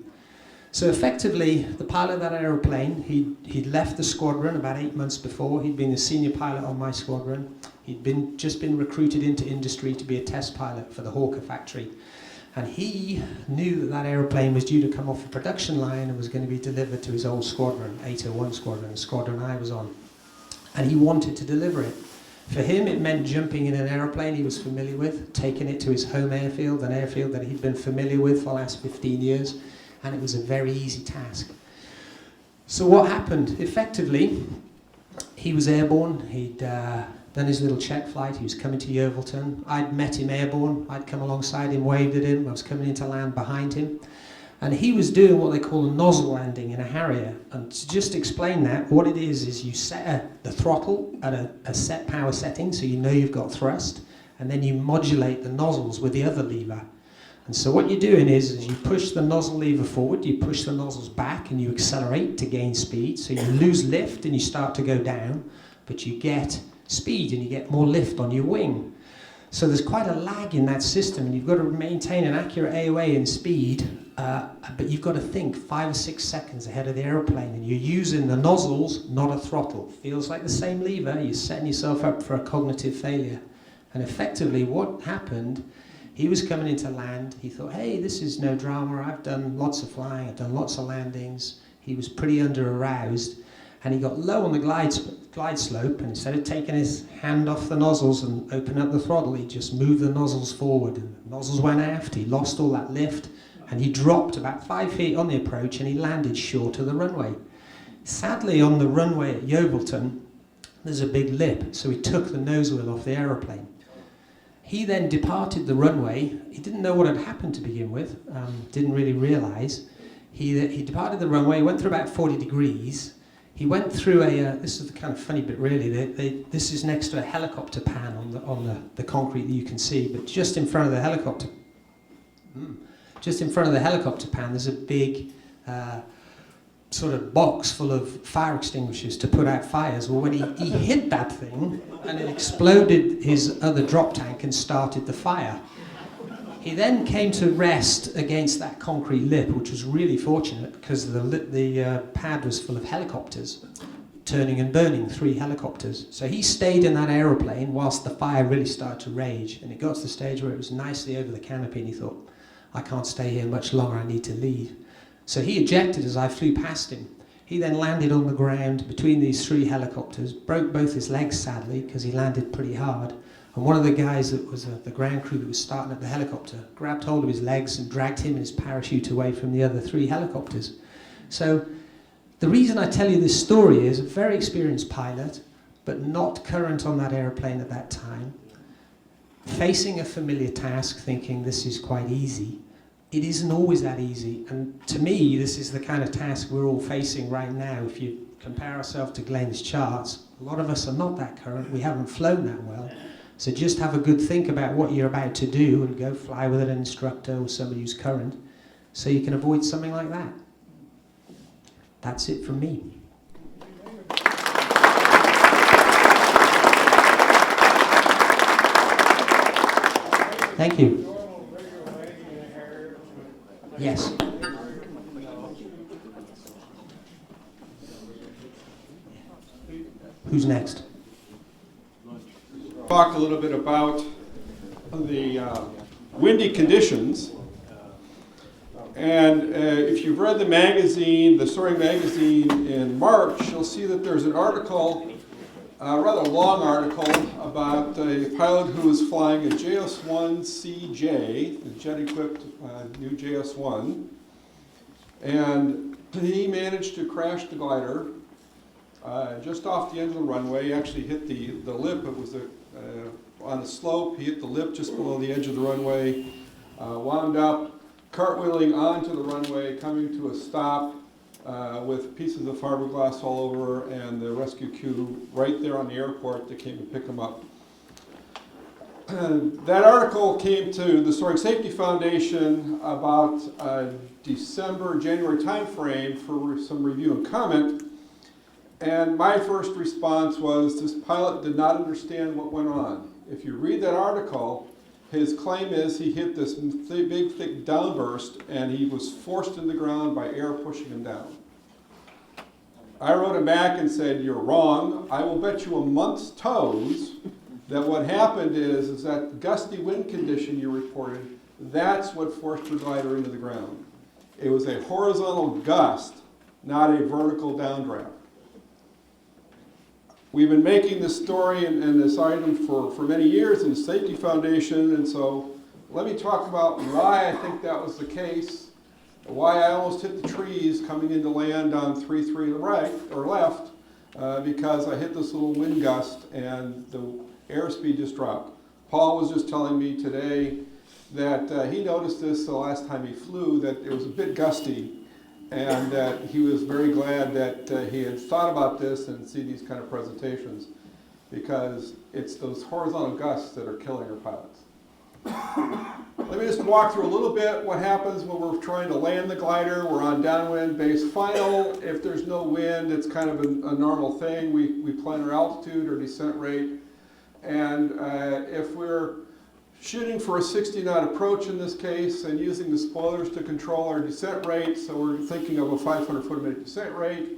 So effectively, the pilot of that aeroplane, he'd left the squadron about 8 months before. He'd been a senior pilot on my squadron. He'd just been recruited into industry to be a test pilot for the Hawker factory. And he knew that that aeroplane was due to come off the production line and was going to be delivered to his old squadron, 801 squadron, the squadron I was on. And he wanted to deliver it. For him, it meant jumping in an aeroplane he was familiar with, taking it to his home airfield, an airfield that he'd been familiar with for the last 15 years. And it was a very easy task. So what happened? Effectively, he was airborne. He'd done his little check flight. He was coming to Yeovilton. I'd met him airborne. I'd come alongside him, waved at him. I was coming into land behind him. And he was doing what they call a nozzle landing in a Harrier. And to just explain that, what it is you set the throttle at a set power setting, so you know you've got thrust, and then you modulate the nozzles with the other lever. And so what you're doing is you push the nozzle lever forward, you push the nozzles back, and you accelerate to gain speed. So you lose lift and you start to go down, but you get speed and you get more lift on your wing. So there's quite a lag in that system, and you've got to maintain an accurate AOA and speed, but you've got to think 5 or 6 seconds ahead of the aeroplane, and you're using the nozzles, not a throttle. Feels like the same lever, you're setting yourself up for a cognitive failure. And effectively what happened, he was coming into land, he thought, hey, this is no drama, I've done lots of flying, I've done lots of landings. He was pretty under-aroused, and he got low on the glide slope, and instead of taking his hand off the nozzles and opening up the throttle, he just moved the nozzles forward, and the nozzles went aft, he lost all that lift, and he dropped about 5 feet on the approach, and he landed short of the runway. Sadly, on the runway at Yeovilton, there's a big lip, so he took the nose wheel off the aeroplane. He then departed the runway. He didn't know what had happened to begin with, didn't really realize. He departed the runway, went through about 40 degrees. He went through this is the kind of funny bit really, this is next to a helicopter pan on the concrete that you can see, but just in front of the helicopter pan, there's a big sort of box full of fire extinguishers to put out fires. Well, when he hit that thing and it exploded his other drop tank and started the fire. He then came to rest against that concrete lip, which was really fortunate because the pad was full of helicopters, turning and burning 3 helicopters. So he stayed in that aeroplane whilst the fire really started to rage, and it got to the stage where it was nicely over the canopy, and he thought, I can't stay here much longer, I need to leave. So he ejected as I flew past him. He then landed on the ground between these 3 helicopters, broke both his legs sadly, because he landed pretty hard. And one of the guys that was the ground crew that was starting up the helicopter grabbed hold of his legs and dragged him and his parachute away from the other 3 helicopters. So the reason I tell you this story is a very experienced pilot, but not current on that airplane at that time, facing a familiar task thinking this is quite easy. It isn't always that easy, and to me this is the kind of task we're all facing right now. If you compare ourselves to Glenn's charts, a lot of us are not that current, we haven't flown that well. So just have a good think about what you're about to do and go fly with an instructor or somebody who's current so you can avoid something like that. That's it from me. Thank you. Yes. Who's next? Talk a little bit about the windy conditions. And if you've read the magazine, the Soaring magazine in March, you'll see that there's an article, a rather long article, about a pilot who was flying a JS-1CJ, the jet-equipped new JS-1. And he managed to crash the glider just off the edge of the runway. He actually hit the lip. It was on the slope. He hit the lip just below the edge of the runway, wound up cartwheeling onto the runway, coming to a stop with pieces of fiberglass all over, and the rescue crew right there on the airport that came to pick him up. That article came to the Soaring Safety Foundation about December, January timeframe for some review and comment. And my first response was this pilot did not understand what went on. If you read that article, his claim is he hit this big, thick downburst and he was forced in the ground by air pushing him down. I wrote him back and said, you're wrong. I will bet you a month's toes that what happened is that gusty wind condition you reported, that's what forced your glider into the ground. It was a horizontal gust, not a vertical downdraft. We've been making this story and this item for many years in the Safety Foundation, and so let me talk about why I think that was the case, why I almost hit the trees coming into land on 3-3 to the right, or left, because I hit this little wind gust and the airspeed just dropped. Paul was just telling me today that he noticed this the last time he flew, that it was a bit gusty, and that he was very glad that he had thought about this and see these kind of presentations, because it's those horizontal gusts that are killing our pilots. Let me just walk through a little bit what happens when we're trying to land the glider. We're on downwind base final. If there's no wind, it's kind of a normal thing. We plan our altitude or descent rate. And if we're shooting for a 60-knot approach in this case and using the spoilers to control our descent rate, so we're thinking of a 500 foot a minute descent rate.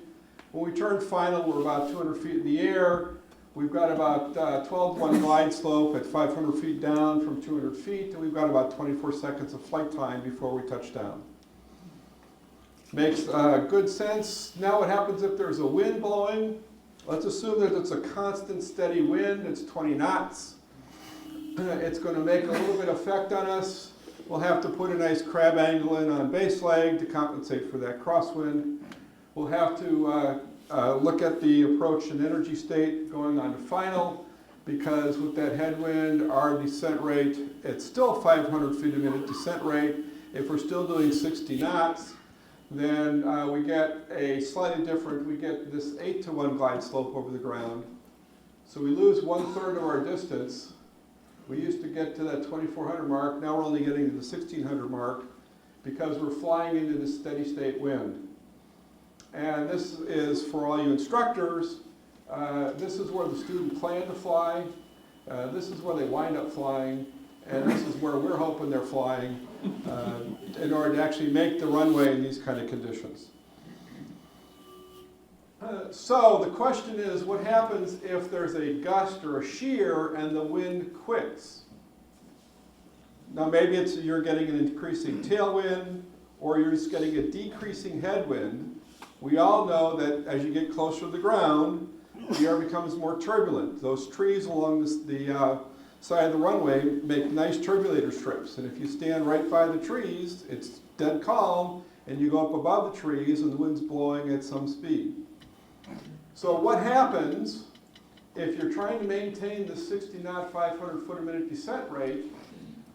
When we turn final, we're about 200 feet in the air. We've got about 12-to-1 glide slope at 500 feet down from 200 feet, and we've got about 24 seconds of flight time before we touch down. Makes good sense. Now what happens if there's a wind blowing? Let's assume that it's a constant steady wind, it's 20 knots. It's going to make a little bit of effect on us. We'll have to put a nice crab angle in on base leg to compensate for that crosswind. We'll have to look at the approach and energy state going on to final, because with that headwind, our descent rate, it's still 500 feet a minute descent rate. If we're still doing 60 knots, then we get a slightly different, we get this 8-to-1 glide slope over the ground. So we lose 1/3 of our distance. We used to get to that 2,400 mark. Now we're only getting to the 1,600 mark because we're flying into this steady state wind. And this is for all you instructors. This is where the student planned to fly. This is where they wind up flying. And this is where we're hoping they're flying in order to actually make the runway in these kind of conditions. So the question is, what happens if there's a gust or a shear and the wind quits? Now maybe it's you're getting an increasing tailwind, or you're just getting a decreasing headwind. We all know that as you get closer to the ground, the air becomes more turbulent. Those trees along the side of the runway make nice turbulator strips. And if you stand right by the trees, it's dead calm, and you go up above the trees and the wind's blowing at some speed. So what happens if you're trying to maintain the 60 knot, 500 foot a minute descent rate,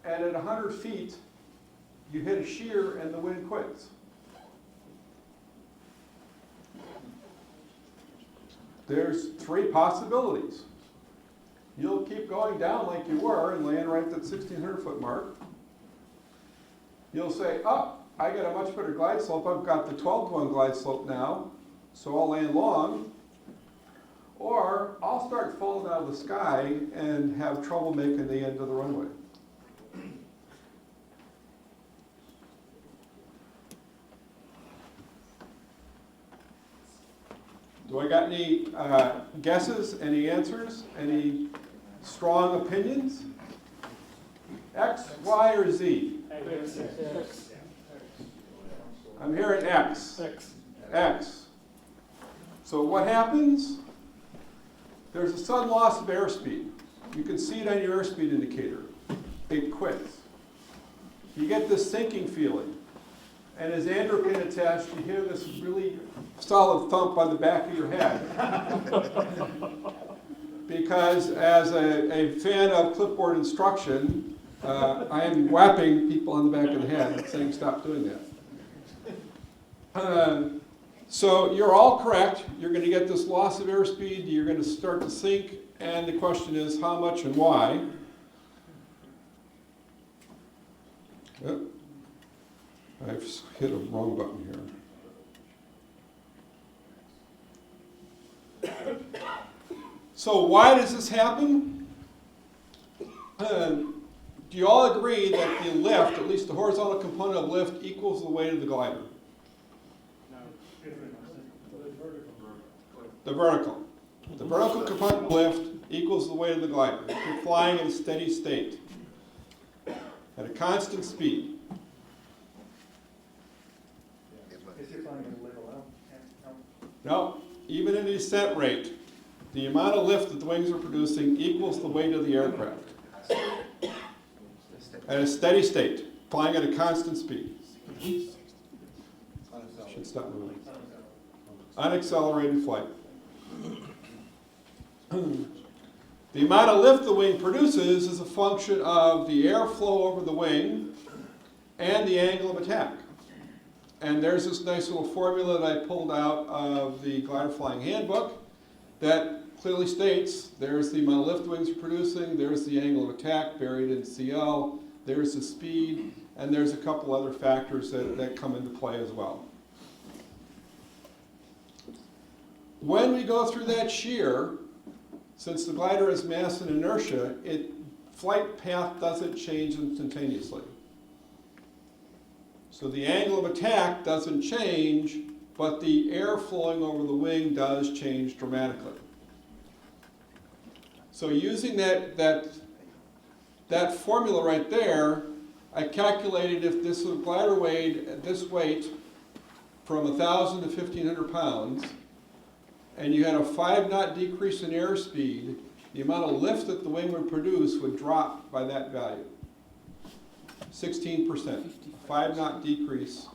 and at 100 feet, you hit a shear and the wind quits? There's three possibilities. You'll keep going down like you were and land right at that 1,600 foot mark. You'll say, oh, I got a much better glide slope. I've got the 12-to-1 glide slope now, so I'll land long. Or I'll start falling out of the sky and have trouble making the end of the runway. Do I got any guesses, any answers, any strong opinions? X, Y, or Z? I'm hearing X. X. So what happens? There's a sudden loss of airspeed. You can see it on your airspeed indicator. It quits. You get this sinking feeling. And as Andrew can attest, you hear this really solid thump on the back of your head. Because as a fan of clipboard instruction, I am whapping people on the back of the head and saying stop doing that. So you're all correct. You're going to get this loss of airspeed. You're going to start to sink. And the question is how much and why. Yep. I've hit a wrong button here. So why does this happen? Do you all agree that the lift, at least the horizontal component of lift, equals the weight of the glider? The vertical. The vertical component of lift equals the weight of the glider. If you're flying in a steady state at a constant speed. No, even in a descent rate, the amount of lift that the wings are producing equals the weight of the aircraft. At a steady state, flying at a constant speed. Should stop moving. Unaccelerated flight. The amount of lift the wing produces is a function of the airflow over the wing and the angle of attack. And there's this nice little formula that I pulled out of the Glider Flying Handbook that clearly states there's the amount of lift the wings are producing, there's the angle of attack buried in CL, there's the speed, and there's a couple other factors that come into play as well. When we go through that shear, since the glider has mass and inertia, flight path doesn't change instantaneously. So the angle of attack doesn't change, but the air flowing over the wing does change dramatically. So using that formula right there, I calculated if this glider weighed at this weight from 1,000 to 1,500 pounds, and you had a 5-knot decrease in airspeed, the amount of lift that the wing would produce would drop by that value. 16%. A 5-knot decrease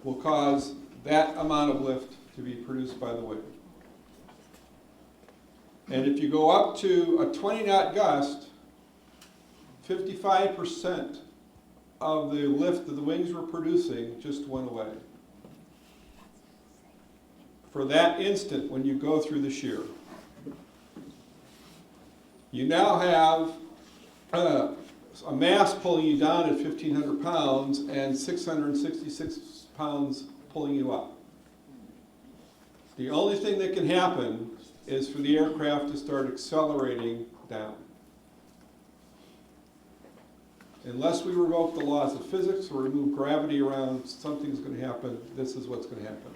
will cause that amount of lift to be produced by the wing. And if you go up to a 20-knot gust, 55% of the lift that the wings were producing just went away. For that instant when you go through the shear. You now have a mass pulling you down at 1,500 pounds and 666 pounds pulling you up. The only thing that can happen is for the aircraft to start accelerating down. Unless we revoke the laws of physics or remove gravity around, something's going to happen. This is what's going to happen.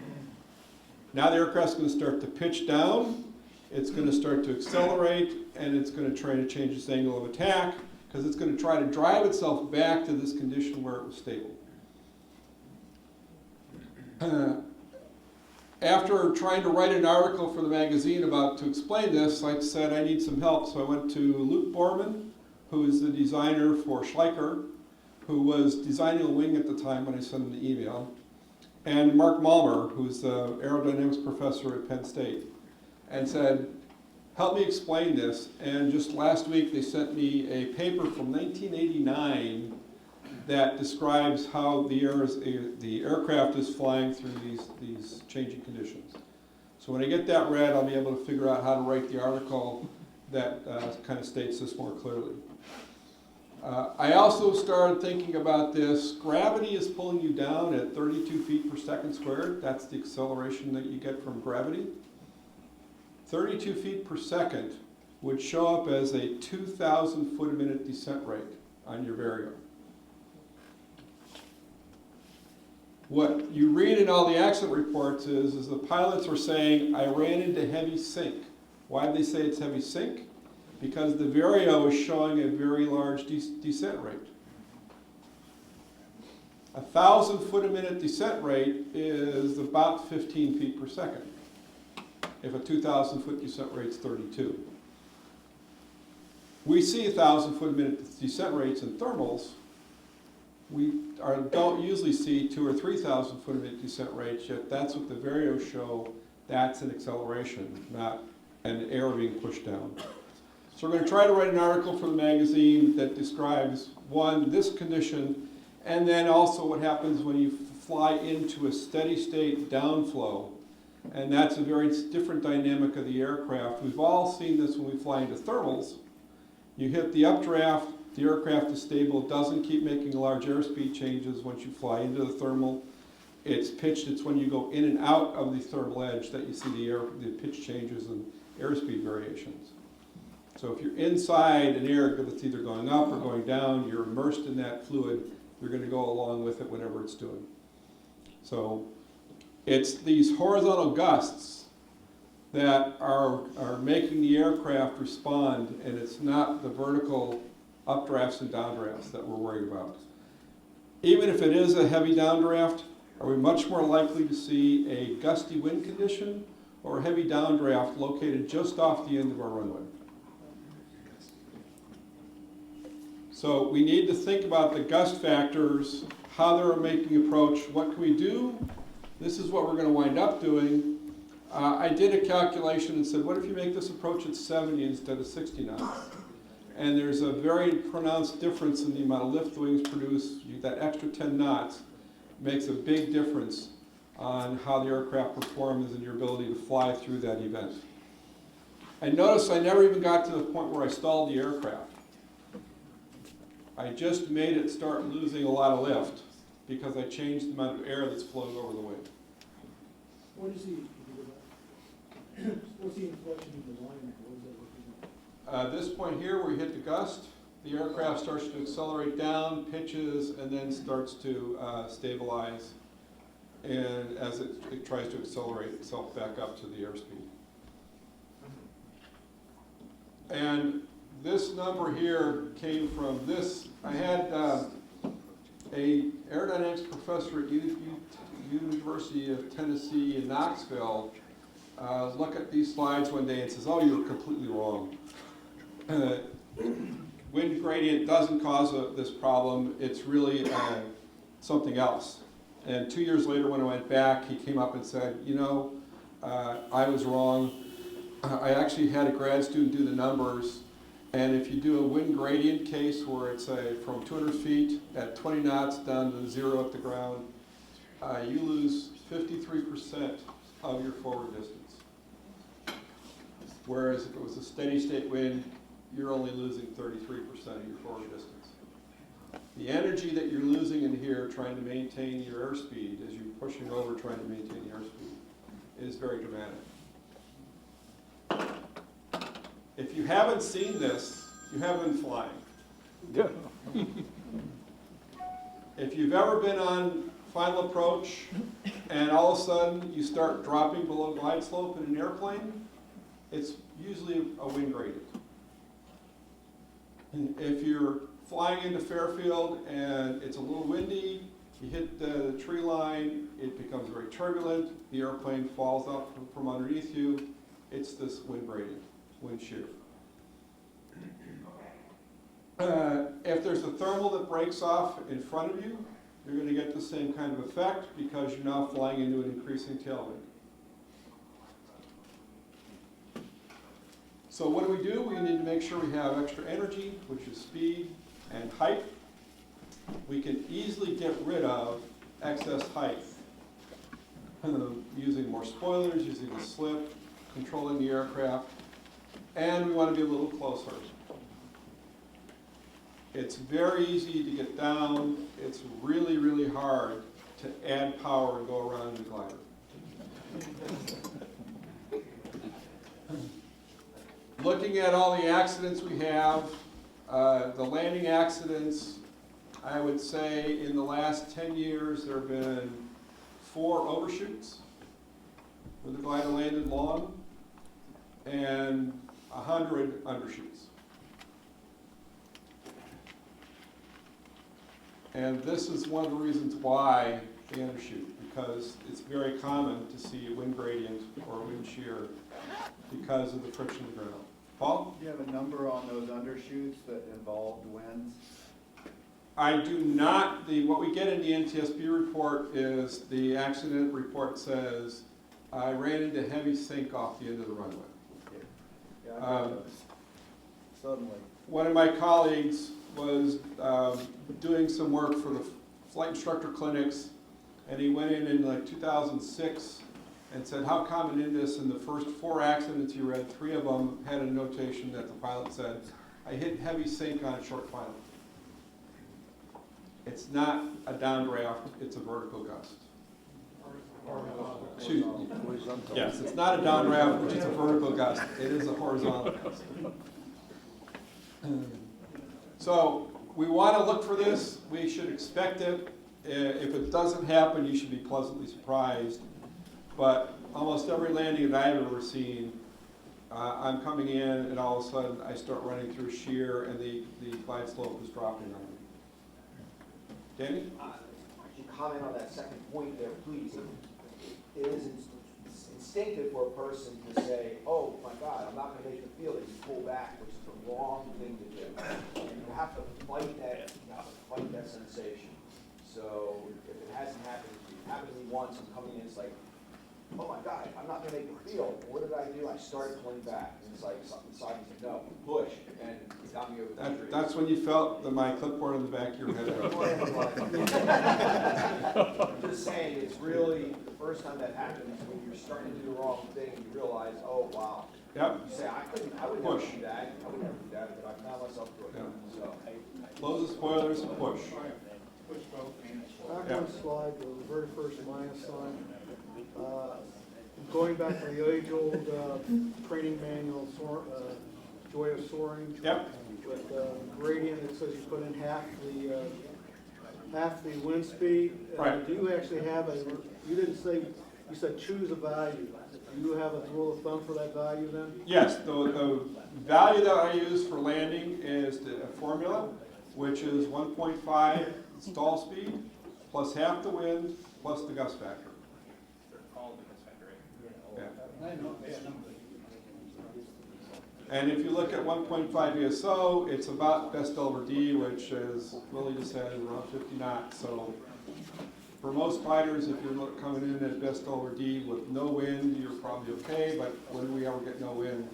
Now the aircraft's going to start to pitch down, it's going to start to accelerate, and it's going to try to change its angle of attack, because it's going to try to drive itself back to this condition where it was stable. After trying to write an article for the magazine to explain this, I said I need some help, so I went to Luke Borman, who is the designer for Schleicher, who was designing a wing at the time when I sent him the email, and Mark Malmer, who's the aerodynamics professor at Penn State, and said, help me explain this. And just last week they sent me a paper from 1989 that describes how the aircraft is flying through these changing conditions. So when I get that read, I'll be able to figure out how to write the article that kind of states this more clearly. I also started thinking about this. Gravity is pulling you down at 32 feet per second squared. That's the acceleration that you get from gravity. 32 feet per second would show up as a 2,000 foot a minute descent rate on your Vario. What you read in all the accident reports is the pilots were saying, I ran into heavy sink. Why did they say it's heavy sink? Because the Vario is showing a very large descent rate. 1,000 foot a minute descent rate is about 15 feet per second, if a 2,000 foot descent rate is 32. We see 1,000 foot a minute descent rates in thermals. We don't usually see 2,000 or 3,000 foot a minute descent rates, yet that's what the Varios show. That's an acceleration, not an air being pushed down. So we're going to try to write an article for the magazine that describes, one, this condition, and then also what happens when you fly into a steady state downflow. And that's a very different dynamic of the aircraft. We've all seen this when we fly into thermals. You hit the updraft, the aircraft is stable, doesn't keep making large airspeed changes once you fly into the thermal. It's pitched, it's when you go in and out of the thermal edge that you see the pitch changes and airspeed variations. So if you're inside an air that's either going up or going down, you're immersed in that fluid, you're going to go along with it whatever it's doing. So it's these horizontal gusts that are making the aircraft respond, and it's not the vertical updrafts and downdrafts that we're worried about. Even if it is a heavy downdraft, are we much more likely to see a gusty wind condition or a heavy downdraft located just off the end of our runway? So we need to think about the gust factors, how they're making approach, what can we do? This is what we're going to wind up doing. I did a calculation and said, what if you make this approach at 70 instead of 60 knots? And there's a very pronounced difference in the amount of lift the wings produce. That extra 10 knots makes a big difference on how the aircraft performs and your ability to fly through that event. And notice I never even got to the point where I stalled the aircraft. I just made it start losing a lot of lift because I changed the amount of air that's flowing over the wing. What is what's the inflection in the line? What is that looking at? This point here where you hit the gust, the aircraft starts to accelerate down, pitches, and then starts to stabilize, and as it tries to accelerate itself back up to the airspeed. And this number here came from this. I had a aerodynamics professor at University of Tennessee in Knoxville look at these slides one day and says, oh, you're completely wrong. Wind gradient doesn't cause this problem. It's really something else. And 2 years later when I went back, he came up and said, you know, I was wrong. I actually had a grad student do the numbers, and if you do a wind gradient case where it's from 200 feet at 20 knots down to 0 at the ground, you lose 53% of your forward distance. Whereas if it was a steady state wind, you're only losing 33% of your forward distance. The energy that you're losing in here trying to maintain your airspeed as you're pushing over trying to maintain the airspeed is very dramatic. If you haven't seen this, you haven't been flying. Yeah. If you've ever been on final approach and all of a sudden you start dropping below glide slope in an airplane, it's usually a wind gradient. If you're flying into Fairfield and it's a little windy, you hit the tree line, it becomes very turbulent, the airplane falls out from underneath you. It's this wind gradient, wind shear. If there's a thermal that breaks off in front of you, you're going to get the same kind of effect because you're now flying into an increasing tailwind. So what do? We need to make sure we have extra energy, which is speed and height. We can easily get rid of excess height using more spoilers, using a slip, controlling the aircraft, and we want to be a little closer. It's very easy to get down. It's really, really hard to add power and go around the glider. Looking at all the accidents we have, the landing accidents, I would say in the last 10 years there have been 4 overshoots where the glider landed long and 100 undershoots. And this is one of the reasons why they undershoot, because it's very common to see a wind gradient or wind shear because of the friction of the ground. Paul? Do you have a number on those undershoots that involved winds? I do not. What we get in the NTSB report is the accident report says, I ran into heavy sink off the end of the runway. Yeah, I got those. Suddenly. One of my colleagues was doing some work for the flight instructor clinics, and he went in like 2006 and said, how common is this? In the first 4 accidents you read, 3 of them had a notation that the pilot said, I hit heavy sink on a short final. It's not a downdraft, it's a vertical gust. Yes, it's not a downdraft, which is a vertical gust. It is a horizontal gust. So we want to look for this. We should expect it. If it doesn't happen, you should be pleasantly surprised. But almost every landing that I've ever seen, I'm coming in and all of a sudden I start running through shear and the glide slope is dropping on me. Danny? Could you comment on that second point there, please? It is instinctive for a person to say, oh my God, I'm not going to make the field, and you pull back, which is the wrong thing to do. And you have to fight that sensation. So if it hasn't happened to me once, I'm coming in, it's like, oh my God, I'm not going to make the field. What did I do? I started pulling back. And it's like something inside me said, no, push. And it got me over the tree. That's when you felt my clipboard in the back of your head. I'm just saying, it's really the first time that happens when you're starting to do the wrong thing and you realize, oh wow. Yep. You say, I would never do that. I would never do that, but I found myself doing it. So. Close the spoilers, push. Back on slide, the very first minus sign. Going back to the age-old training manual, Joy of Soaring. Yep. With gradient, it says you put in half the wind speed. Right. Do you actually have you didn't say, you said choose a value. Do you have a rule of thumb for that value then? Yes, the value that I use for landing is a formula, which is 1.5 stall speed, plus half the wind, plus the gust factor. And if you look at 1.5 ESO, it's about best over D, which is really just at around 50 knots. So for most gliders, if you're coming in at best over D with no wind, you're probably okay. But when we ever get no wind,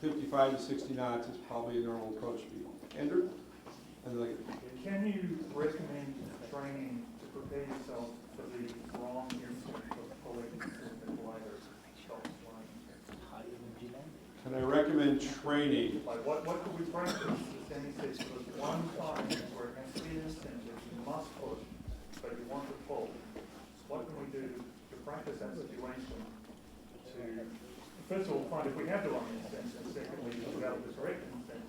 55 to 60 knots is probably a normal approach speed. Andrew? Can you recommend training to prepare yourself for the wrong instinct of pulling the glider stops flying? Can I recommend training? Like what could we practice? As Danny says, there's one time where it has to be an instinct that you must push, but you want to pull. What can we do to practice that situation to, first of all, find if we have the wrong instinct, and secondly, develop the correct instinct?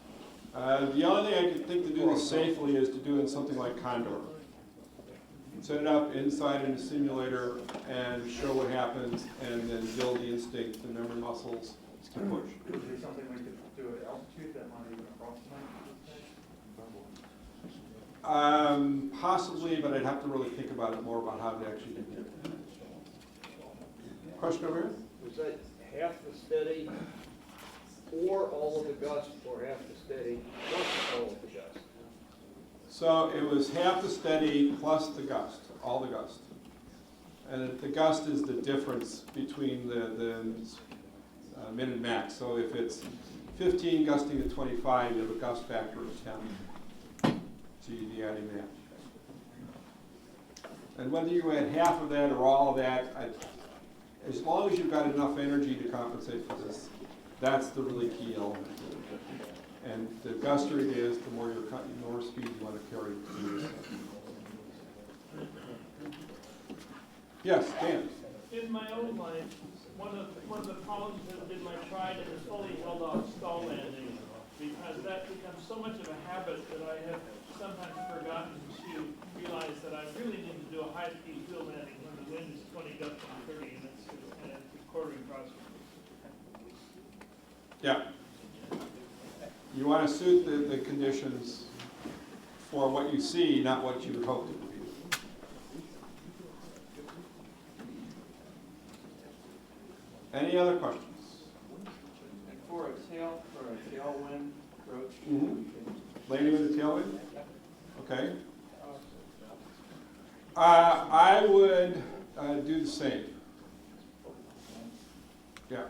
The only thing I can think to do this safely is to do in something like Condor. Set it up inside in a simulator and show what happens, and then build the instinct, the memory muscles, push. Is there something we could do at altitude that might even approximate this thing? Possibly, but I'd have to really think about it more about how to actually do it. Question over here? Was that half the steady or all of the gust, or half the steady plus all of the gust? So it was half the steady plus the gust, all the gust. And the gust is the difference between the min and max. So if it's 15 gusting to 25, you have a gust factor of 10. So you'd be adding that. And whether you add half of that or all of that, as long as you've got enough energy to compensate for this, that's the really key element. And the gustier it is, the more speed you want to carry through this. Yes, Dan. In my own life, one of the problems has been my pride in a fully held off stall landing, because that becomes so much of a habit that I have sometimes forgotten to realize that I really need to do a high speed wheel landing when the wind is 20 gusts to 30 and it's a quartering cross. Yeah. You want to suit the conditions for what you see, not what you would hope it would be. Any other questions? And for a tailwind approach, Landing with a tailwind? Okay. I would do the same. Yeah.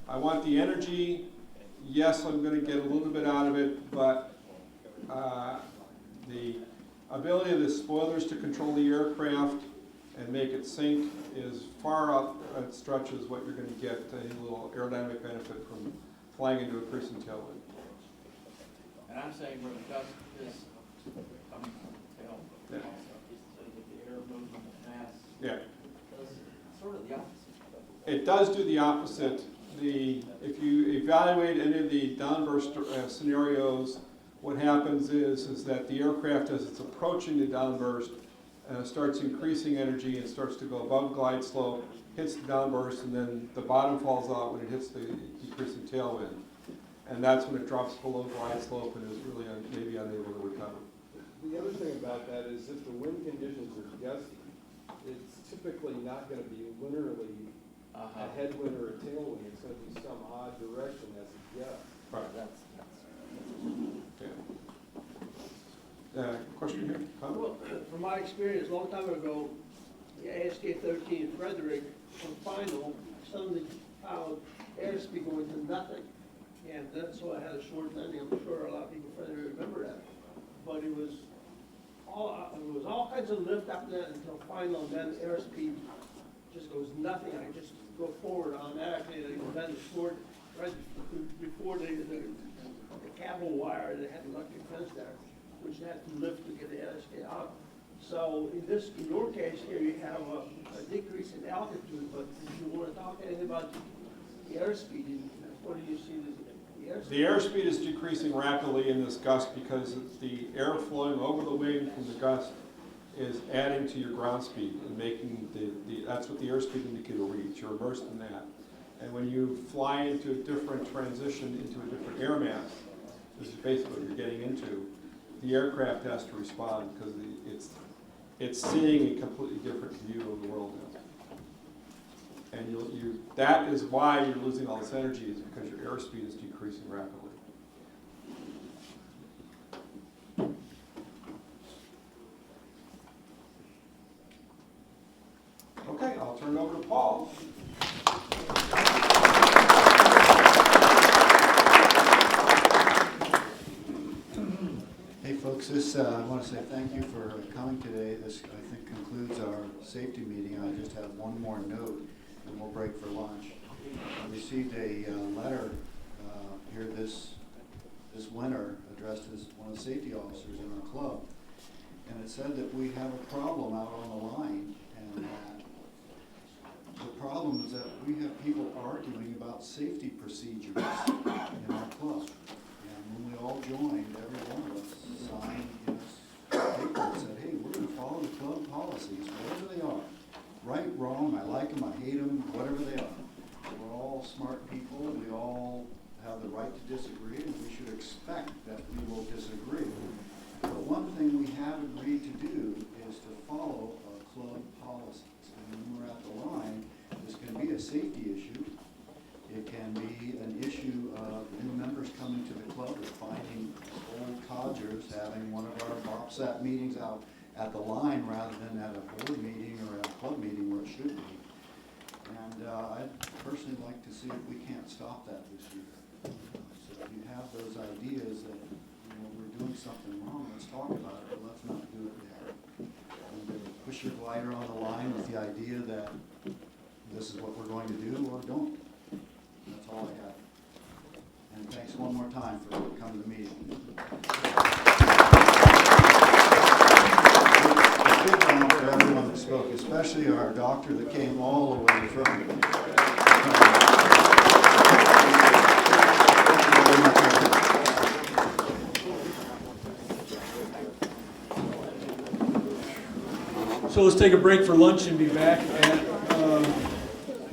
I want the energy. Yes, I'm going to get a little bit out of it, but the ability of the spoilers to control the aircraft and make it sink is far outstretches what you're going to get a little aerodynamic benefit from flying into a cruising tailwind. and I'm saying where the gust is coming from the tail, Yeah. so that the air movement mass Yeah. does sort of the opposite. It does do the opposite. If you evaluate any of the downburst scenarios, what happens is that the aircraft, as it's approaching the downburst, starts increasing energy and starts to go above glide slope, hits the downburst, and then the bottom falls out when it hits the decreasing tailwind. And that's when it drops below glide slope and is really maybe unable to recover. The other thing about that is if the wind conditions are gusty, it's typically not going to be linearly a headwind or a tailwind. It's going to be some odd direction as a gust. Right. That's Question here? Comment? Well, from my experience, a long time ago, the ASK-13 in Frederick, on final, suddenly found airspeed going to nothing. And that's why I had a short landing. I'm sure a lot of people in Frederick remember that. But it was all kinds of lift after that until final, and then airspeed just goes nothing. I just go forward automatically, and then short, right before the cable wire, they had an electric fence there, which had to lift to get the ASK out. So in your case here, you have a decrease in altitude, but if you want to talk anything about the airspeed, what do you see the airspeed? The airspeed is decreasing rapidly in this gust because the air flowing over the wing from the gust is adding to your ground speed and making that's what the airspeed indicator reads. You're immersed in that. And when you fly into a different transition into a different air mass, this is basically what you're getting into, the aircraft has to respond because it's seeing a completely different view of the world now. And that is why you're losing all this energy, is because your airspeed is decreasing rapidly. Okay, I'll turn it over to Paul. Hey folks, I want to say thank you for coming today. This, I think, concludes our safety meeting. I just have one more note, and we'll break for lunch. I received a letter here this winter addressed as one of the safety officers in our club, and it said that we have a problem out on the line, and the problem is that we have people arguing about safety procedures in our club. And when we all joined, every one of us signed paper that said, hey, we're going to follow the club policies, whatever they are. Right, wrong, I like them, I hate them, whatever they are. We're all smart people, we need to do is to follow club policies. And when we're at the line, this can be a safety issue. It can be an issue of new members coming to the club or finding old codgers having one of our BOPSAT meetings out at the line rather than at a board meeting or at a club meeting where it should be. And I'd personally like to see if we can't stop that this year. So if you have those ideas that, you know, we're doing something wrong, let's talk about it, but let's not do it there. And push your glider on the line with the idea that this is what we're going to do, or don't. That's all I have. And thanks one more time for coming to the meeting. A big round for everyone that spoke, especially our doctor that came all the way from. So let's take a break for lunch and be back at